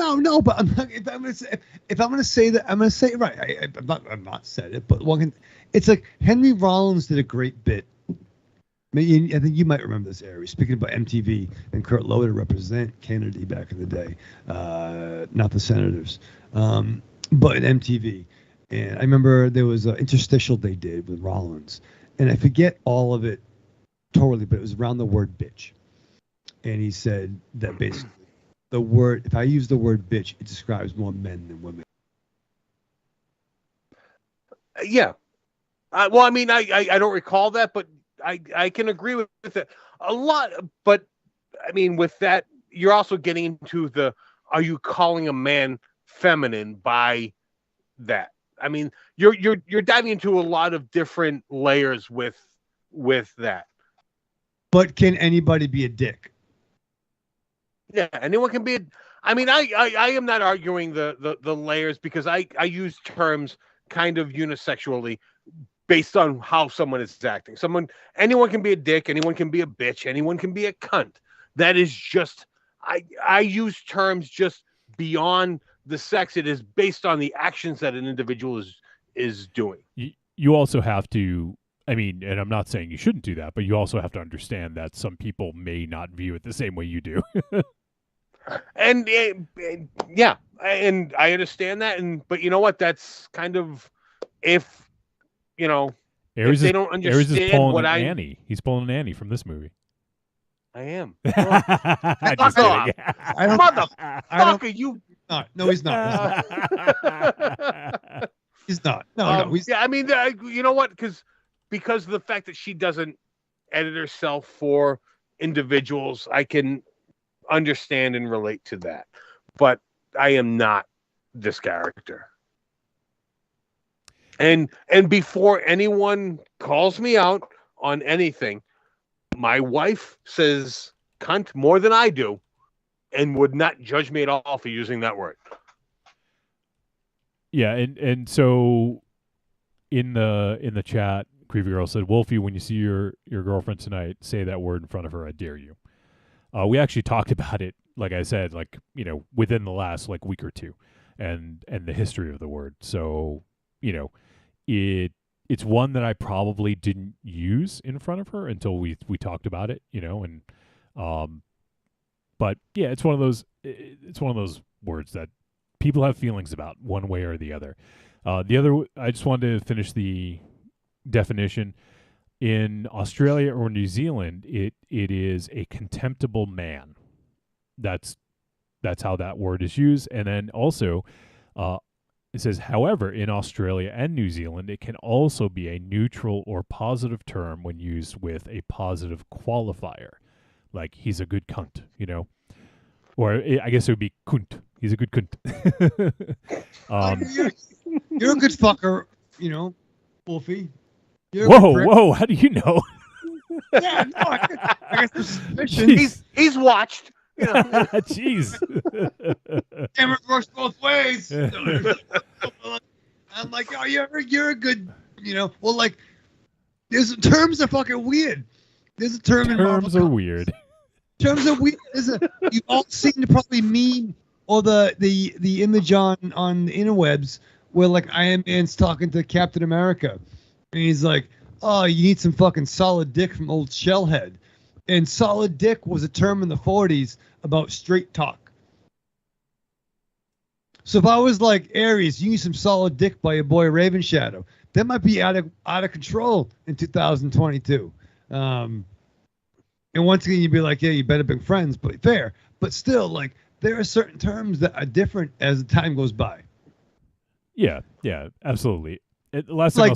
[SPEAKER 2] But I'm not, if I'm gonna say that, I'm gonna say it right. I'm not said it, but it's like Henry Rollins did a great bit. I think you might remember this, Aries. Speaking about MTV and Kurt Loder represent Kennedy back in the day, not the Senators, but in MTV. And I remember there was an interstitial they did with Rollins, and I forget all of it totally, but it was around the word bitch. And he said that basically if I use the word bitch, it describes more men than women.
[SPEAKER 4] Yeah. Well, I mean, I don't recall that, but I can agree with it a lot. But I mean, with that, you're also getting into are you calling a man feminine by that? I mean, you're diving into a lot of different layers with that.
[SPEAKER 2] But can anybody be a dick?
[SPEAKER 4] Yeah, anyone can be. I mean, I am not arguing the layers, because I use terms kind of unisexually based on how someone is acting. Anyone can be a dick, anyone can be a bitch, anyone can be a cunt. That is just I use terms just beyond the sex. It is based on the actions that an individual is doing.
[SPEAKER 3] You also have to, I mean, and I'm not saying you shouldn't do that, but you also have to understand that some people may not view it the same way you do.
[SPEAKER 4] And yeah, and I understand that. But you know what? That's kind of if
[SPEAKER 3] Aries
[SPEAKER 4] if they don't
[SPEAKER 3] Aries is
[SPEAKER 4] understand
[SPEAKER 3] pulling
[SPEAKER 4] what
[SPEAKER 3] an
[SPEAKER 4] I
[SPEAKER 3] Annie. He's pulling an Annie from this movie.
[SPEAKER 4] I am.
[SPEAKER 3] Just
[SPEAKER 4] Fuck off.
[SPEAKER 3] kidding.
[SPEAKER 4] Motherfucker, you.
[SPEAKER 2] No, he's not. He's not. No, he's.
[SPEAKER 4] Yeah, I mean, you know what? Because of the fact that she doesn't edit herself for individuals, I can understand and relate to that. But I am not this character. And before anyone calls me out on anything, my wife says cunt more than I do and would not judge me at all for using that word.
[SPEAKER 3] Yeah, and so in the chat, Creepy Girl said, Wolfie, when you see your girlfriend tonight, say that word in front of her. I dare you. We actually talked about it, like I said, within the last week or two, and the history of the word. So, it's one that I probably didn't use in front of her until we talked about it, but yeah, it's one of those words that people have feelings about one way or the other. I just wanted to finish the definition. In Australia or New Zealand, it is a contemptible man. That's how that word is used. And then also, it says, however, in Australia and New Zealand, it can also be a neutral or positive term when used with a positive qualifier, like he's a good cunt, or I guess it would be kunt. He's a good kunt.
[SPEAKER 2] You're a good fucker, Wolfie.
[SPEAKER 3] Whoa! How do you know?
[SPEAKER 2] Yeah, no, I guess the suspicion.
[SPEAKER 4] He's watched.
[SPEAKER 3] Jeez.
[SPEAKER 2] Camera works both ways. I'm like, oh, you're a good, Well, there's terms are fucking weird. There's a term in Marvel.
[SPEAKER 3] Terms are weird.
[SPEAKER 2] Terms are weird. You all seem to probably mean, or the image on the interwebs where Iron Man's talking to Captain America. And he's like, oh, you need some fucking solid dick from old Shellhead. And solid dick was a term in the 40s about straight talk. So if I was like, Aries, you need some solid dick by your boy Raven Shadow, that might be out of control in 2022. And once again, you'd be like, yeah, you better be friends, but fair. But still, there are certain terms that are different as the time goes by.
[SPEAKER 3] Yeah, absolutely. Last thing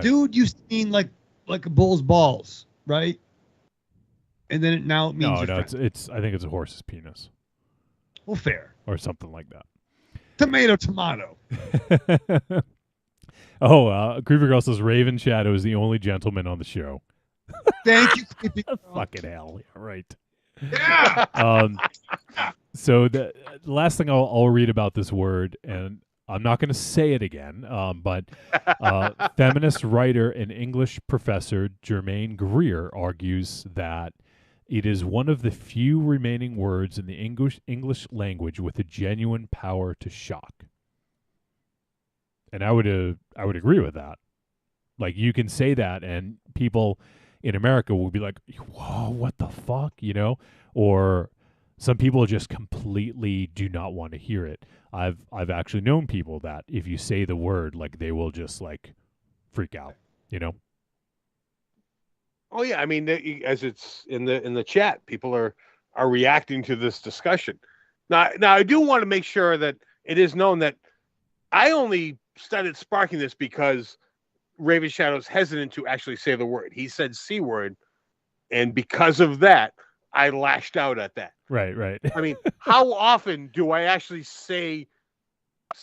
[SPEAKER 2] dude used to mean like a bull's balls, right? And then now it means
[SPEAKER 3] it's I think it's a horse's penis.
[SPEAKER 2] Well, fair.
[SPEAKER 3] Or something like that.
[SPEAKER 2] Tomato.
[SPEAKER 3] Creeper Girl says Raven Shadow is the only gentleman on the show.
[SPEAKER 2] Thank you, Creepy Girl.
[SPEAKER 3] Fucking hell, yeah, right.
[SPEAKER 2] Yeah.
[SPEAKER 3] So the last thing I'll read about this word, and I'm not going to say it again, but feminist writer and English professor Germaine Greer argues that it is one of the few remaining words in the English language with a genuine power to shock. And I would agree with that. You can say that, and people in America will be like, "Whoa, what the fuck?" Or some people just completely do not want to hear it. I've actually known people that if you say the word, they will just freak out,
[SPEAKER 4] Oh yeah, I mean, as it's in the chat, people are reacting to this discussion. Now I do want to make sure that it is known that I only started sparking this because Raven Shadow's hesitant to actually say the word. He said C word, and because of that, I lashed out at that.
[SPEAKER 3] Right.
[SPEAKER 4] I mean, how often do I actually say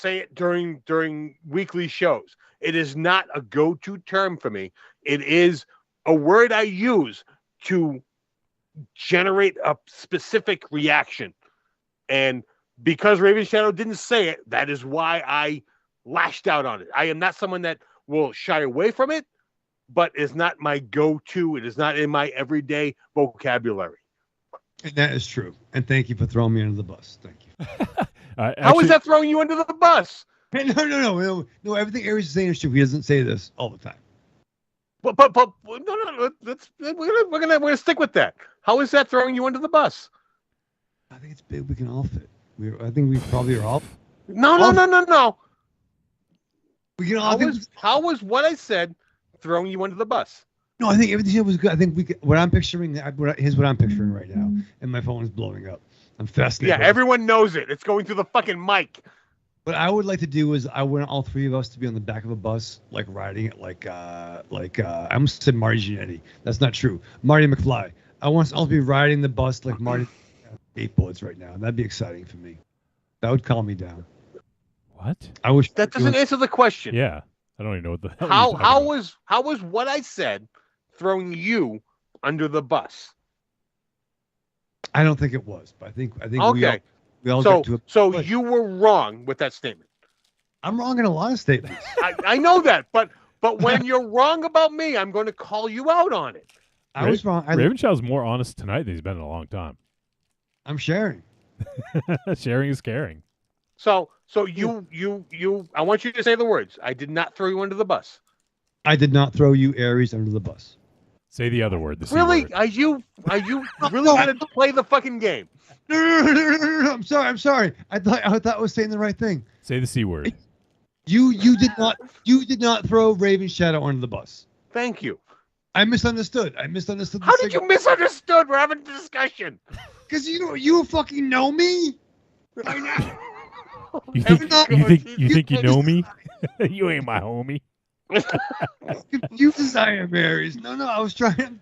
[SPEAKER 4] it during weekly shows? It is not a go-to term for me. It is a word I use to generate a specific reaction. And because Raven Shadow didn't say it, that is why I lashed out on it. I am not someone that will shy away from it, but it's not my go-to. It is not in my everyday vocabulary.
[SPEAKER 2] And that is true. And thank you for throwing me under the bus. Thank you.
[SPEAKER 4] How is that throwing you under the bus?
[SPEAKER 2] No. Everything Aries is saying is true. He doesn't say this all the time.
[SPEAKER 4] But no. We're gonna stick with that. How is that throwing you under the bus?
[SPEAKER 2] I think it's big. We can all fit. I think we probably are all.
[SPEAKER 4] No.
[SPEAKER 2] We can all.
[SPEAKER 4] How was what I said throwing you under the bus?
[SPEAKER 2] No, I think everything was good. I think what I'm picturing. Here's what I'm picturing right now, and my phone is blowing up. I'm fascinated.
[SPEAKER 4] Yeah, everyone knows it. It's going through the fucking mic.
[SPEAKER 2] What I would like to do is I want all three of us to be on the back of a bus, like riding it, like I almost said Marty Jannetty. That's not true. Marty McFly. I want us all to be riding the bus like Marty. 8 bullets right now. That'd be exciting for me. That would calm me down.
[SPEAKER 3] What?
[SPEAKER 2] I wish
[SPEAKER 4] that doesn't answer the question.
[SPEAKER 3] Yeah, I don't even know what the hell.
[SPEAKER 4] How was what I said throwing you under the bus?
[SPEAKER 2] I don't think it was, but I think
[SPEAKER 4] okay.
[SPEAKER 2] We all
[SPEAKER 4] so
[SPEAKER 2] get to a
[SPEAKER 4] so you were wrong with that statement.
[SPEAKER 2] I'm wrong in a lot of statements.
[SPEAKER 4] I know that, but when you're wrong about me, I'm going to call you out on it.
[SPEAKER 2] I was wrong.
[SPEAKER 3] Ravenshaw's more honest tonight than he's been in a long time.
[SPEAKER 2] I'm sharing.
[SPEAKER 3] Sharing is caring.
[SPEAKER 4] So you I want you to say the words. I did not throw you under the bus.
[SPEAKER 2] I did not throw you, Aries, under the bus.
[SPEAKER 3] Say the other word.
[SPEAKER 4] Really? Are you really going to play the fucking game?
[SPEAKER 2] No. I'm sorry. I thought I was saying the right thing.
[SPEAKER 3] Say the C word.
[SPEAKER 2] You did not throw Raven Shadow under the bus.
[SPEAKER 4] Thank you.
[SPEAKER 2] I misunderstood.
[SPEAKER 4] How did you misunderstood? We're having a discussion.
[SPEAKER 2] Because you fucking know me.
[SPEAKER 3] You think you know me? You ain't my homie.
[SPEAKER 2] Confused as I am, Aries. No, I was trying.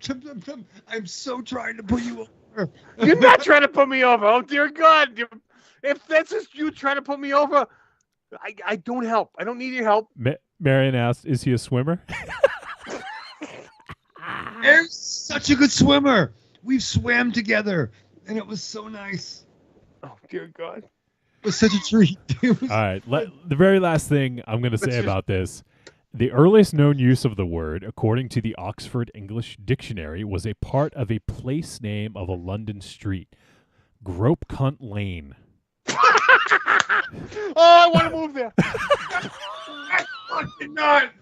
[SPEAKER 2] I'm so trying to put you over.
[SPEAKER 4] You're not trying to put me over. Oh dear God! If that's just you trying to put me over, I don't help. I don't need your help.
[SPEAKER 3] Marion asked, "Is he a swimmer?"
[SPEAKER 2] Aries, such a good swimmer. We've swam together, and it was so nice.
[SPEAKER 4] Oh dear God!
[SPEAKER 2] It was such a treat.
[SPEAKER 3] All right, the very last thing I'm going to say about this. The earliest known use of the word, according to the Oxford English Dictionary, was a part of a place name of a London street, Grope Cunt Lane.
[SPEAKER 4] Oh, I want to move there.
[SPEAKER 2] Fucking not.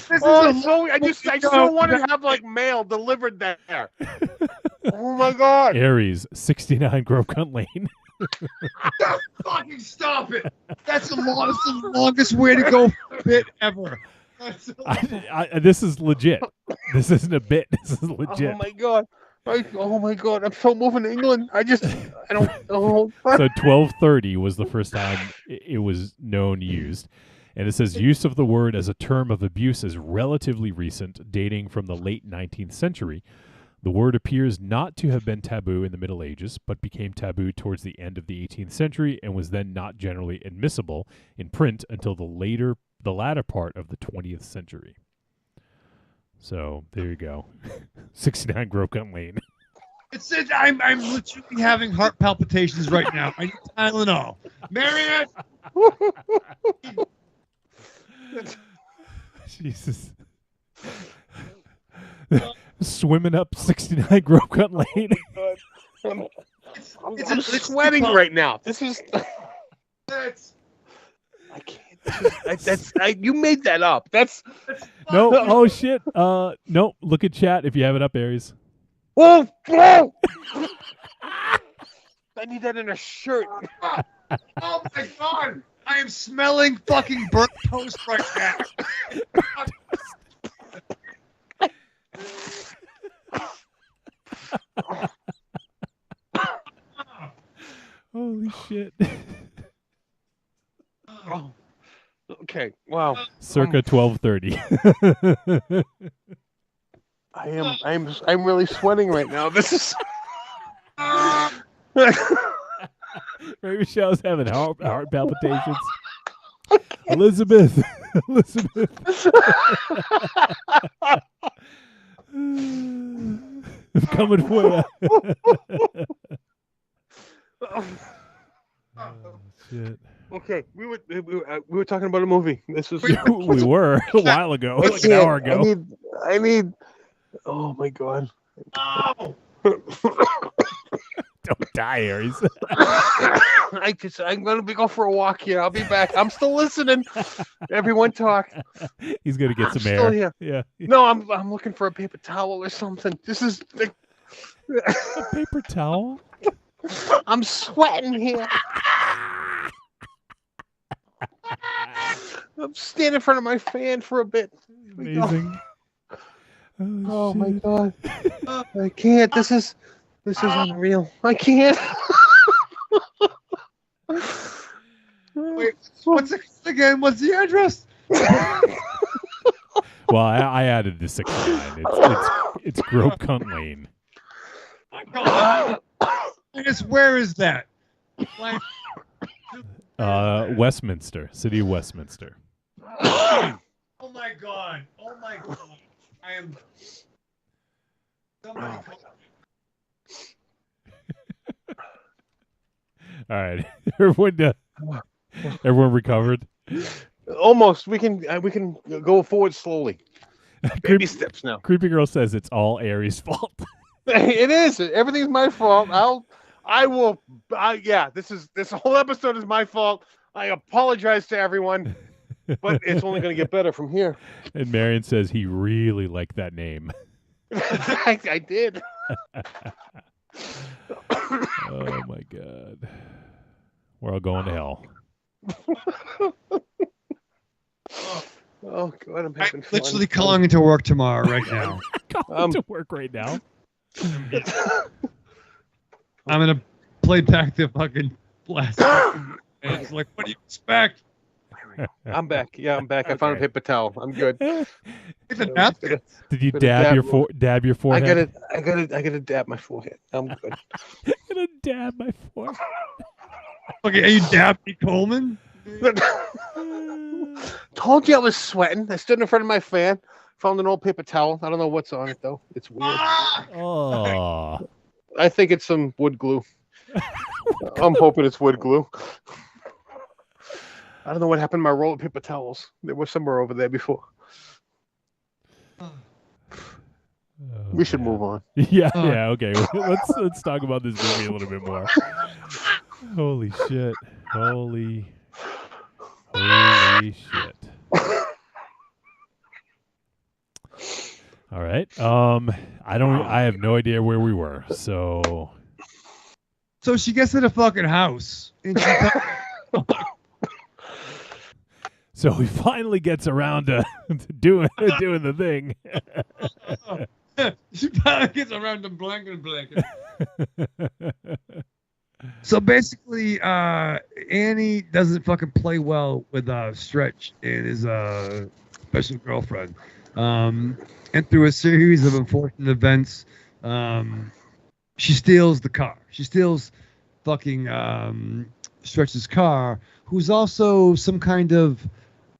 [SPEAKER 4] I still want to have like mail delivered there. Oh my God.
[SPEAKER 3] Aries, 69 Grope Cunt Lane.
[SPEAKER 2] Fucking stop it. That's the longest way to go for a bit ever.
[SPEAKER 3] This is legit. This isn't a bit. This is legit.
[SPEAKER 4] Oh my God. Oh my God. I'm so moving to England. I don't know.
[SPEAKER 3] So 1230 was the first time it was known used. And it says use of the word as a term of abuse is relatively recent, dating from the late 19th century. The word appears not to have been taboo in the Middle Ages, but became taboo towards the end of the 18th century and was then not generally admissible in print until the latter part of the 20th century. So there you go. 69 Grope Cunt Lane.
[SPEAKER 2] It says I'm literally having heart palpitations right now. I need Tylenol. Marion!
[SPEAKER 3] Jesus. Swimming up 69 Grope Cunt Lane.
[SPEAKER 4] I'm sweating right now. This is. I can't. You made that up. That's.
[SPEAKER 3] No. Oh shit. No. Look at chat if you have it up, Aries.
[SPEAKER 4] Oh. I need that in a shirt.
[SPEAKER 2] Oh my God! I am smelling fucking burnt toast right now.
[SPEAKER 3] Holy shit.
[SPEAKER 4] Oh. Okay. Wow.
[SPEAKER 3] Circa 1230.
[SPEAKER 4] I'm really sweating right now. This is.
[SPEAKER 3] Maybe Michelle's having heart palpitations. Elizabeth. I'm coming for you. Oh, shit.
[SPEAKER 4] Okay, we were talking about a movie. This was
[SPEAKER 3] we were a while ago, like an hour ago.
[SPEAKER 4] I need. Oh my God.
[SPEAKER 2] Oh.
[SPEAKER 3] Don't die, Aries.
[SPEAKER 4] I'm going to go for a walk here. I'll be back. I'm still listening. Everyone talk.
[SPEAKER 3] He's going to get some
[SPEAKER 4] still
[SPEAKER 3] air.
[SPEAKER 4] Here.
[SPEAKER 3] Yeah.
[SPEAKER 4] No, I'm looking for a paper towel or something. This is
[SPEAKER 3] a paper towel?
[SPEAKER 4] I'm sweating here. I'm standing in front of my fan for a bit.
[SPEAKER 3] Amazing.
[SPEAKER 4] Oh my god. I can't. This is unreal. I can't.
[SPEAKER 2] Wait, what's it again? What's the address?
[SPEAKER 3] Well, I added the 69. It's Grove Cunt Lane.
[SPEAKER 2] I guess where is that?
[SPEAKER 3] Westminster, City of Westminster.
[SPEAKER 2] Oh my god! Oh my god! I am. Somebody
[SPEAKER 3] All right, everyone recovered.
[SPEAKER 4] Almost. We can go forward slowly. Baby steps now.
[SPEAKER 3] Creepy Girl says it's all Aries' fault.
[SPEAKER 4] It is. Everything's my fault. This whole episode is my fault. I apologize to everyone, but it's only going to get better from here.
[SPEAKER 3] And Marion says he really liked that name.
[SPEAKER 4] I did.
[SPEAKER 3] Oh my god. We're all going to hell.
[SPEAKER 4] Oh god, I'm having fun.
[SPEAKER 2] Literally calling into work tomorrow right now.
[SPEAKER 3] Calling to work right now.
[SPEAKER 2] I'm gonna play back the fucking last. And it's like, what do you expect?
[SPEAKER 4] I'm back. Yeah, I'm back. I found a paper towel. I'm good.
[SPEAKER 3] Did you dab your forehead?
[SPEAKER 4] I gotta dab my forehead. I'm good.
[SPEAKER 3] I'm gonna dab my forehead.
[SPEAKER 2] Okay, are you dabbing Coleman?
[SPEAKER 4] Told you I was sweating. I stood in front of my fan, found an old paper towel. I don't know what's on it though. It's weird.
[SPEAKER 3] Oh.
[SPEAKER 4] I think it's some wood glue. I'm hoping it's wood glue. I don't know what happened to my roll of paper towels. They were somewhere over there before. We should move on.
[SPEAKER 3] Yeah, okay. Let's talk about this movie a little bit more. Holy shit. Holy shit. All right. I have no idea where we were. So
[SPEAKER 2] she gets to the fucking house and she
[SPEAKER 3] So he finally gets around to doing the thing.
[SPEAKER 2] She finally gets around to blanket. So basically, Annie doesn't fucking play well with Stretch and his special girlfriend. And through a series of unfortunate events, she steals the car. She steals fucking Stretch's car, who's also some kind of,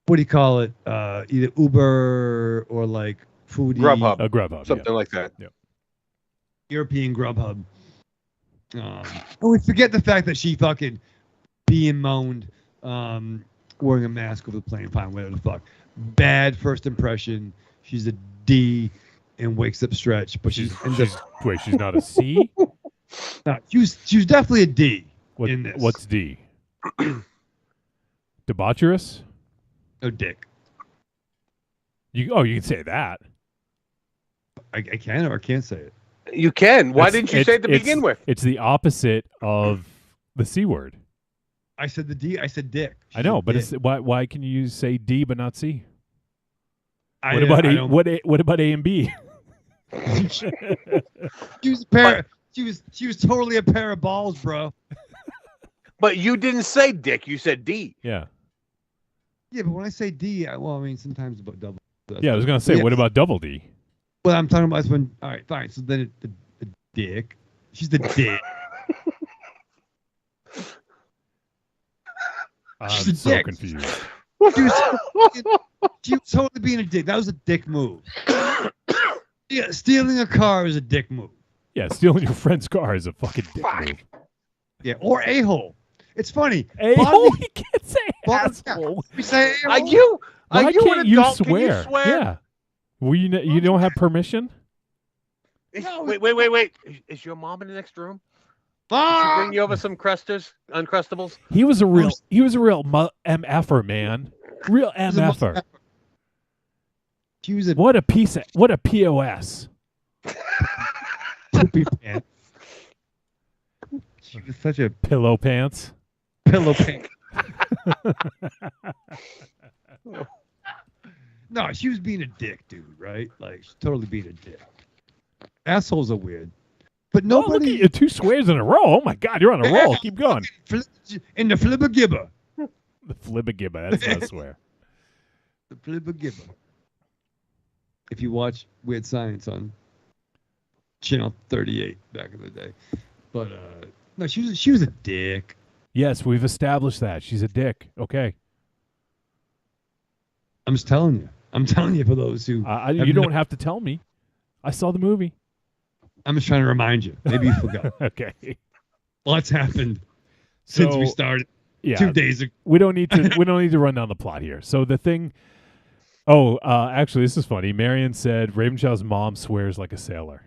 [SPEAKER 2] what do you call it? Either Uber or like foodie.
[SPEAKER 4] Grubhub.
[SPEAKER 3] Grubhub.
[SPEAKER 4] Something like that.
[SPEAKER 3] Yep.
[SPEAKER 2] European Grubhub. We forget the fact that she fucking being moaned, wearing a mask over the plane, fine, whatever the fuck. Bad first impression. She's a D and wakes up Stretch, but she's
[SPEAKER 3] not a C?
[SPEAKER 2] No, she was definitely a D in this.
[SPEAKER 3] What's D? Debaucherous?
[SPEAKER 2] No, dick.
[SPEAKER 3] You can say that.
[SPEAKER 2] I can or I can't say it.
[SPEAKER 4] You can. Why didn't you say it to begin with?
[SPEAKER 3] It's the opposite of the C word.
[SPEAKER 2] I said the D. I said dick.
[SPEAKER 3] I know, but it's why can you say D but not C?
[SPEAKER 2] What
[SPEAKER 3] about A and B?
[SPEAKER 2] She was a pair. She was totally a pair of balls, bro.
[SPEAKER 4] But you didn't say dick. You said D.
[SPEAKER 3] Yeah.
[SPEAKER 2] Yeah, but when I say D, I mean sometimes about double.
[SPEAKER 3] Yeah, I was gonna say, what about double D?
[SPEAKER 2] What I'm talking about is when. All right, fine. So then the dick. She's the dick.
[SPEAKER 3] I'm
[SPEAKER 2] She's
[SPEAKER 3] so
[SPEAKER 2] dick.
[SPEAKER 3] confused.
[SPEAKER 2] She was totally being a dick. That was a dick move. Yeah, stealing a car is a dick move.
[SPEAKER 3] Yeah, stealing your friend's car is a fucking dick move.
[SPEAKER 2] Yeah, or a-hole. It's funny.
[SPEAKER 3] A-hole? You can't say asshole.
[SPEAKER 2] We say a-hole.
[SPEAKER 3] Why can't you
[SPEAKER 4] adult?
[SPEAKER 3] swear?
[SPEAKER 4] Can you swear?
[SPEAKER 3] Yeah. Well, you don't have permission?
[SPEAKER 4] Wait. Is your mom in the next room? Did she bring you over some Uncrustables?
[SPEAKER 3] He was a real MFer, man. Real MFer.
[SPEAKER 2] She was a
[SPEAKER 3] what a POS.
[SPEAKER 2] Poopy pants. She was such a
[SPEAKER 3] pillow pants.
[SPEAKER 2] Pillow pants. No, she was being a dick, dude. Right? Like she's totally being a dick. Assholes are weird, but nobody.
[SPEAKER 3] Look at you, 2 swears in a row. Oh my God, you're on a roll. Keep going.
[SPEAKER 2] In the flibba-gibba.
[SPEAKER 3] The flibba-gibba. That's not a swear.
[SPEAKER 2] The flibba-gibba. If you watch Weird Science on Channel 38 back in the day, but no, she was a dick.
[SPEAKER 3] Yes, we've established that she's a dick. Okay.
[SPEAKER 2] I'm just telling you. I'm telling you for those who
[SPEAKER 3] you don't have to tell me. I saw the movie.
[SPEAKER 2] I'm just trying to remind you. Maybe you forgot.
[SPEAKER 3] Okay.
[SPEAKER 2] Lots happened since we started 2 days ago.
[SPEAKER 3] We don't need to run down the plot here. So the thing. Oh, actually, this is funny. Marion said Ravenshaw's mom swears like a sailor.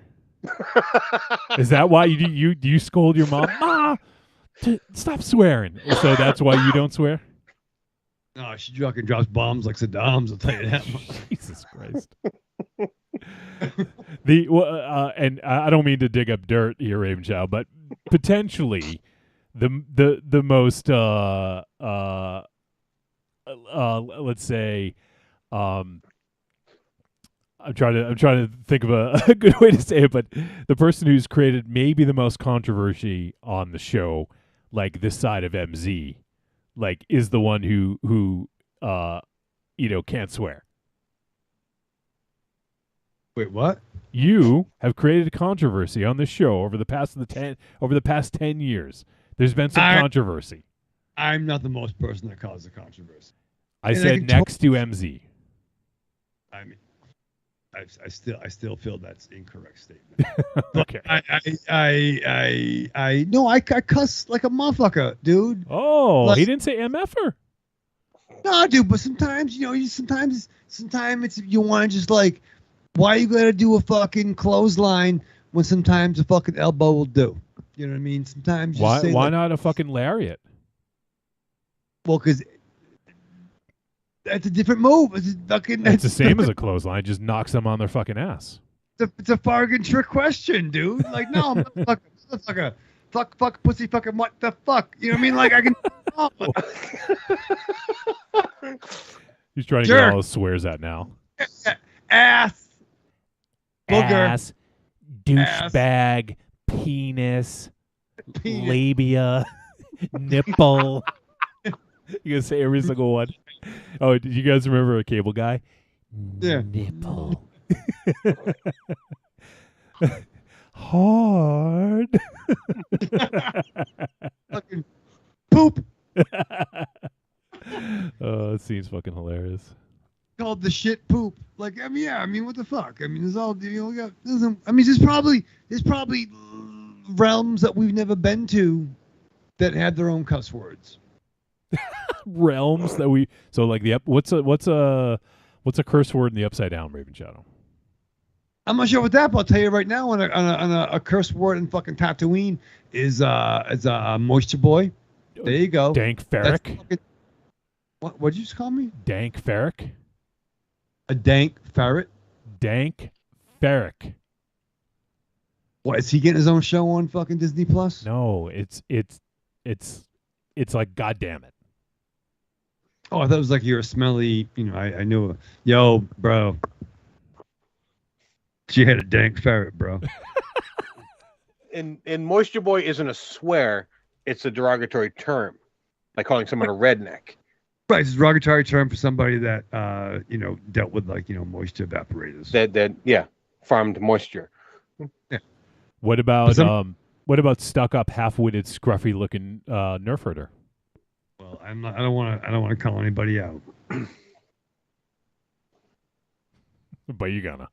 [SPEAKER 3] Is that why you scold your mom? Ma, stop swearing. So that's why you don't swear?
[SPEAKER 2] No, she fucking drops bombs like Saddam's. I'll tell you that much.
[SPEAKER 3] Jesus Christ. And I don't mean to dig up dirt here, Ravenshaw, but potentially the most let's say I'm trying to think of a good way to say it, but the person who's created maybe the most controversy on the show, like this side of MZ, like is the one who can't swear.
[SPEAKER 2] Wait, what?
[SPEAKER 3] You have created a controversy on the show over the past 10 years. There's been some controversy.
[SPEAKER 2] I'm not the most person that caused the controversy.
[SPEAKER 3] I said next to MZ.
[SPEAKER 2] I mean, I still feel that's incorrect statement.
[SPEAKER 3] Okay.
[SPEAKER 2] I cuss like a motherfucker, dude.
[SPEAKER 3] Oh, like, he didn't say MFer.
[SPEAKER 2] No, dude, but sometimes sometimes it's you want to just like, why you gotta do a fucking clothesline when sometimes a fucking elbow will do? You know what I mean? Sometimes you say
[SPEAKER 3] why not a fucking lariat?
[SPEAKER 2] Well, because that's a different move. It's
[SPEAKER 3] the same as a clothesline. Just knocks them on their fucking ass.
[SPEAKER 2] It's a bargain trick question, dude. Like, no, motherfucker, fuck, pussy, fucking what the fuck? You know what I mean? Like, I can.
[SPEAKER 3] He's trying to get all his swears out now.
[SPEAKER 2] Ass. Booger.
[SPEAKER 3] Ass. Douchebag. Penis. Labia. Nipple. You gonna say every single one? Oh, did you guys remember a cable guy?
[SPEAKER 2] Yeah.
[SPEAKER 3] Nipple. Hard.
[SPEAKER 2] Fucking poop.
[SPEAKER 3] Oh, that seems fucking hilarious.
[SPEAKER 2] Called the shit poop. Like, I mean, yeah. I mean, what the fuck? I mean, there's all there's probably realms that we've never been to that had their own cuss words.
[SPEAKER 3] Realms that we like the what's a curse word in the Upside Down, Raven Shadow?
[SPEAKER 2] I'm not sure what that, but I'll tell you right now. On a curse word in fucking Tatooine is a moisture boy. There you go.
[SPEAKER 3] Dank Ferric.
[SPEAKER 2] What'd you just call me?
[SPEAKER 3] Dank Ferric.
[SPEAKER 2] A dank ferret.
[SPEAKER 3] Dank Ferric.
[SPEAKER 2] What, is he getting his own show on fucking Disney Plus?
[SPEAKER 3] No, it's like, God damn it.
[SPEAKER 2] Oh, I thought it was like you're a smelly, I knew. Yo, bro. She had a dank ferret, bro.
[SPEAKER 4] And Moisture Boy isn't a swear, it's a derogatory term. Like calling someone a redneck.
[SPEAKER 2] Right, it's a derogatory term for somebody that dealt with moisture evaporators.
[SPEAKER 4] That farmed moisture.
[SPEAKER 2] Yeah.
[SPEAKER 3] What about stuck up, half-witted, scruffy looking Nerf herder?
[SPEAKER 2] Well, I don't want to call anybody out.
[SPEAKER 3] But you gonna.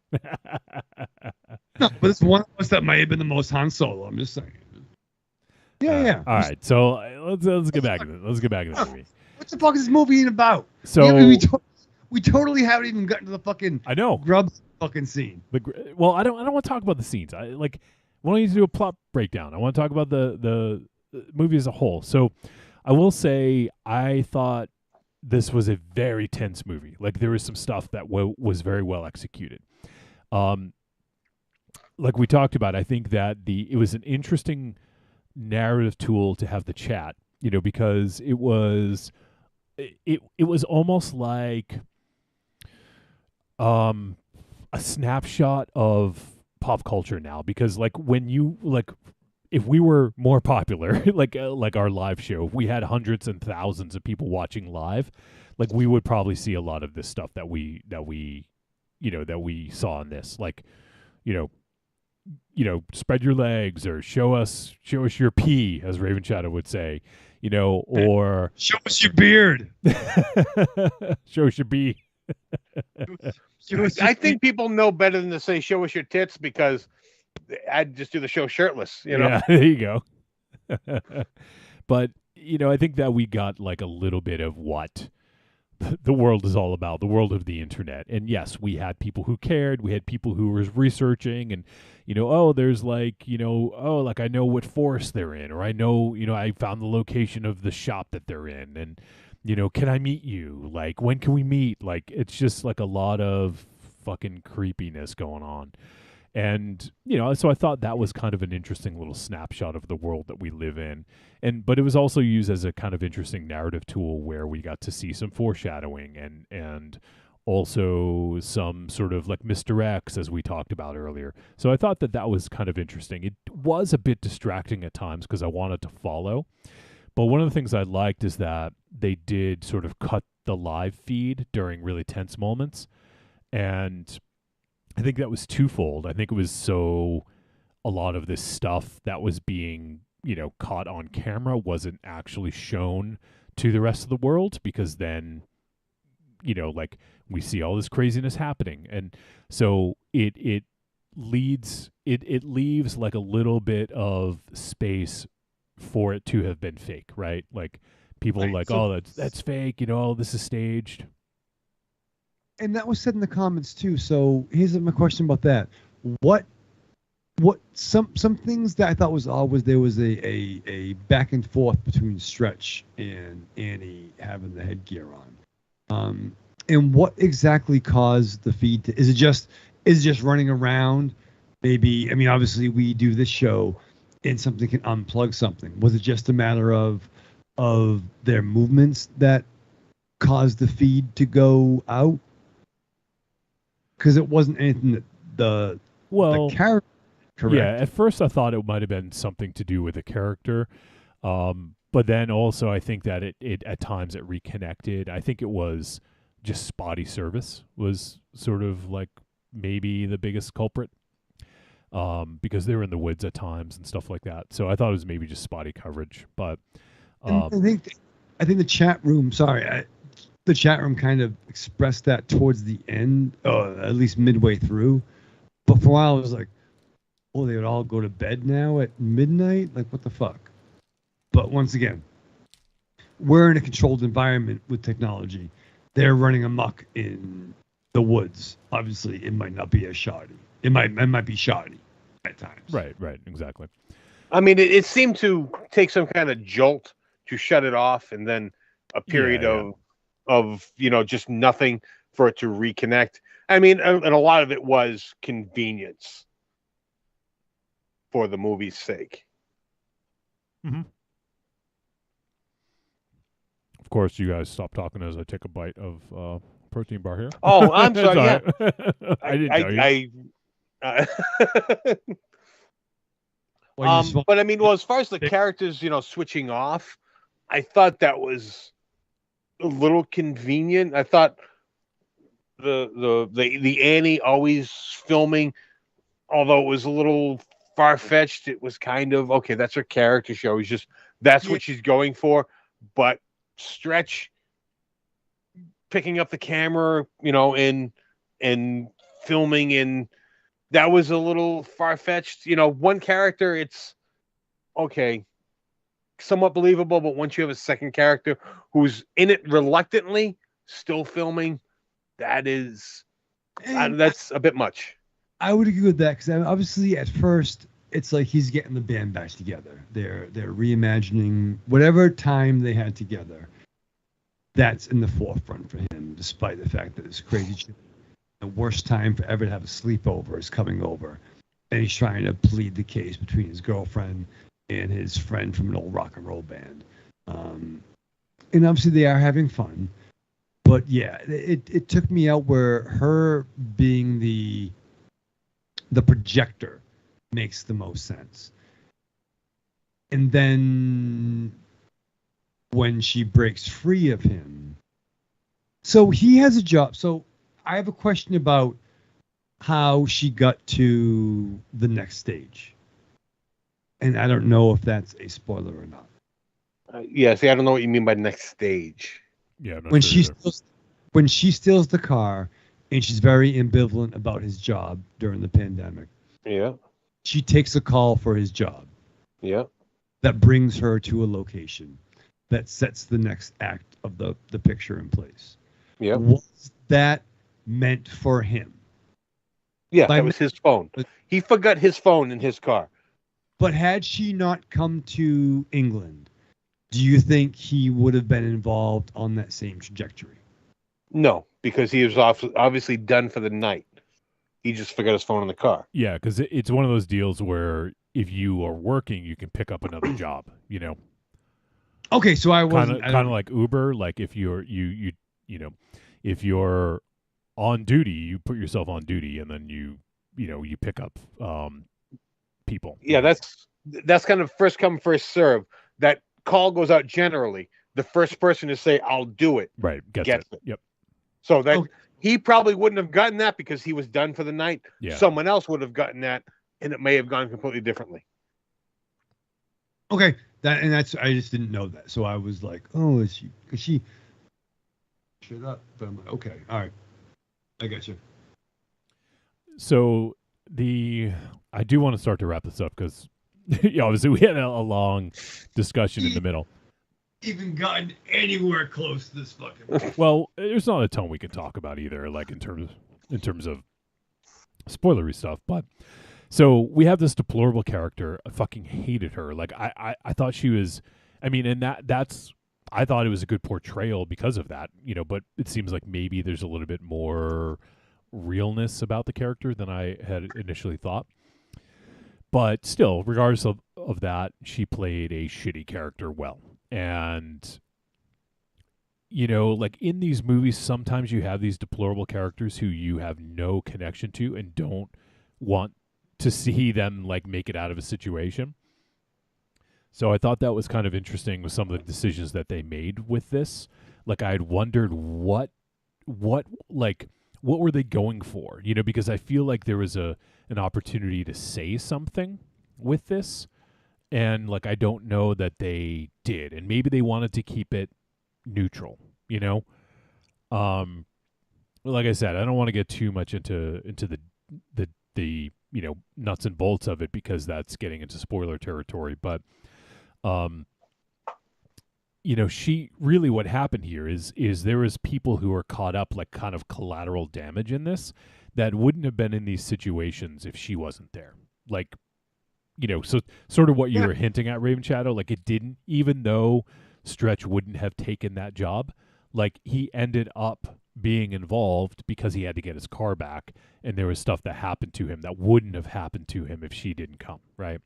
[SPEAKER 2] No, but it's one of us that may have been the most Han Solo. I'm just saying. Yeah.
[SPEAKER 3] All right, so let's get back to it. Let's get back to the movie.
[SPEAKER 2] What the fuck is this movie even about?
[SPEAKER 3] So
[SPEAKER 2] we totally haven't even gotten to the fucking
[SPEAKER 3] grub
[SPEAKER 2] fucking scene.
[SPEAKER 3] Well, I don't want to talk about the scenes. why don't you do a plot breakdown? I want to talk about the movie as a whole. So I will say I thought this was a very tense movie. Like there was some stuff that was very well executed. Like we talked about, I think that it was an interesting narrative tool to have the chat, because it was almost like a snapshot of pop culture now, because like if we were more popular, like our live show, if we had hundreds and thousands of people watching live, like we would probably see a lot of this stuff that we saw in this, like, spread your legs, or show us your pee, as Raven Shadow would say, or
[SPEAKER 2] show us your beard,
[SPEAKER 3] show us your bee.
[SPEAKER 4] I think people know better than to say "show us your tits," because I'd just do the show shirtless.
[SPEAKER 3] Yeah, there you go. But I think that we got like a little bit of what the world is all about, the world of the internet. And yes, we had people who cared. We had people who were researching, and there's like, like I know what forest they're in, or I know, I found the location of the shop that they're in, and can I meet you? Like, when can we meet? Like, it's just like a lot of fucking creepiness going on. And, so I thought that was kind of an interesting little snapshot of the world that we live in. But it was also used as a kind of interesting narrative tool where we got to see some foreshadowing and also some sort of like Mr. X, as we talked about earlier. So I thought that was kind of interesting. It was a bit distracting at times because I wanted to follow. But one of the things I liked is that they did sort of cut the live feed during really tense moments. And I think that was twofold. I think it was so a lot of this stuff that was being, caught on camera wasn't actually shown to the rest of the world, because then, like we see all this craziness happening. And so it leaves like a little bit of space for it to have been fake, right? Like people
[SPEAKER 2] right.
[SPEAKER 3] Like,
[SPEAKER 2] so,
[SPEAKER 3] oh, that's fake, this is staged.
[SPEAKER 2] And that was said in the comments too. So here's my question about that. What some things that I thought was odd was there was a back and forth between Stretch and Annie having the headgear on. And what exactly caused the feed to, is it just running around? Maybe, I mean, obviously we do this show and something can unplug something. Was it just a matter of their movements that caused the feed to go out? Because it wasn't anything that the character. Correct.
[SPEAKER 3] Yeah, at first I thought it might have been something to do with the character, but then also I think that it at times it reconnected. I think it was just spotty service was sort of like maybe the biggest culprit, because they were in the woods at times and stuff like that. So I thought it was maybe just spotty coverage. But
[SPEAKER 2] I think the chat room. Sorry, the chat room kind of expressed that towards the end, at least midway through. But for a while, I was like, "Oh, they would all go to bed now at midnight? Like, what the fuck?" But once again, we're in a controlled environment with technology. They're running amok in the woods. Obviously, it might not be as shoddy. It might be shoddy at times.
[SPEAKER 3] Right, exactly.
[SPEAKER 4] I mean, it seemed to take some kind of jolt to shut it off, and then a period of just nothing for it to reconnect. I mean, and a lot of it was convenience for the movie's sake.
[SPEAKER 3] Mm-hmm. Of course, you guys stop talking as I take a bite of protein bar here.
[SPEAKER 4] Oh, I'm sorry. Yeah.
[SPEAKER 3] I didn't tell you.
[SPEAKER 4] But I mean, well, as far as the characters, switching off, I thought that was a little convenient. I thought the Annie always filming, although it was a little far-fetched, it was kind of okay. That's her character show. It's just that's what she's going for. But Stretch picking up the camera, and filming, and that was a little far-fetched. One character, it's okay, somewhat believable, but once you have a second character who's in it reluctantly, still filming, that's a bit much.
[SPEAKER 2] I would agree with that, because obviously at first it's like he's getting the band back together. They're reimagining whatever time they had together. That's in the forefront for him, despite the fact that it's crazy. The worst time for ever to have a sleepover is coming over, and he's trying to plead the case between his girlfriend and his friend from an old rock and roll band. And obviously they are having fun, but yeah, it took me out where her being the projector makes the most sense. And then when she breaks free of him, so he has a job. So I have a question about how she got to the next stage. And I don't know if that's a spoiler or not.
[SPEAKER 4] Yeah, see, I don't know what you mean by next stage.
[SPEAKER 3] Yeah, I'm not
[SPEAKER 2] When
[SPEAKER 3] sure
[SPEAKER 2] when she steals the car and she's very ambivalent about his job during the pandemic.
[SPEAKER 4] Yeah.
[SPEAKER 2] She takes a call for his job.
[SPEAKER 4] Yeah.
[SPEAKER 2] That brings her to a location that sets the next act of the picture in place.
[SPEAKER 4] Yeah.
[SPEAKER 2] Was that meant for him?
[SPEAKER 4] Yeah, that was his phone. He forgot his phone in his car.
[SPEAKER 2] But had she not come to England, do you think he would have been involved on that same trajectory?
[SPEAKER 4] No, because he was obviously done for the night. He just forgot his phone in the car.
[SPEAKER 3] Yeah, because it's one of those deals where if you are working, you can pick up another job. You know.
[SPEAKER 2] Okay, so I wasn't
[SPEAKER 3] kind of like Uber. Like if you're you know, if you're on duty, you put yourself on duty, and then you pick up people.
[SPEAKER 4] Yeah, that's kind of first come first serve. That call goes out generally. The first person to say I'll do it,
[SPEAKER 3] right, gets it. Yep.
[SPEAKER 4] So that he probably wouldn't have gotten that because he was done for the night.
[SPEAKER 3] Yeah.
[SPEAKER 4] Someone else would have gotten that, and it may have gone completely differently.
[SPEAKER 2] Okay, that's I just didn't know that, so I was like, oh, is she? Shut up! But I'm like, okay, all right, I got you.
[SPEAKER 3] So I do want to start to wrap this up because obviously we had a long discussion in the middle.
[SPEAKER 2] Even gotten anywhere close to this fucking.
[SPEAKER 3] Well, there's not a ton we can talk about either, like in terms of spoilery stuff. But so we have this deplorable character. I fucking hated her. Like I thought she was. I mean, and that's. I thought it was a good portrayal because of that, But it seems like maybe there's a little bit more realness about the character than I had initially thought. But still, regardless of that, she played a shitty character well. And, like in these movies, sometimes you have these deplorable characters who you have no connection to and don't want to see them like make it out of a situation. So I thought that was kind of interesting with some of the decisions that they made with this. Like I had wondered what were they going for? Because I feel like there was an opportunity to say something with this. And like I don't know that they did, and maybe they wanted to keep it neutral, Like I said, I don't want to get too much into the nuts and bolts of it because that's getting into spoiler territory. But she really what happened here is there was people who are caught up like kind of collateral damage in this that wouldn't have been in these situations if she wasn't there. Like. So sort of what you were hinting at, Raven Shadow, like it didn't, even though Stretch wouldn't have taken that job, like he ended up being involved because he had to get his car back, and there was stuff that happened to him that wouldn't have happened to him if she didn't come, right?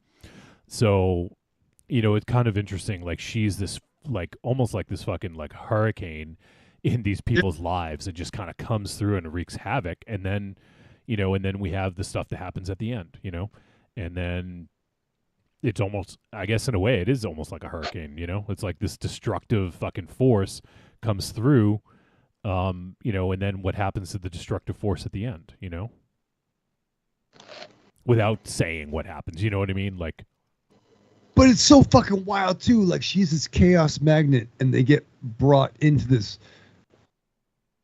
[SPEAKER 3] So, it's kind of interesting, like she's this, like almost like this fucking like hurricane in these people's lives. It just kind of comes through and wreaks havoc, and then, and then we have the stuff that happens at the end, and then it's almost, I guess in a way, it is almost like a hurricane, It's like this destructive fucking force comes through, and then what happens to the destructive force at the end, Without saying what happens, you know what I mean? Like,
[SPEAKER 2] but it's so fucking wild too. Like she's this chaos magnet, and they get brought into this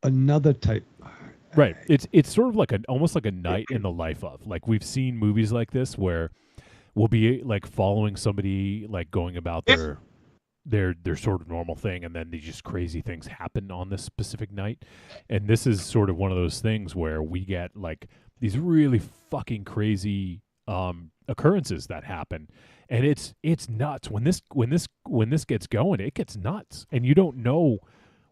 [SPEAKER 2] another type.
[SPEAKER 3] Right. It's sort of like almost like a night in the life of. Like we've seen movies like this where we'll be like following somebody like going about their sort of normal thing, and then these just crazy things happen on this specific night. And this is sort of one of those things where we get like these really fucking crazy occurrences that happen, and it's nuts when this gets going. It gets nuts, and you don't know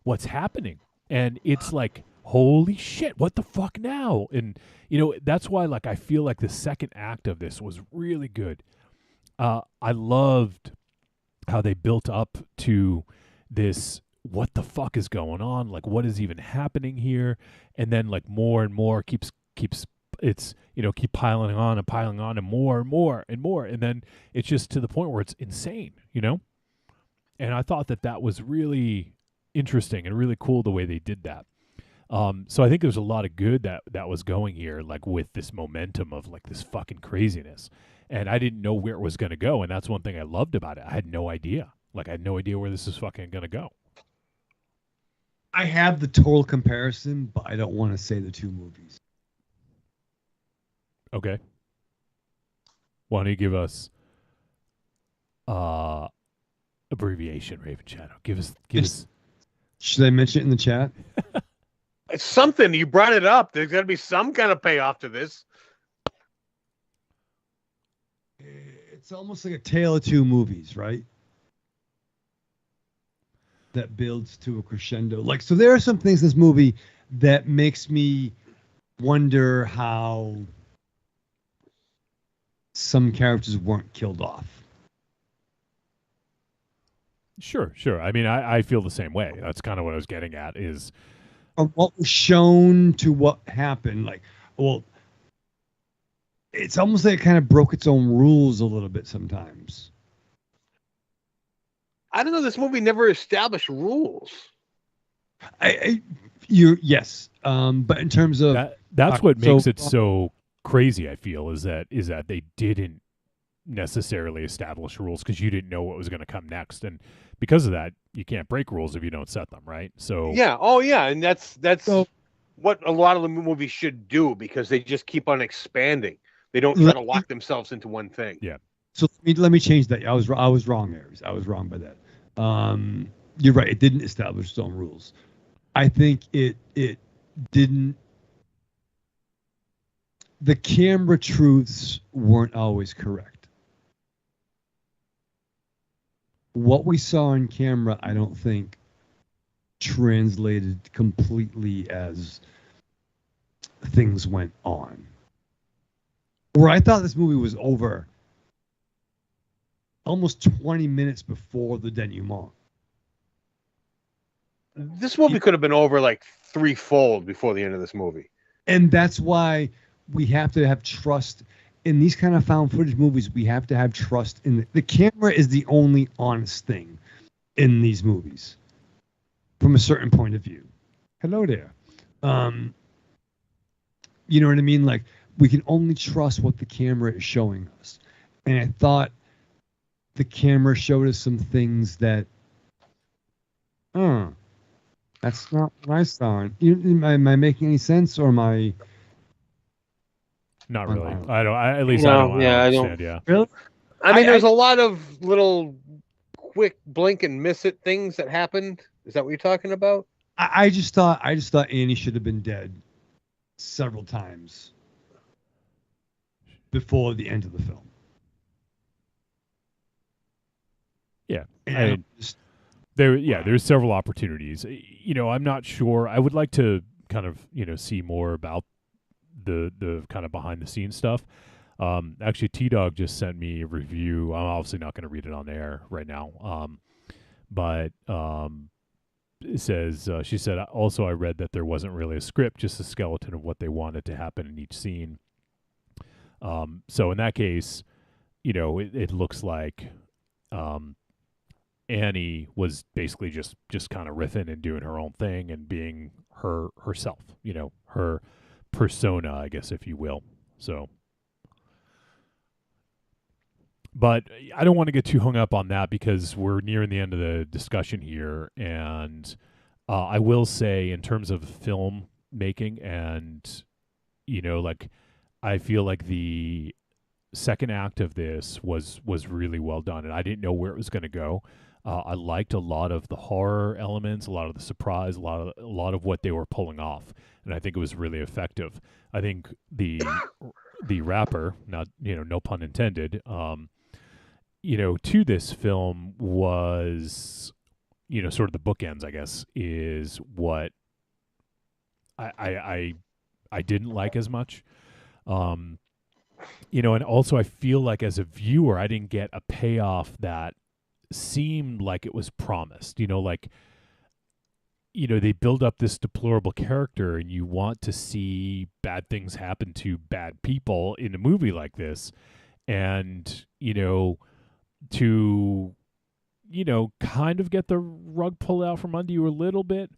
[SPEAKER 3] what's happening, and it's like, holy shit, what the fuck now? And that's why, like, I feel like the second act of this was really good. I loved how they built up to this, what the fuck is going on, like what is even happening here, and then like more and more keeps it's keep piling on and more and more and more, and then it's just to the point where it's insane, and I thought that was really interesting and really cool the way they did that. So I think there's a lot of good that was going here, like with this momentum of like this fucking craziness, and I didn't know where it was going to go, and that's one thing I loved about it. I had no idea where this is fucking going to go.
[SPEAKER 2] I have the total comparison, but I don't want to say the two movies.
[SPEAKER 3] Okay. Why don't you give us abbreviation, Raven Shadow? Give us.
[SPEAKER 2] Should I mention it in the chat?
[SPEAKER 4] It's something. You brought it up. There's got to be some kind of payoff to this.
[SPEAKER 2] It's almost like a tale of two movies, right? That builds to a crescendo. Like, so there are some things in this movie that makes me wonder how some characters weren't killed off.
[SPEAKER 3] Sure. I mean, I feel the same way. That's kind of what I was getting at, is
[SPEAKER 2] what was shown to what happened. Like, well, it's almost like it kind of broke its own rules a little bit sometimes.
[SPEAKER 4] I don't know. This movie never established rules.
[SPEAKER 2] Yes. But in terms of
[SPEAKER 3] that's what makes it so crazy, I feel, is that they didn't necessarily establish rules because you didn't know what was going to come next, and because of that, you can't break rules if you don't set them, right? So
[SPEAKER 4] and that's what a lot of the movies should do, because they just keep on expanding. They don't try to lock themselves into one thing.
[SPEAKER 3] Yeah.
[SPEAKER 2] So let me change that. I was wrong, Aries. I was wrong by that. You're right. It didn't establish its own rules. I think it didn't. The camera truths weren't always correct. What we saw on camera, I don't think translated completely as things went on. Where I thought this movie was over almost 20 minutes before the denouement.
[SPEAKER 4] This movie could have been over like threefold before the end of this movie.
[SPEAKER 2] And that's why we have to have trust in these kind of found footage movies. We have to have trust in the camera is the only honest thing in these movies from a certain point of view. Hello there. You know what I mean? Like, we can only trust what the camera is showing us. And I thought the camera showed us some things that, that's not what I saw. Am I making any sense, or am I?
[SPEAKER 3] Not really. I don't. I don't understand. Yeah.
[SPEAKER 2] Really?
[SPEAKER 4] I mean, there's a lot of little quick blink and miss it things that happened. Is that what you're talking about?
[SPEAKER 2] I just thought Annie should have been dead several times before the end of the film.
[SPEAKER 3] Yeah. There's several opportunities. I'm not sure. I would like to kind of, see more about the kind of behind the scenes stuff. Actually, T-Dog just sent me a review. I'm obviously not going to read it on air right now. But it says, she said, also, I read that there wasn't really a script, just a skeleton of what they wanted to happen in each scene. So in that case, it looks like Annie was basically just kind of riffing and doing her own thing and being herself, her persona, I guess, if you will. So, but I don't want to get too hung up on that because we're nearing the end of the discussion here. And I will say, in terms of film making and, I feel like the second act of this was really well done, and I didn't know where it was going to go. I liked a lot of the horror elements, a lot of the surprise, a lot of what they were pulling off, and I think it was really effective. I think the the rapper, not no pun intended, to this film was sort of the bookends, I guess, is what I didn't like as much. And also I feel like as a viewer, I didn't get a payoff that seemed like it was promised. They build up this deplorable character, and you want to see bad things happen to bad people in a movie like this, and to kind of get the rug pulled out from under you a little bit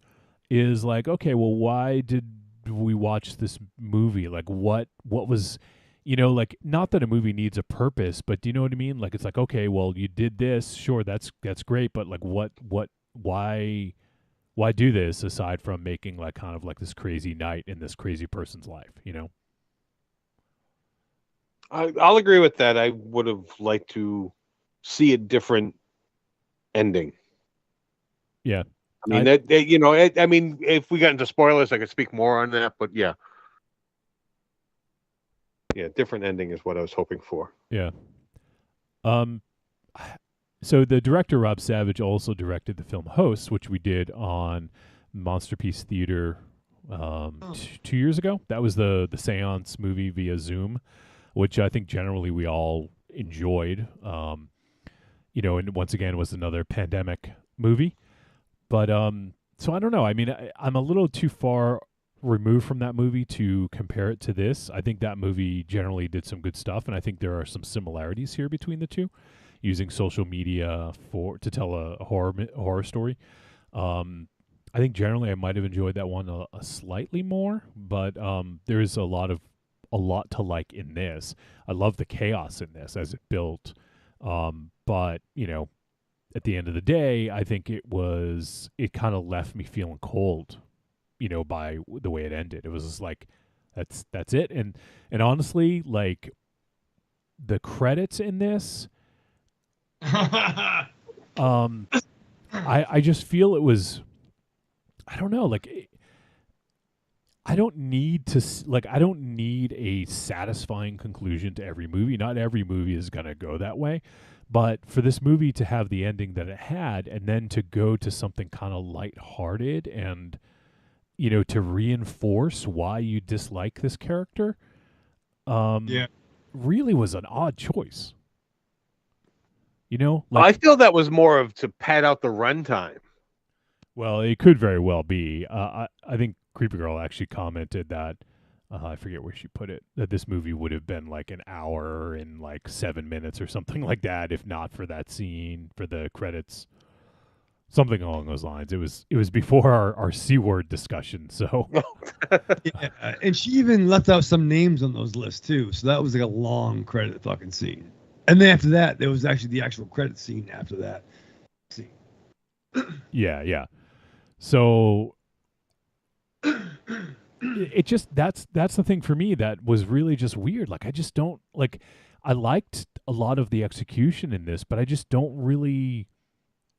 [SPEAKER 3] is like, okay, well, why did we watch this movie? Like, what was, like, not that a movie needs a purpose, but do you know what I mean? Like, it's like, okay, well, you did this, sure, that's great, but like, why do this aside from making like kind of like this crazy night in this crazy person's life?
[SPEAKER 4] I'll agree with that. I would have liked to see a different ending.
[SPEAKER 3] Yeah.
[SPEAKER 4] I mean, I mean, if we got into spoilers, I could speak more on that, but yeah. Yeah, different ending is what I was hoping for.
[SPEAKER 3] Yeah. So the director, Rob Savage, also directed the film Hosts, which we did on Monsterpiece Theater 2 years ago. That was the seance movie via Zoom, which I think generally we all enjoyed. And once again, it was another pandemic movie. But so I don't know. I mean, I'm a little too far removed from that movie to compare it to this. I think that movie generally did some good stuff, and I think there are some similarities here between the two, using social media to tell a horror story. I think generally I might have enjoyed that one a slightly more, but there is a lot to like in this. I love the chaos in this as it built, but at the end of the day, I think it kind of left me feeling cold, by the way it ended. It was just like, that's it. And honestly, like, the credits in this, I just feel it was, I don't know, like, I don't need a satisfying conclusion to every movie. Not every movie is going to go that way. But for this movie to have the ending that it had, and then to go to something kind of lighthearted and, to reinforce why you dislike this character, really was an odd choice.
[SPEAKER 4] I feel that was more of to pad out the runtime.
[SPEAKER 3] Well, it could very well be. I think Creepy Girl actually commented that, I forget where she put it, that this movie would have been like an hour and like 7 minutes or something like that, if not for that scene, for the credits. Something along those lines. It was before our C-word discussion, so.
[SPEAKER 2] Yeah, and she even left out some names on those lists too, so that was like a long credit fucking scene. And then after that, there was actually the actual credit scene after that scene.
[SPEAKER 3] Yeah. So it just that's the thing for me that was really just weird. Like, I just don't like. I liked a lot of the execution in this, but I just don't really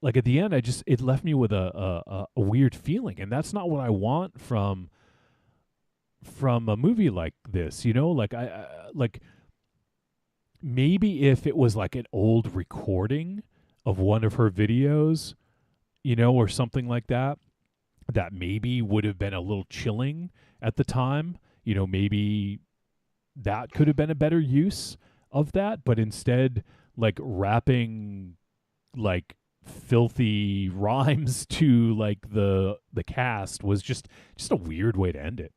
[SPEAKER 3] like. At the end, it left me with a weird feeling, and that's not what I want from a movie like this. Like I like. Maybe if it was like an old recording of one of her videos, or something like that, that maybe would have been a little chilling at the time. Maybe that could have been a better use of that, but instead, like, rapping like filthy rhymes to like the cast was just a weird way to end it,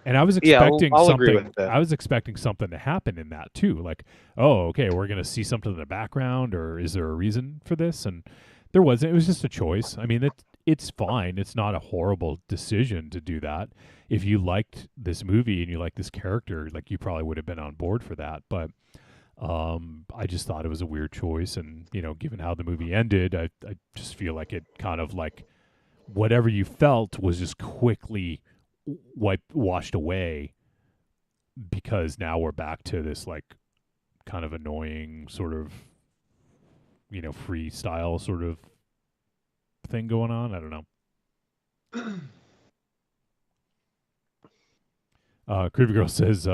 [SPEAKER 3] And I was expecting something. I was expecting something to happen in that too. Like, oh, okay, we're gonna see something in the background, or is there a reason for this? And there wasn't. It was just a choice. I mean, it's fine. It's not a horrible decision to do that. If you liked this movie and you liked this character, like, you probably would have been on board for that. But I just thought it was a weird choice, and given how the movie ended, I just feel like it kind of like whatever you felt was just quickly washed away, because now we're back to this like kind of annoying sort of freestyle sort of thing going on. I don't know. Creepy Girl says,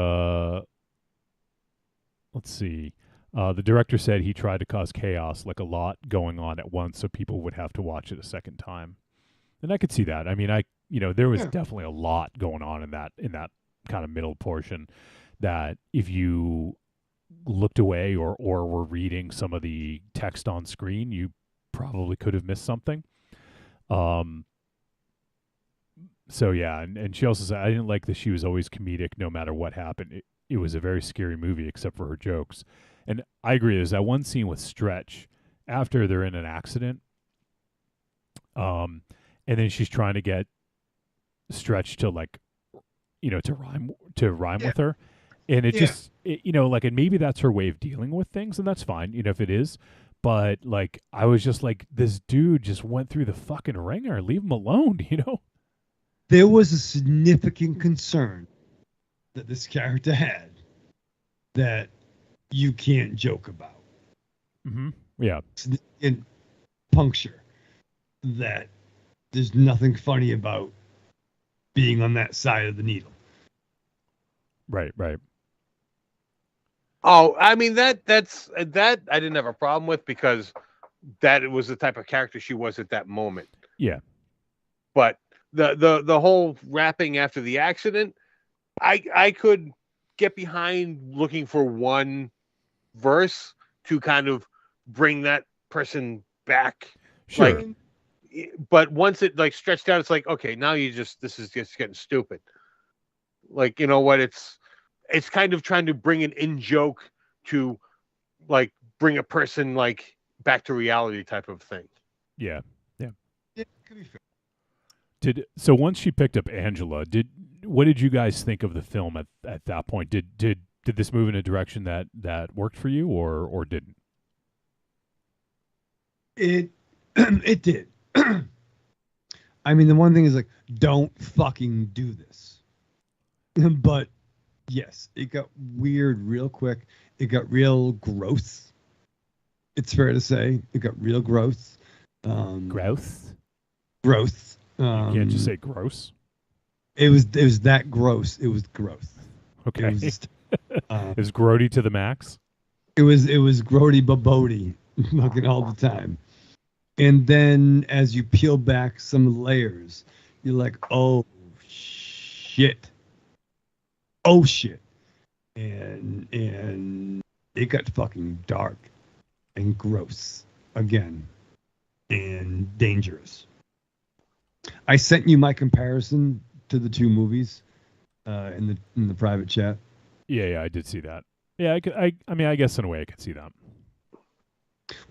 [SPEAKER 3] let's see. The director said he tried to cause chaos, like a lot going on at once, so people would have to watch it a second time. And I could see that. I mean, there was definitely a lot going on in that kind of middle portion that if you looked away or were reading some of the text on screen, you probably could have missed something. So yeah, and she also said, I didn't like that she was always comedic no matter what happened. It was a very scary movie except for her jokes. And I agree, there's that one scene with Stretch after they're in an accident. And then she's trying to get Stretch to to rhyme with her. And it just, and maybe that's her way of dealing with things, and that's fine, if it is. But, I was just like, this dude just went through the fucking ringer. Leave him alone,
[SPEAKER 2] There was a significant concern that this character had that you can't joke about.
[SPEAKER 3] Mm-hmm. Yeah.
[SPEAKER 2] Significant puncture that there's nothing funny about being on that side of the needle.
[SPEAKER 3] Right.
[SPEAKER 4] Oh, I mean that's I didn't have a problem with, because that was the type of character she was at that moment.
[SPEAKER 3] Yeah.
[SPEAKER 4] But the whole rapping after the accident, I could get behind looking for one verse to kind of bring that person back.
[SPEAKER 3] Sure.
[SPEAKER 4] But once it stretched out, it's like, okay, now this is just getting stupid. You know what? It's kind of trying to bring an in joke to bring a person back to reality type of thing.
[SPEAKER 3] Yeah.
[SPEAKER 2] It could be fair.
[SPEAKER 3] So once she picked up Angela, what did you guys think of the film at that point? Did this move in a direction that worked for you or didn't?
[SPEAKER 2] It did. I mean, the one thing is don't fucking do this. But yes, it got weird real quick. It got real gross. It's fair to say it got real gross.
[SPEAKER 3] Gross.
[SPEAKER 2] Gross.
[SPEAKER 3] You can't just say gross.
[SPEAKER 2] It was that gross. It was gross.
[SPEAKER 3] Okay.
[SPEAKER 2] It was,
[SPEAKER 3] it was grody to the max.
[SPEAKER 2] It was grody babody fucking all the time. And then as you peel back some layers, you're like, oh shit. Oh shit. And it got fucking dark and gross again and dangerous. I sent you my comparison to the two movies in the private chat.
[SPEAKER 3] Yeah, I did see that. Yeah, I mean, I guess in a way I could see that.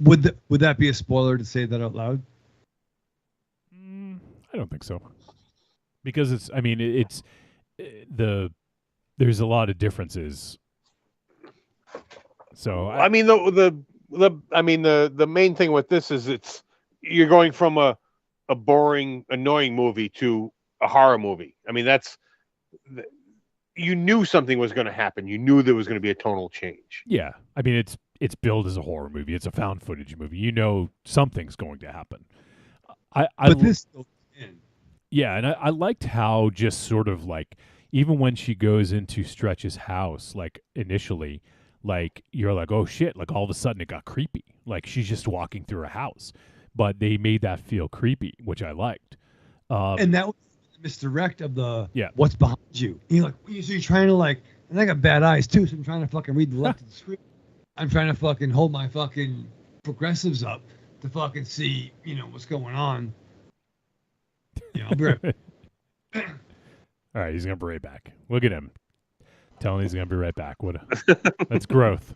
[SPEAKER 2] Would that be a spoiler to say that out loud?
[SPEAKER 3] I don't think so. Because there's a lot of differences. So
[SPEAKER 4] I mean the main thing with this is you're going from a boring, annoying movie to a horror movie. I mean, you knew something was going to happen. You knew there was going to be a tonal change.
[SPEAKER 3] Yeah. I mean, it's billed as a horror movie. It's a found footage movie. Something's going to happen. Yeah, and I liked how just sort of even when she goes into Stretch's house, initially, you're like, oh shit, all of a sudden it got creepy. She's just walking through a house. But they made that feel creepy, which I liked.
[SPEAKER 2] And that was the misdirect of what's behind you. So you're trying to and I got bad eyes too, so I'm trying to fucking read the left of the screen. I'm trying to fucking hold my fucking progressives up to fucking see, what's going on. I'll be right back.
[SPEAKER 3] All right, he's gonna be right back. Look at him, telling he's gonna be right back. That's growth.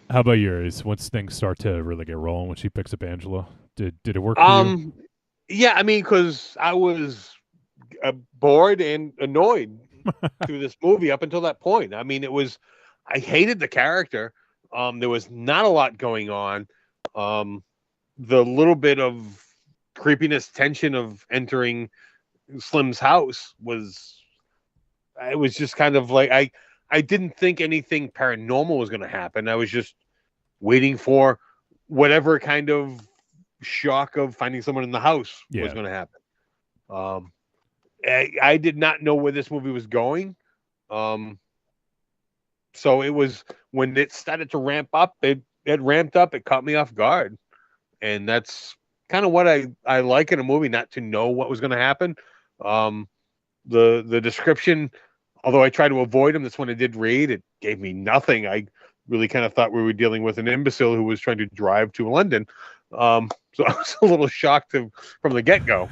[SPEAKER 3] How about yours? Once things start to really get rolling, when she picks up Angela, did it work for you?
[SPEAKER 4] Yeah, I mean, because I was bored and annoyed through this movie up until that point. I mean, I hated the character. There was not a lot going on. The little bit of creepiness, tension of entering Slim's house was just kind of I didn't think anything paranormal was going to happen. I was just waiting for whatever kind of shock of finding someone in the house was going to happen. I did not know where this movie was going. So it was when it started to ramp up, it ramped up, it caught me off guard. And that's kind of what I like in a movie, not to know what was going to happen. The description, although I tried to avoid them, that's when I did read, it gave me nothing. I really kind of thought we were dealing with an imbecile who was trying to drive to London. So I was a little shocked from the get-go.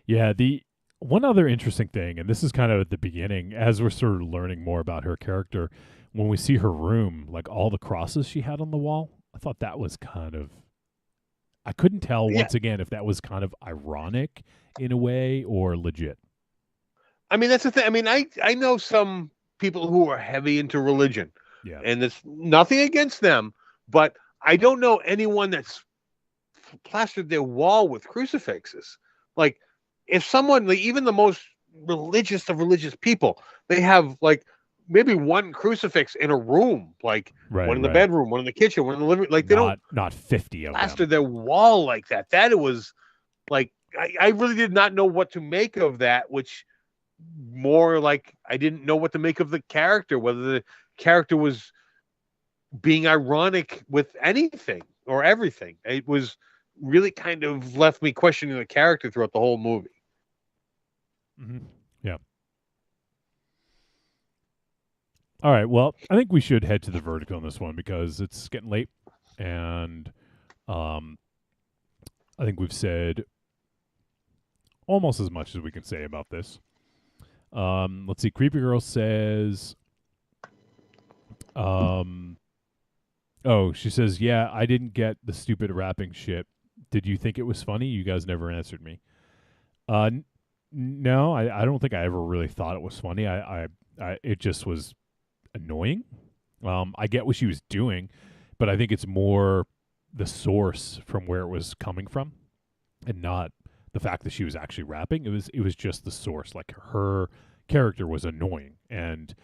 [SPEAKER 3] Yeah, the one other interesting thing, and this is kind of at the beginning, as we're sort of learning more about her character, when we see her room, like all the crosses she had on the wall, I thought that was kind of, I couldn't tell once again if that was kind of ironic in a way or legit.
[SPEAKER 4] I mean, that's the thing. I mean, I know some people who are heavy into religion, and it's nothing against them, but I don't know anyone that's plastered their wall with crucifixes. Like, if someone, like, even the most religious of religious people, they have like maybe one crucifix in a room, like one in the bedroom, one in the kitchen, one in the living room. Like, they
[SPEAKER 3] not 50 of them
[SPEAKER 4] plaster their wall like that. That it was like, I really did not know what to make of that, which more like I didn't know what to make of the character, whether the character was being ironic with anything or everything. It was really kind of left me questioning the character throughout the whole movie.
[SPEAKER 3] Mm-hmm. Yeah. All right. Well, I think we should head to the verdict on this one because it's getting late, and I think we've said almost as much as we can say about this. Let's see. Creepy Girl says, she says, yeah, I didn't get the stupid rapping shit. Did you think it was funny? You guys never answered me. No, I don't think I ever really thought it was funny. It just was annoying. I get what she was doing, but I think it's more the source from where it was coming from, and not the fact that she was actually rapping. It was just the source. Like, her character was annoying, and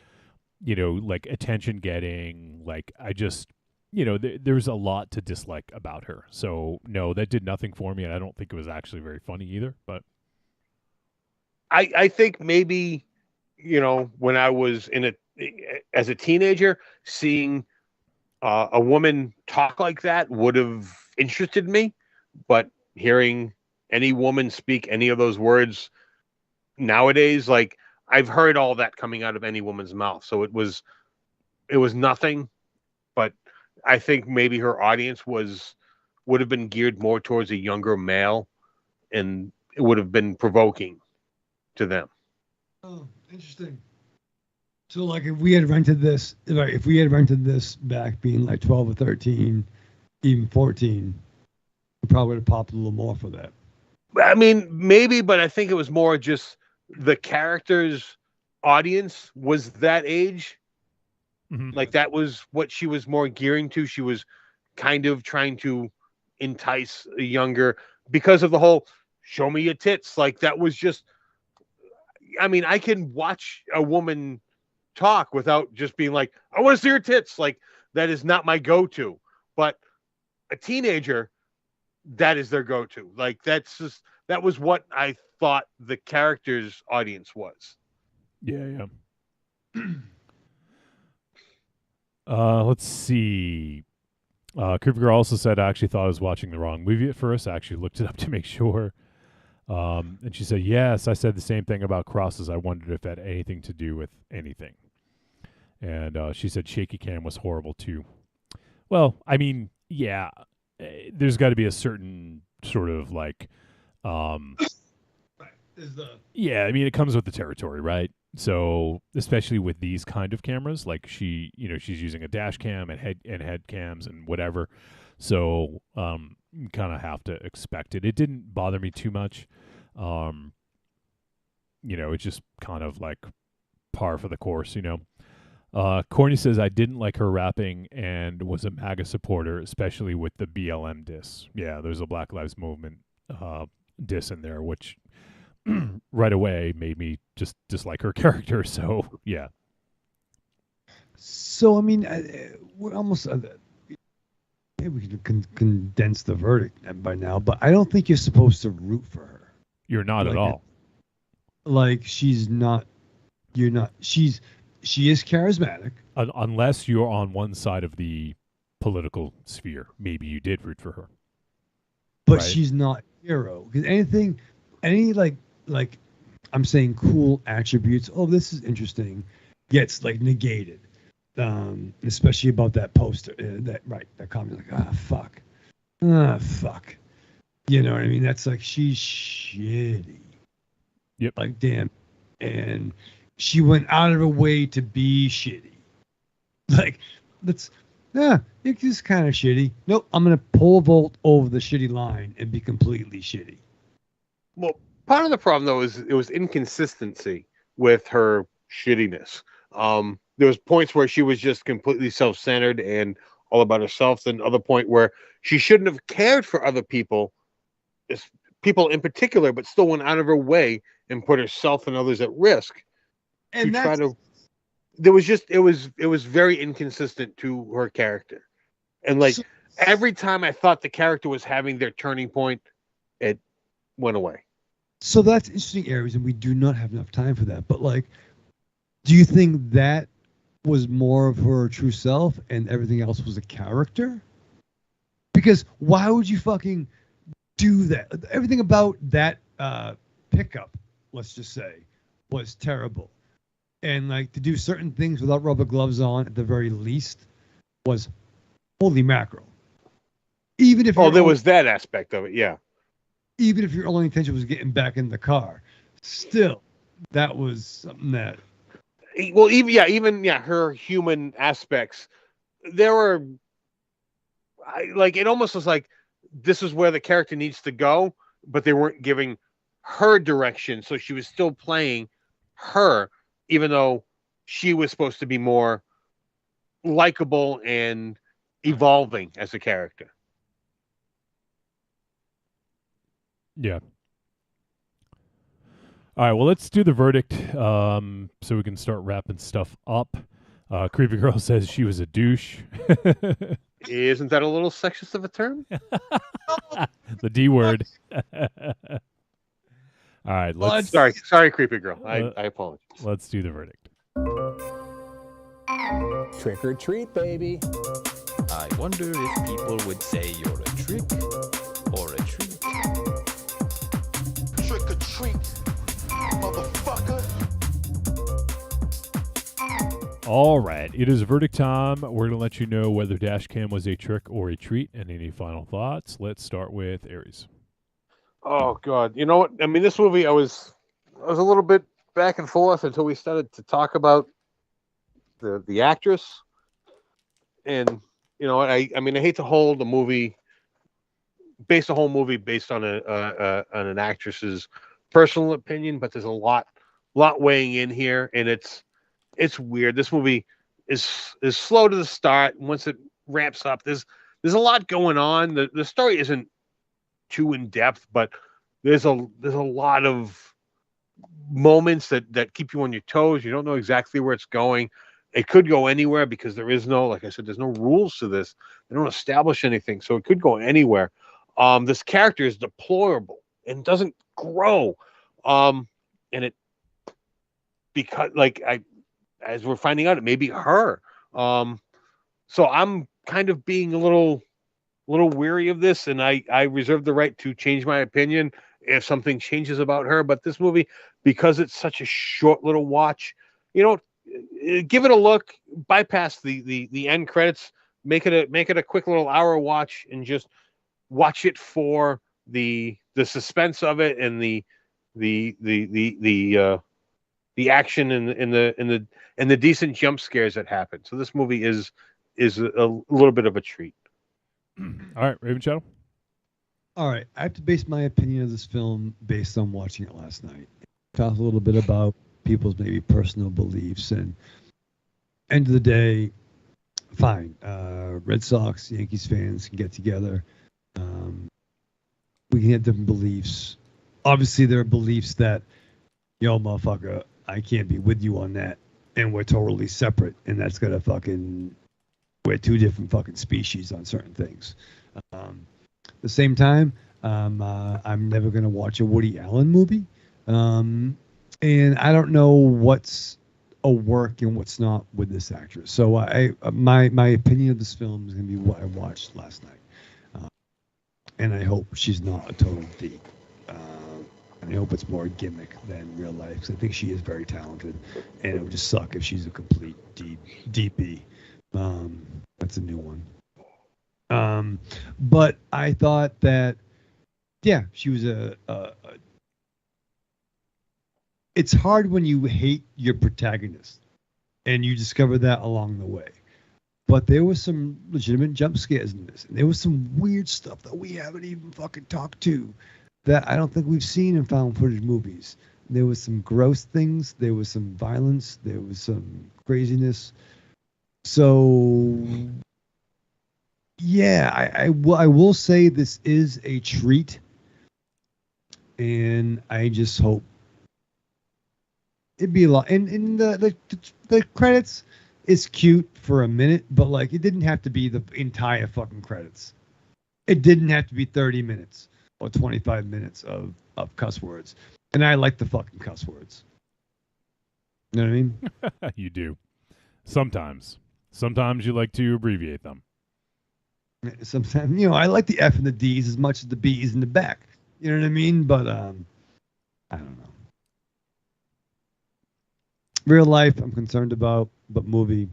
[SPEAKER 3] like attention getting. Like, I just there's a lot to dislike about her. So no, that did nothing for me, and I don't think it was actually very funny either. But
[SPEAKER 4] I think maybe when I was as a teenager, seeing a woman talk like that would have interested me, but hearing any woman speak any of those words nowadays, like, I've heard all that coming out of any woman's mouth, so it was nothing. But I think maybe her audience would have been geared more towards a younger male, and it would have been provoking to them.
[SPEAKER 2] Oh, interesting. So, like, if we had rented this back being like 12 or 13, even 14, we probably would have popped a little more for that.
[SPEAKER 4] I mean, maybe, but I think it was more just the character's audience was that age.
[SPEAKER 3] Mm-hmm.
[SPEAKER 4] Like, that was what she was more gearing to. She was kind of trying to entice a younger, because of the whole show me your tits. Like, that was just, I mean, I can watch a woman talk without just being like, I want to see her tits. Like, that is not my go-to. But a teenager, that is their go-to. Like, that was what I thought the character's audience was.
[SPEAKER 3] Yeah. Let's see. Creepy Girl also said, I actually thought I was watching the wrong movie at first. I actually looked it up to make sure. And she said, yes, I said the same thing about crosses. I wondered if it had anything to do with anything. And she said shaky cam was horrible too. Well, I mean, yeah, there's got to be a certain sort of like, yeah, I mean, it comes with the territory, right? So especially with these kind of cameras, like she's using a dash cam and head cams and whatever. So you kind of have to expect it. It didn't bother me too much. It's just kind of like par for the course, Courtney says, I didn't like her rapping and was a MAGA supporter, especially with the BLM diss. Yeah, there's a Black Lives Movement diss in there, which right away made me just dislike her character. So, yeah.
[SPEAKER 2] So, I mean, we're almost... maybe we can condense the verdict by now, but I don't think you're supposed to root for her.
[SPEAKER 3] You're not at all.
[SPEAKER 2] Like she's not. You're not. She is charismatic.
[SPEAKER 3] Unless you're on one side of the political sphere, maybe you did root for her.
[SPEAKER 2] But
[SPEAKER 3] right?
[SPEAKER 2] She's not a hero. Because any like I'm saying cool attributes. Oh, this is interesting. Gets like negated. Especially about that poster. That comment like fuck. Fuck. You know what I mean? That's like she's shitty.
[SPEAKER 3] Yep.
[SPEAKER 2] Like damn. And she went out of her way to be shitty. Like, it's just kind of shitty. Nope, I'm going to pole vault over the shitty line and be completely shitty.
[SPEAKER 4] Well, part of the problem, though, is it was inconsistency with her shittiness. There was points where she was just completely self-centered and all about herself. Then other point where she shouldn't have cared for other people in particular, but still went out of her way and put herself and others at risk. And it was very inconsistent to her character. And like every time I thought the character was having their turning point, it went away.
[SPEAKER 2] So that's interesting areas, and we do not have enough time for that. But like, do you think that was more of her true self and everything else was a character? Because why would you fucking do that? Everything about that pickup, let's just say, was terrible. And like to do certain things without rubber gloves on at the very least was holy mackerel. Even if
[SPEAKER 4] there was that aspect of it, yeah.
[SPEAKER 2] Even if your only intention was getting back in the car, still that was something that.
[SPEAKER 4] Well, even her human aspects, there were it almost was like this is where the character needs to go, but they weren't giving her direction, so she was still playing her. Even though she was supposed to be more likable and evolving as a character.
[SPEAKER 3] Yeah. All right, well, let's do the verdict so we can start wrapping stuff up. Creepy Girl says she was a douche.
[SPEAKER 4] Isn't that a little sexist of a term?
[SPEAKER 3] The D word. All right, let's.
[SPEAKER 4] Sorry, Creepy Girl. I apologize.
[SPEAKER 3] Let's do the verdict.
[SPEAKER 13] Trick or treat, baby. I wonder if people would say you're a trick or a treat.
[SPEAKER 14] Trick or treat, motherfucker.
[SPEAKER 3] All right, it is verdict time. We're going to let you know whether Dashcam was a trick or a treat, and any final thoughts. Let's start with Aries.
[SPEAKER 4] Oh God, you know what? I mean, this movie, I was a little bit back and forth until we started to talk about the actress, and you know, I mean, I hate to hold a movie, base a whole movie based on on an actress's personal opinion, but there's a lot weighing in here, and it's weird. This movie is slow to the start. Once it ramps up, there's a lot going on. The story isn't too in depth, but there's a lot of moments that keep you on your toes. You don't know exactly where it's going. It could go anywhere because there is no, like I said, there's no rules to this. They don't establish anything, so it could go anywhere. This character is deplorable and doesn't grow. And it, because as we're finding out, it may be her. So I'm kind of being a little weary of this, and I reserve the right to change my opinion if something changes about her. But this movie, because it's such a short little watch, you know, give it a look, bypass the end credits, make it a quick little hour watch, and just watch it for the suspense of it and the action and the decent jump scares that happen. So this movie is a little bit of a treat.
[SPEAKER 3] All right, Raven Shadow.
[SPEAKER 2] All right, I have to base my opinion of this film based on watching it last night. Talk a little bit about people's maybe personal beliefs, and end of the day, fine. Red Sox, Yankees fans can get together. We can have different beliefs. Obviously, there are beliefs that, yo, motherfucker, I can't be with you on that, and we're totally separate, and that's gonna fucking We're two different fucking species on certain things. At the same time, I'm never gonna watch a Woody Allen movie, and I don't know what's a work and what's not with this actress. So my opinion of this film is gonna be what I watched last night, and I hope she's not a total D. And I hope it's more gimmick than real life, because I think she is very talented, and it would just suck if she's a complete DP. That's a new one. But I thought that, yeah, she was it's hard when you hate your protagonist, and you discover that along the way. But there was some legitimate jump scares in this, and there was some weird stuff that we haven't even fucking talked to, that I don't think we've seen in found footage movies. There was some gross things, there was some violence, there was some craziness. So yeah, I will say this is a treat, and I just hope it'd be a lot. And the credits is cute for a minute, but like, it didn't have to be the entire fucking credits. It didn't have to be 30 minutes or 25 minutes of cuss words. And I like the fucking cuss words. You know what I mean?
[SPEAKER 3] You do. Sometimes you like to abbreviate them.
[SPEAKER 2] Sometimes, I like the F and the D's as much as the B's in the back. You know what I mean? But I don't know. Real life, I'm concerned about, but movie,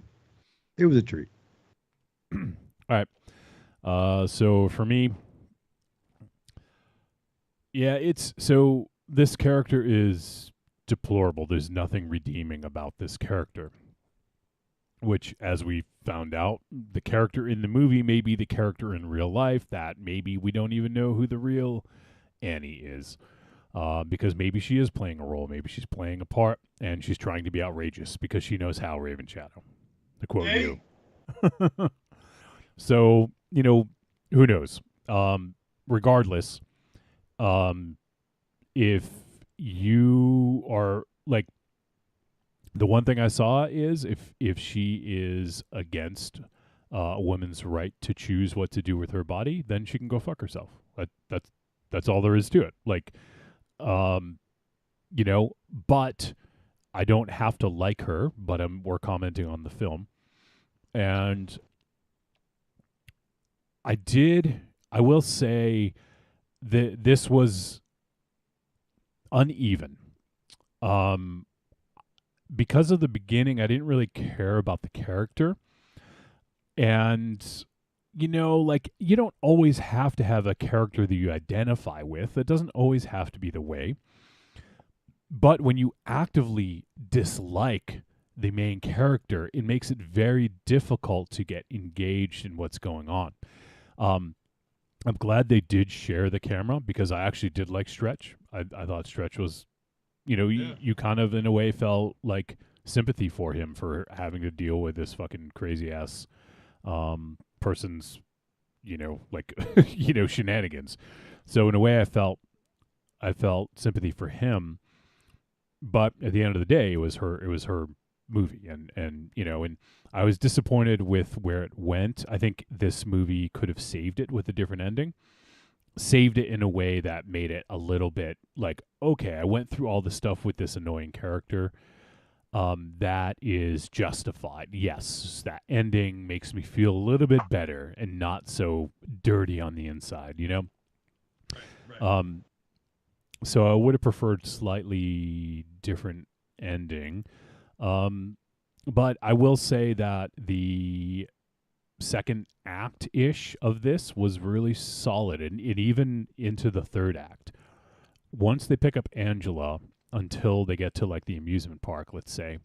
[SPEAKER 2] it was a treat.
[SPEAKER 3] All right. So for me, yeah, this character is deplorable. There's nothing redeeming about this character. Which, as we found out, the character in the movie may be the character in real life, that maybe we don't even know who the real Annie is. Because maybe she is playing a role, maybe she's playing a part, and she's trying to be outrageous because she knows how, Raven Shadow. To quote you. So, who knows? Regardless, if you are like, the one thing I saw is if she is against a woman's right to choose what to do with her body, then she can go fuck herself. That's all there is to it. Like, but I don't have to like her, but we're commenting on the film. And I will say that this was uneven. Because of the beginning, I didn't really care about the character. And, you don't always have to have a character that you identify with. It doesn't always have to be the way. But when you actively dislike the main character, it makes it very difficult to get engaged in what's going on. I'm glad they did share the camera, because I actually did like Stretch. I thought Stretch was, you kind of in a way felt like sympathy for him for having to deal with this fucking crazy ass person's, shenanigans. So in a way I felt sympathy for him, but at the end of the day, it was her movie, and I was disappointed with where it went. I think this movie could have saved it with a different ending. Saved it in a way that made it a little bit like, okay, I went through all the stuff with this annoying character. That is justified. Yes, that ending makes me feel a little bit better and not so dirty on the inside, Right. So I would have preferred slightly different ending. But I will say that the second act-ish of this was really solid, and even into the third act. Once they pick up Angela until they get to like the amusement park, let's say,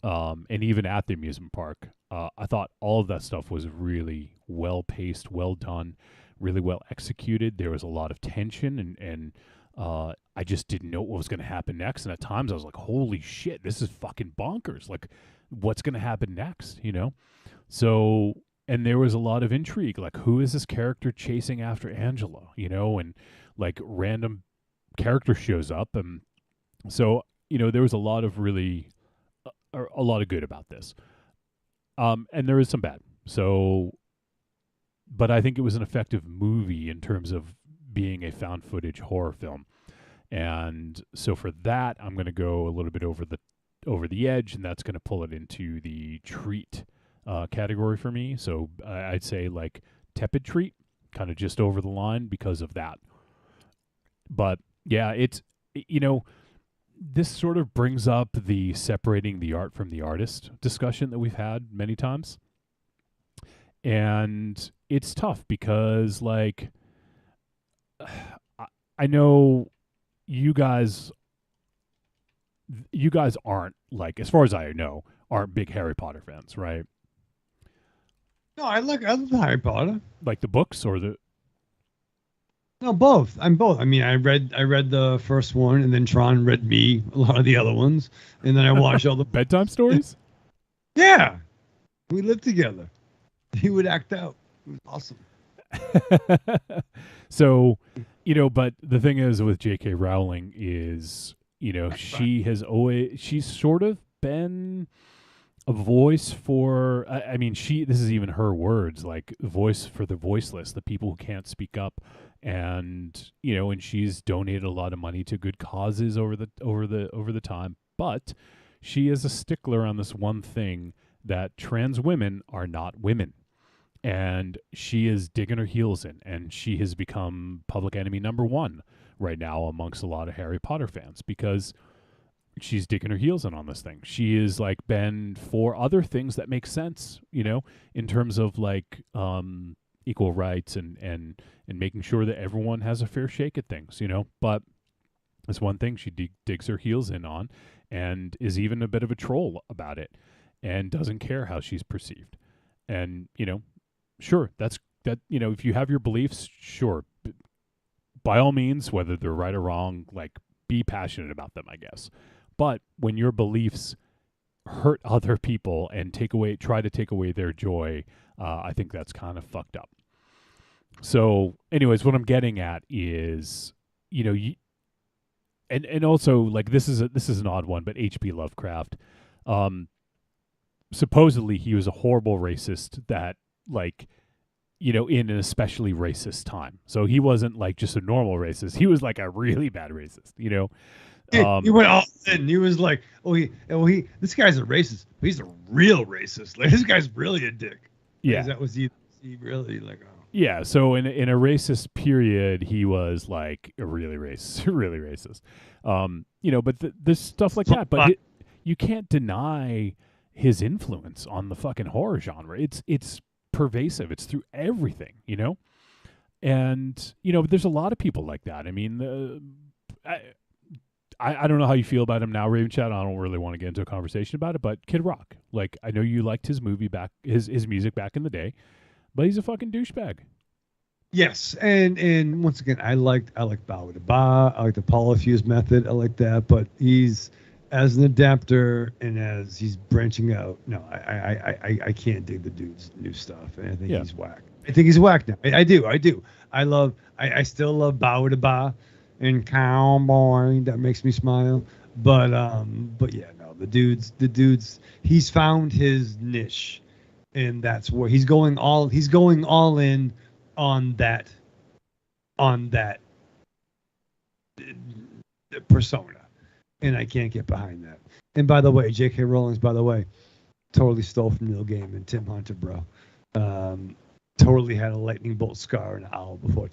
[SPEAKER 3] and even at the amusement park, I thought all of that stuff was really well paced, well done, really well executed. There was a lot of tension, and I just didn't know what was going to happen next. And at times I was like, holy shit, this is fucking bonkers. Like, what's going to happen next, So, and there was a lot of intrigue. Like, who is this character chasing after Angela, and like random character shows up. And so, there was a lot of really, a lot of good about this. And there is some bad. So, but I think it was an effective movie in terms of being a found footage horror film. And so for that, I'm going to go a little bit over the edge, and that's going to pull it into the treat category for me. So I'd say like tepid treat, kind of just over the line because of that. But yeah, it's, this sort of brings up the separating the art from the artist discussion that we've had many times. And it's tough because, like, I know you guys aren't, like, as far as I know, aren't big Harry Potter fans, right?
[SPEAKER 2] No, I love Harry Potter.
[SPEAKER 3] Like the books or the...
[SPEAKER 2] No, both. I'm both. I mean, I read the first one, and then Tron read me a lot of the other ones, and then I watched all the
[SPEAKER 3] bedtime stories.
[SPEAKER 2] Yeah, we lived together. He would act out. It was awesome.
[SPEAKER 3] So, but the thing is with J.K. Rowling is, she's sort of been a voice for, I mean, this is even her words, like voice for the voiceless, the people who can't speak up. And, and she's donated a lot of money to good causes over the time, but she is a stickler on this one thing, that trans women are not women. And she is digging her heels in, and she has become public enemy number one right now amongst a lot of Harry Potter fans because she's digging her heels in on this thing. She is like been for other things that make sense, in terms of like equal rights and making sure that everyone has a fair shake at things, But it's one thing she digs her heels in on, and is even a bit of a troll about it, and doesn't care how she's perceived. And sure, that if you have your beliefs, sure, by all means, whether they're right or wrong, like, be passionate about them, I guess. But when your beliefs hurt other people and try to take away their joy, I think that's kind of fucked up. So, anyways, what I'm getting at is, and also, like, this is an odd one, but H.P. Lovecraft, supposedly he was a horrible racist that, like, in an especially racist time. So he wasn't like just a normal racist. He was like a really bad racist,
[SPEAKER 2] He went all in. He was like, this guy's a racist. But he's a real racist. Like, this guy's really a dick.
[SPEAKER 3] Yeah.
[SPEAKER 2] That was he really like, oh.
[SPEAKER 3] Yeah, so in a racist period, he was like a really racist, really racist. But there's stuff like that. But you can't deny his influence on the fucking horror genre. It's pervasive. It's through everything, and but there's a lot of people like that. I mean, I don't know how you feel about him now, Raven Chat. I don't really want to get into a conversation about it, but Kid Rock, like, I know you liked his music back in the day, but he's a fucking douchebag.
[SPEAKER 2] Yes, and once again, I like Bow to Ba. I like the Polyfuse method. I like that, but he's, as an adapter and as he's branching out, no, I can't dig the dude's new stuff, and I think he's whack. I think he's whack now. I do. I still love Bow to Ba and Cowboy. That makes me smile. But yeah, no, the dude's he's found his niche, and that's where he's going all in on that persona. And I can't get behind that. And by the way, J.K. Rowling's, totally stole from Neil Gaiman, Tim Hunter, bro. Totally had a lightning bolt scar and an owl before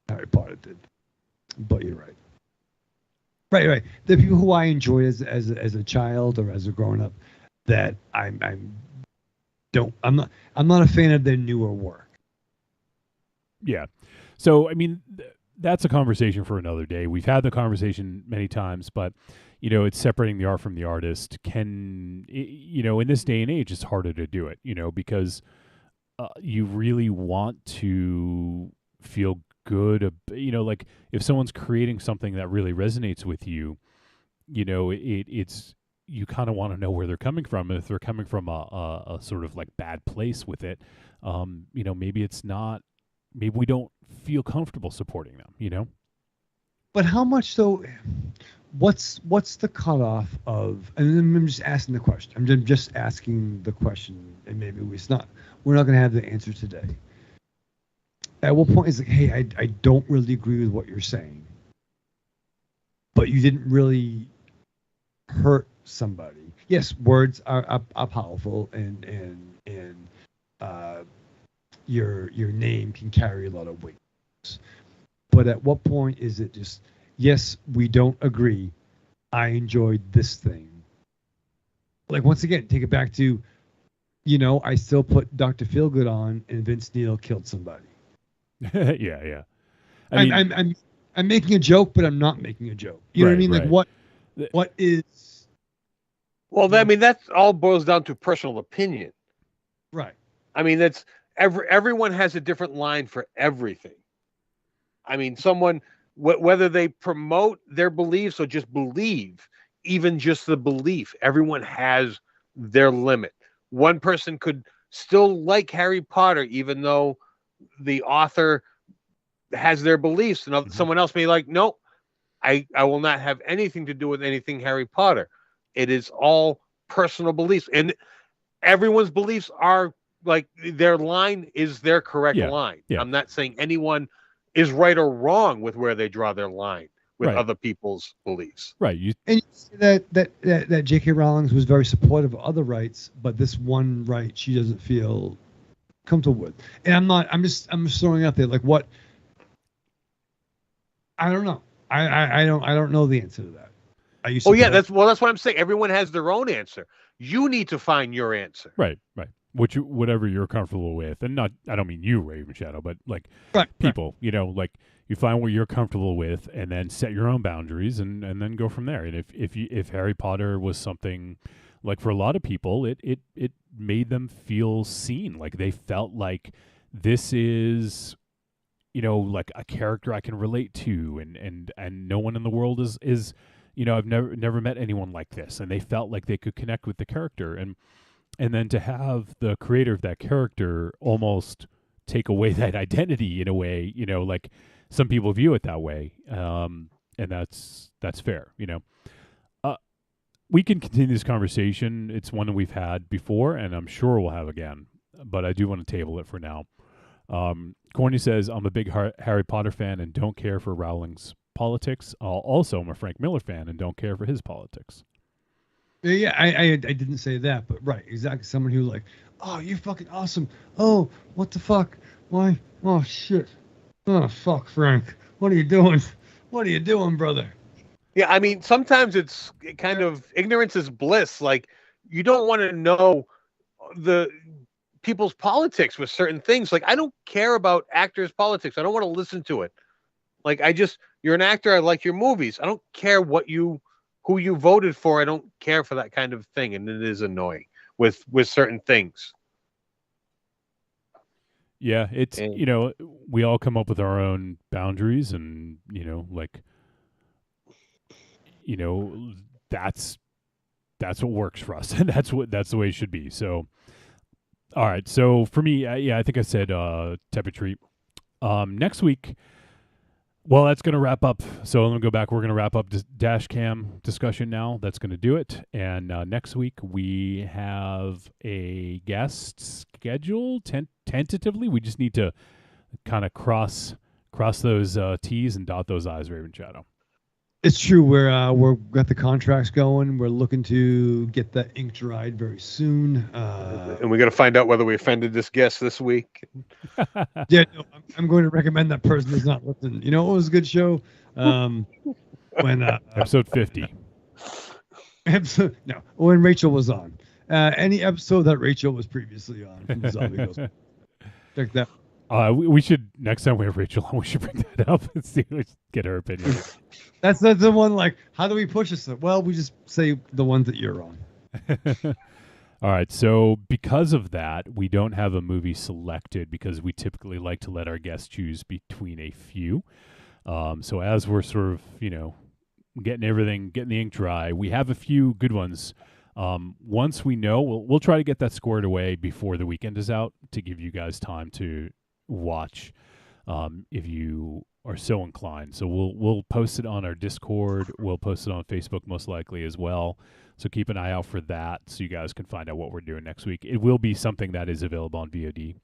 [SPEAKER 2] Harry Potter did. But you're right. Right. The people who I enjoyed as a child or as a grown up, that I'm not a fan of their newer work.
[SPEAKER 3] Yeah. So I mean, that's a conversation for another day. We've had the conversation many times, but it's separating the art from the artist. In this day and age, it's harder to do it. Because you really want to feel good. Like if someone's creating something that really resonates with you, it's you kind of want to know where they're coming from. And if they're coming from a sort of like bad place with it, maybe it's not. Maybe we don't feel comfortable supporting them,
[SPEAKER 2] But how much though? what's the cutoff of? And then I'm just asking the question. I'm just asking the question, and maybe we're not going to have the answer today. At what point is like, hey, I don't really agree with what you're saying, but you didn't really hurt somebody. Yes, words are powerful, and your name can carry a lot of weight. But at what point is it just, yes, we don't agree, I enjoyed this thing. Like, once again, take it back to, I still put Dr. Feelgood on and Vince Neil killed somebody.
[SPEAKER 3] Yeah.
[SPEAKER 2] I'm making a joke, but I'm not making a joke. You know what I mean?
[SPEAKER 3] Right.
[SPEAKER 2] Like, what is...
[SPEAKER 4] Well, that all boils down to personal opinion.
[SPEAKER 2] Right.
[SPEAKER 4] I mean, that's everyone has a different line for everything. I mean, someone, whether they promote their beliefs or just believe, even just the belief, everyone has their limit. One person could still like Harry Potter, even though the author has their beliefs, and someone else may be like, no, I will not have anything to do with anything Harry Potter. It is all personal beliefs, and everyone's beliefs are like, their line is their correct line.
[SPEAKER 3] Yeah.
[SPEAKER 4] I'm not saying anyone is right or wrong with where they draw their line with other people's beliefs.
[SPEAKER 3] Right.
[SPEAKER 2] And you see that J.K. Rowling was very supportive of other rights, but this one right she doesn't feel comfortable with. And I'm just throwing out there, like, what? I don't know. I don't know the answer to that.
[SPEAKER 4] That's what I'm saying. Everyone has their own answer. You need to find your answer.
[SPEAKER 3] Right. Whatever you're comfortable with, and I don't mean you, Raven Shadow, but like people, like you find what you're comfortable with, and then set your own boundaries, and then go from there. And if Harry Potter was something, like, for a lot of people, it made them feel seen, like they felt like this is, like a character I can relate to, and no one in the world is I've never met anyone like this, and they felt like they could connect with the character, and then to have the creator of that character almost take away that identity in a way, like some people view it that way, and that's fair. We can continue this conversation. It's one that we've had before, and I'm sure we'll have again, but I do want to table it for now. Corny says, I'm a big Harry Potter fan and don't care for Rowling's politics. Also, I'm a Frank Miller fan and don't care for his politics.
[SPEAKER 2] Yeah, I didn't say that, but right, exactly. Someone who like, oh, you're fucking awesome. Oh, what the fuck? Why? Oh, shit. Oh, fuck, Frank. What are you doing? What are you doing, brother?
[SPEAKER 4] Yeah, I mean, sometimes it's kind of ignorance is bliss. Like, you don't want to know the people's politics with certain things. Like, I don't care about actors' politics. I don't want to listen to it. Like, you're an actor. I like your movies. I don't care who you voted for. I don't care for that kind of thing. And it is annoying with certain things.
[SPEAKER 3] Yeah, it's, we all come up with our own boundaries, and, that's what works for us. And that's the way it should be. So, all right. So for me, I think I said, tepid treat. Next week, well, that's going to wrap up. So let me go back. We're going to wrap up this Dashcam discussion now. That's going to do it. And next week we have a guest scheduled tentatively. We just need to kind of cross those T's and dot those I's, Raven Shadow.
[SPEAKER 2] It's true. We're got the contracts going. We're looking to get that ink dried very soon.
[SPEAKER 4] And we got to find out whether we offended this guest this week.
[SPEAKER 2] Yeah, no, I'm going to recommend that person does not listen. It was a good show. When
[SPEAKER 3] episode 50.
[SPEAKER 2] When Rachel was on. Any episode that Rachel was previously on from Zombie Ghost. Check that.
[SPEAKER 3] We should, next time we have Rachel on, we should bring that up and see, get her opinion.
[SPEAKER 2] That's the one, like, how do we push this? Well, we just say the ones that you're on.
[SPEAKER 3] All right. So because of that, we don't have a movie selected because we typically like to let our guests choose between a few. So as we're sort of, getting the ink dry, we have a few good ones. Once we know, we'll try to get that squared away before the weekend is out to give you guys time to watch if you are so inclined. So we'll post it on our Discord. We'll post it on Facebook most likely as well. So keep an eye out for that so you guys can find out what we're doing next week. It will be something that is available on VOD.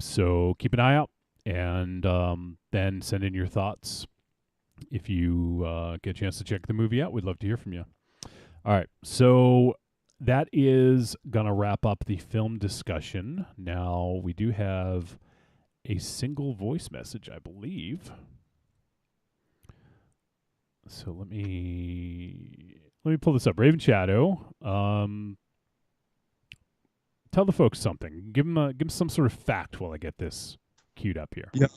[SPEAKER 3] So keep an eye out, and then send in your thoughts. If you get a chance to check the movie out, we'd love to hear from you. All right, so that is going to wrap up the film discussion. Now, we do have a single voice message, I believe. So let me pull this up. Raven Shadow, tell the folks something. Give them some sort of fact while I get this queued up here.
[SPEAKER 2] Yeah.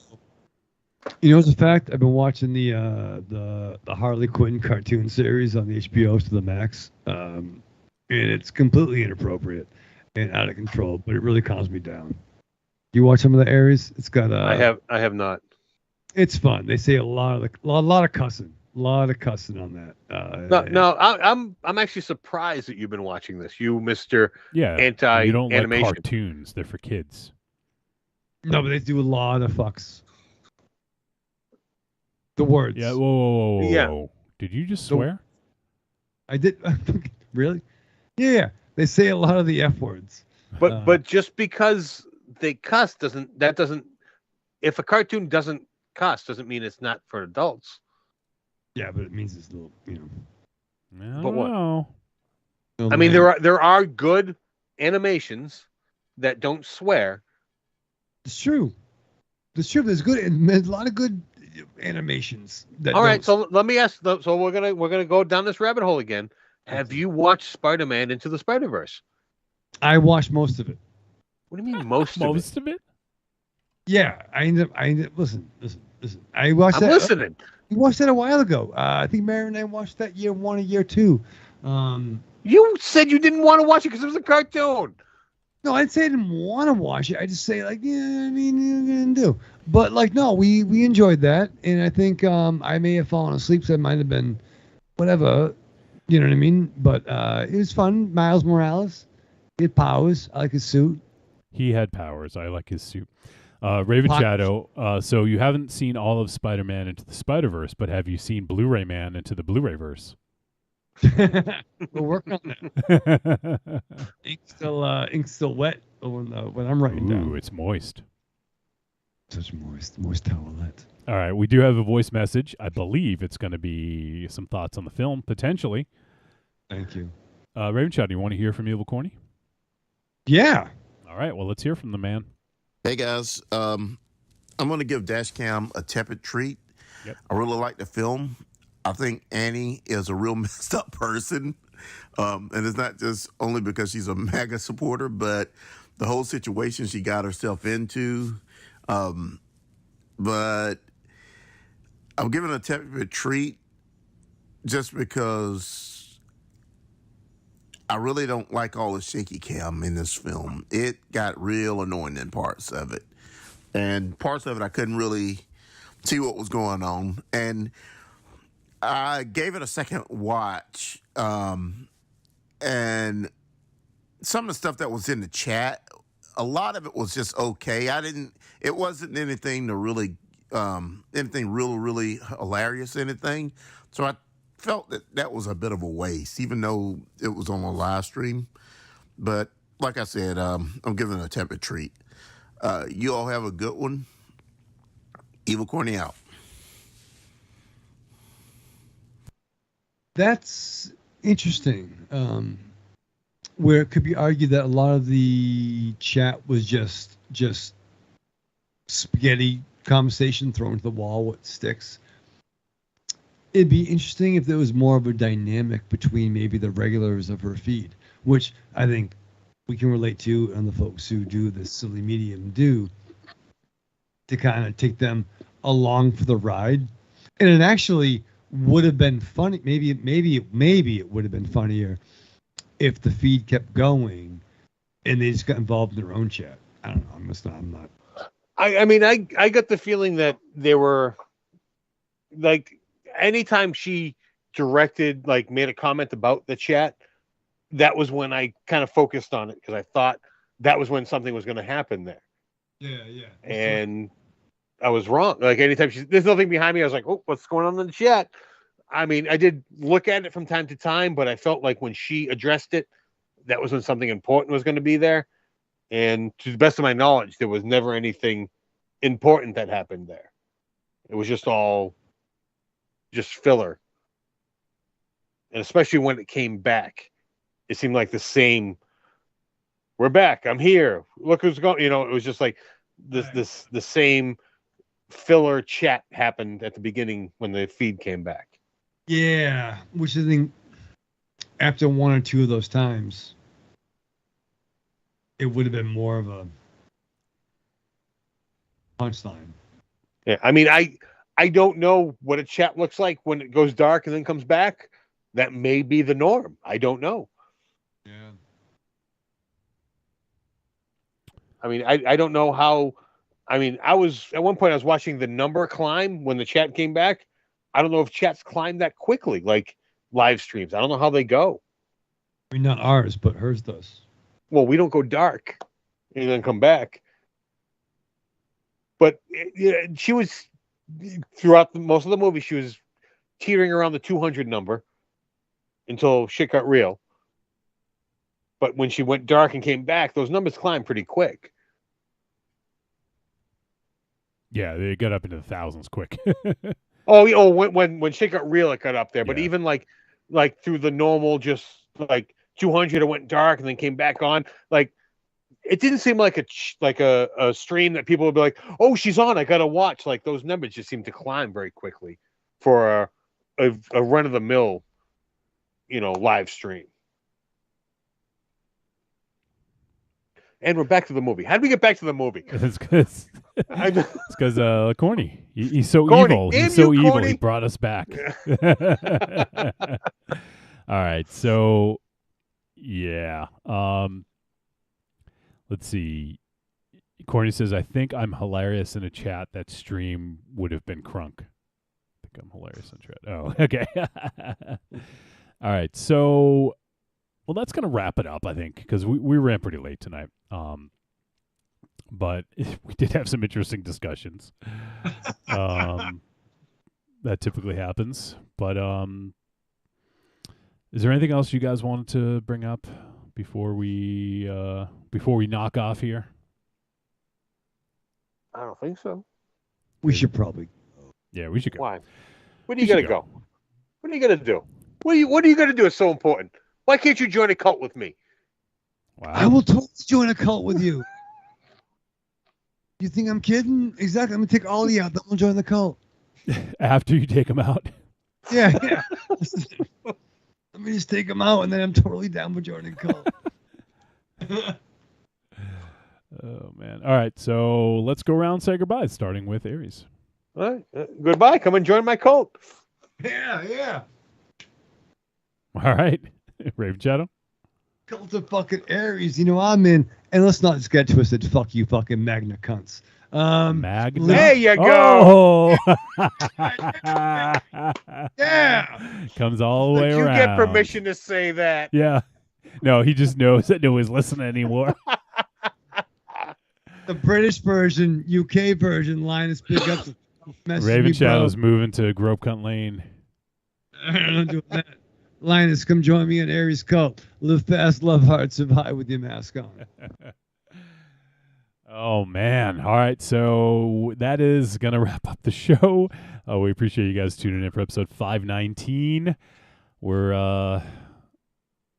[SPEAKER 2] You know, as a fact, I've been watching the Harley Quinn cartoon series on the HBO to the max, and it's completely inappropriate and out of control. But it really calms me down. You watch some of the Aries? It's got
[SPEAKER 4] I have not.
[SPEAKER 2] It's fun. They say a lot of cussing on that.
[SPEAKER 4] No, I'm actually surprised that you've been watching this. You, Mr. Anti-animation.
[SPEAKER 3] You don't like cartoons. They're for kids.
[SPEAKER 2] No, but they do a lot of fucks. The words.
[SPEAKER 3] Yeah. Whoa. Did you just swear?
[SPEAKER 2] I did. Really? Yeah. They say a lot of the F words.
[SPEAKER 4] But just because they cuss doesn't. If a cartoon doesn't cuss, doesn't mean it's not for adults.
[SPEAKER 2] Yeah, but it means it's a little,
[SPEAKER 4] But what?
[SPEAKER 3] No.
[SPEAKER 4] I mean, there are good animations that don't swear.
[SPEAKER 2] It's true. There's good and there's a lot of good animations.
[SPEAKER 4] All right, so let me ask. So we're gonna go down this rabbit hole again. Have you watched Spider-Man Into the Spider-Verse?
[SPEAKER 2] I watched most of it.
[SPEAKER 4] What do you mean most
[SPEAKER 3] of it?
[SPEAKER 2] Yeah, I ended up. Listen. I watched that.
[SPEAKER 4] I'm listening.
[SPEAKER 2] We watched that a while ago. I think Mary and I watched that year 1 or year 2.
[SPEAKER 4] You said you didn't want to watch it because it was a cartoon.
[SPEAKER 2] No, I'd say I didn't want to watch it. I just say like, yeah, I mean, you're gonna do. But like, no, we enjoyed that, and I think I may have fallen asleep, so it might have been whatever, you know what I mean. But it was fun. Miles Morales, he had powers. I like his suit.
[SPEAKER 3] He had powers. I like his suit. Raven Shadow. So you haven't seen all of Spider-Man Into the Spider-Verse, but have you seen Blu-ray Man Into the Blu-ray-verse?
[SPEAKER 2] We're working on that. Ink's still wet when I'm writing down.
[SPEAKER 3] Ooh, it's moist.
[SPEAKER 2] Such moist towelette.
[SPEAKER 3] All right, we do have a voice message. I believe it's going to be some thoughts on the film, potentially.
[SPEAKER 2] Thank you.
[SPEAKER 3] Raven Shadow, you want to hear from Evil Corny?
[SPEAKER 2] Yeah.
[SPEAKER 3] All right, well, let's hear from the man.
[SPEAKER 15] Hey, guys. I'm going to give Dashcam a tepid treat.
[SPEAKER 3] Yep.
[SPEAKER 15] I really like the film. I think Annie is a real messed up person. And it's not just only because she's a MAGA supporter, but the whole situation she got herself into. But I'm giving a tepid treat just because I really don't like all the shaky cam in this film. It got real annoying in parts of it. And parts of it I couldn't really see what was going on. And I gave it a second watch, and some of the stuff that was in the chat, a lot of it was just okay. It wasn't anything to really, anything really hilarious, anything. So I felt that was a bit of a waste, even though it was on a live stream. But like I said, I'm giving it a tepid treat. You all have a good one. Evil Corny out.
[SPEAKER 2] That's interesting. Where it could be argued that a lot of the chat was just spaghetti conversation thrown to the wall with sticks. It'd be interesting if there was more of a dynamic between maybe the regulars of her feed, which I think we can relate to, and the folks who do this silly medium do, to kind of take them along for the ride. And it actually would have been funny. Maybe it would have been funnier if the feed kept going and they just got involved in their own chat. I don't know. I'm not.
[SPEAKER 4] I mean, I got the feeling that they were like, anytime she made a comment about the chat, that was when I kind of focused on it because I thought that was when something was going to happen there.
[SPEAKER 2] Yeah.
[SPEAKER 4] And I was wrong. Like anytime there's nothing behind me, I was like, oh, what's going on in the chat? I mean, I did look at it from time to time, but I felt like when she addressed it, that was when something important was going to be there. And to the best of my knowledge, there was never anything important that happened there. It was just all just filler. And especially when it came back, it seemed like the same. We're back. I'm here. Look who's going. It was just like the same filler chat happened at the beginning when the feed came back.
[SPEAKER 2] Yeah, which I think after one or two of those times, it would have been more of a punchline.
[SPEAKER 4] Yeah, I mean, I don't know what a chat looks like when it goes dark and then comes back. That may be the norm. I don't know.
[SPEAKER 2] Yeah.
[SPEAKER 4] I mean, I don't know how. I mean, I was at one point I was watching the number climb when the chat came back. I don't know if chats climb that quickly, like live streams. I don't know how they go.
[SPEAKER 2] I mean, not ours, but hers does.
[SPEAKER 4] Well, we don't go dark and then come back. But she was throughout most of the movie. She was teetering around the 200 number until shit got real. But when she went dark and came back, those numbers climbed pretty quick.
[SPEAKER 3] Yeah, they got up into the thousands quick.
[SPEAKER 4] When shit got real, it got up there. But
[SPEAKER 3] Yeah.
[SPEAKER 4] even like through the normal, just like 200, it went dark and then came back on. Like it didn't seem like a stream that people would be like, "Oh, she's on. I gotta watch." Like those numbers just seemed to climb very quickly for a run of the mill, live stream. And we're back to the movie. How did we get back to the movie?
[SPEAKER 3] It's because Corny. He's so
[SPEAKER 4] Corny.
[SPEAKER 3] evil.
[SPEAKER 4] Damn
[SPEAKER 3] He's so
[SPEAKER 4] you,
[SPEAKER 3] evil.
[SPEAKER 4] Corny.
[SPEAKER 3] He brought us back. All right. So, yeah. Let's see. Corny says, I think I'm hilarious in a chat. That stream would have been crunk. I think I'm hilarious in chat. Oh, okay. All right. So, well, that's going to wrap it up, I think, because we ran pretty late tonight. But we did have some interesting discussions. That typically happens. But is there anything else you guys wanted to bring up before we knock off here?
[SPEAKER 4] I don't think so.
[SPEAKER 2] We should probably.
[SPEAKER 3] Yeah, we should go.
[SPEAKER 4] Why? Where do you gotta go? What are you gonna do? What are you gonna do? It's so important. Why can't you join a cult with me?
[SPEAKER 3] Wow.
[SPEAKER 2] I will totally join a cult with you. You think I'm kidding? Exactly. I'm gonna take all of you out. Then we'll join the cult.
[SPEAKER 3] After you take them out.
[SPEAKER 2] Yeah. Let me just take them out, and then I'm totally down with joining a cult.
[SPEAKER 3] Oh man! All right, so let's go around and say goodbye, starting with Aries.
[SPEAKER 4] All right, goodbye. Come and join my cult.
[SPEAKER 2] Yeah.
[SPEAKER 3] All right, Raven Shadow.
[SPEAKER 2] Cult of fucking Aries. I'm in. And let's not just get twisted. Fuck you, fucking Magna cunts.
[SPEAKER 3] Magna.
[SPEAKER 4] There you go.
[SPEAKER 3] Oh.
[SPEAKER 2] Yeah.
[SPEAKER 3] Comes all the way
[SPEAKER 4] Did you
[SPEAKER 3] around.
[SPEAKER 4] get permission to say that?
[SPEAKER 3] Yeah. No, he just knows that no one's listening anymore.
[SPEAKER 2] The British version, UK version, Linus pick up the message.
[SPEAKER 3] Raven Shadow's moving to Grope Cunt Lane.
[SPEAKER 2] I'm doing that. Linus, come join me in Aries cult. Live fast, love hard, survive with your mask on.
[SPEAKER 3] Oh, man. All right. So that is going to wrap up the show. We appreciate you guys tuning in for episode 519. We're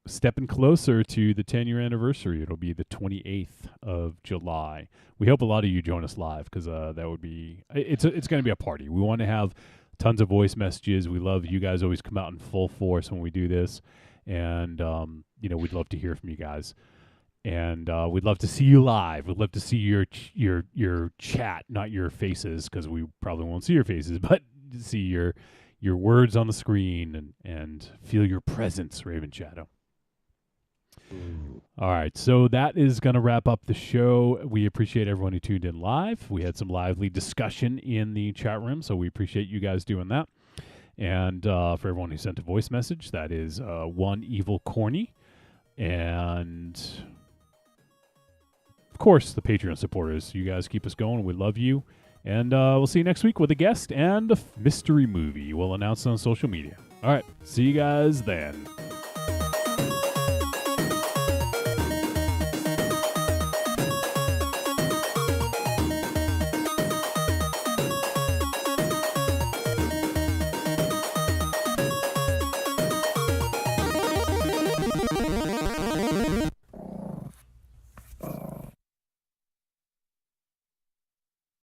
[SPEAKER 3] stepping closer to the 10-year anniversary. It'll be the 28th of July. We hope a lot of you join us live because that would be it's going to be a party. We want to have tons of voice messages. We love you guys always come out in full force when we do this. And, we'd love to hear from you guys. And we'd love to see you live. We'd love to see your chat, not your faces, because we probably won't see your faces, but see your words on the screen and feel your presence, Raven Shadow. All right, so that is going to wrap up the show. We appreciate everyone who tuned in live. We had some lively discussion in the chat room, so we appreciate you guys doing that. And for everyone who sent a voice message, that is One Evil Corny. And, of course, the Patreon supporters. You guys keep us going. We love you. And we'll see you next week with a guest and a mystery movie we'll announce on social media. All right. See you guys then.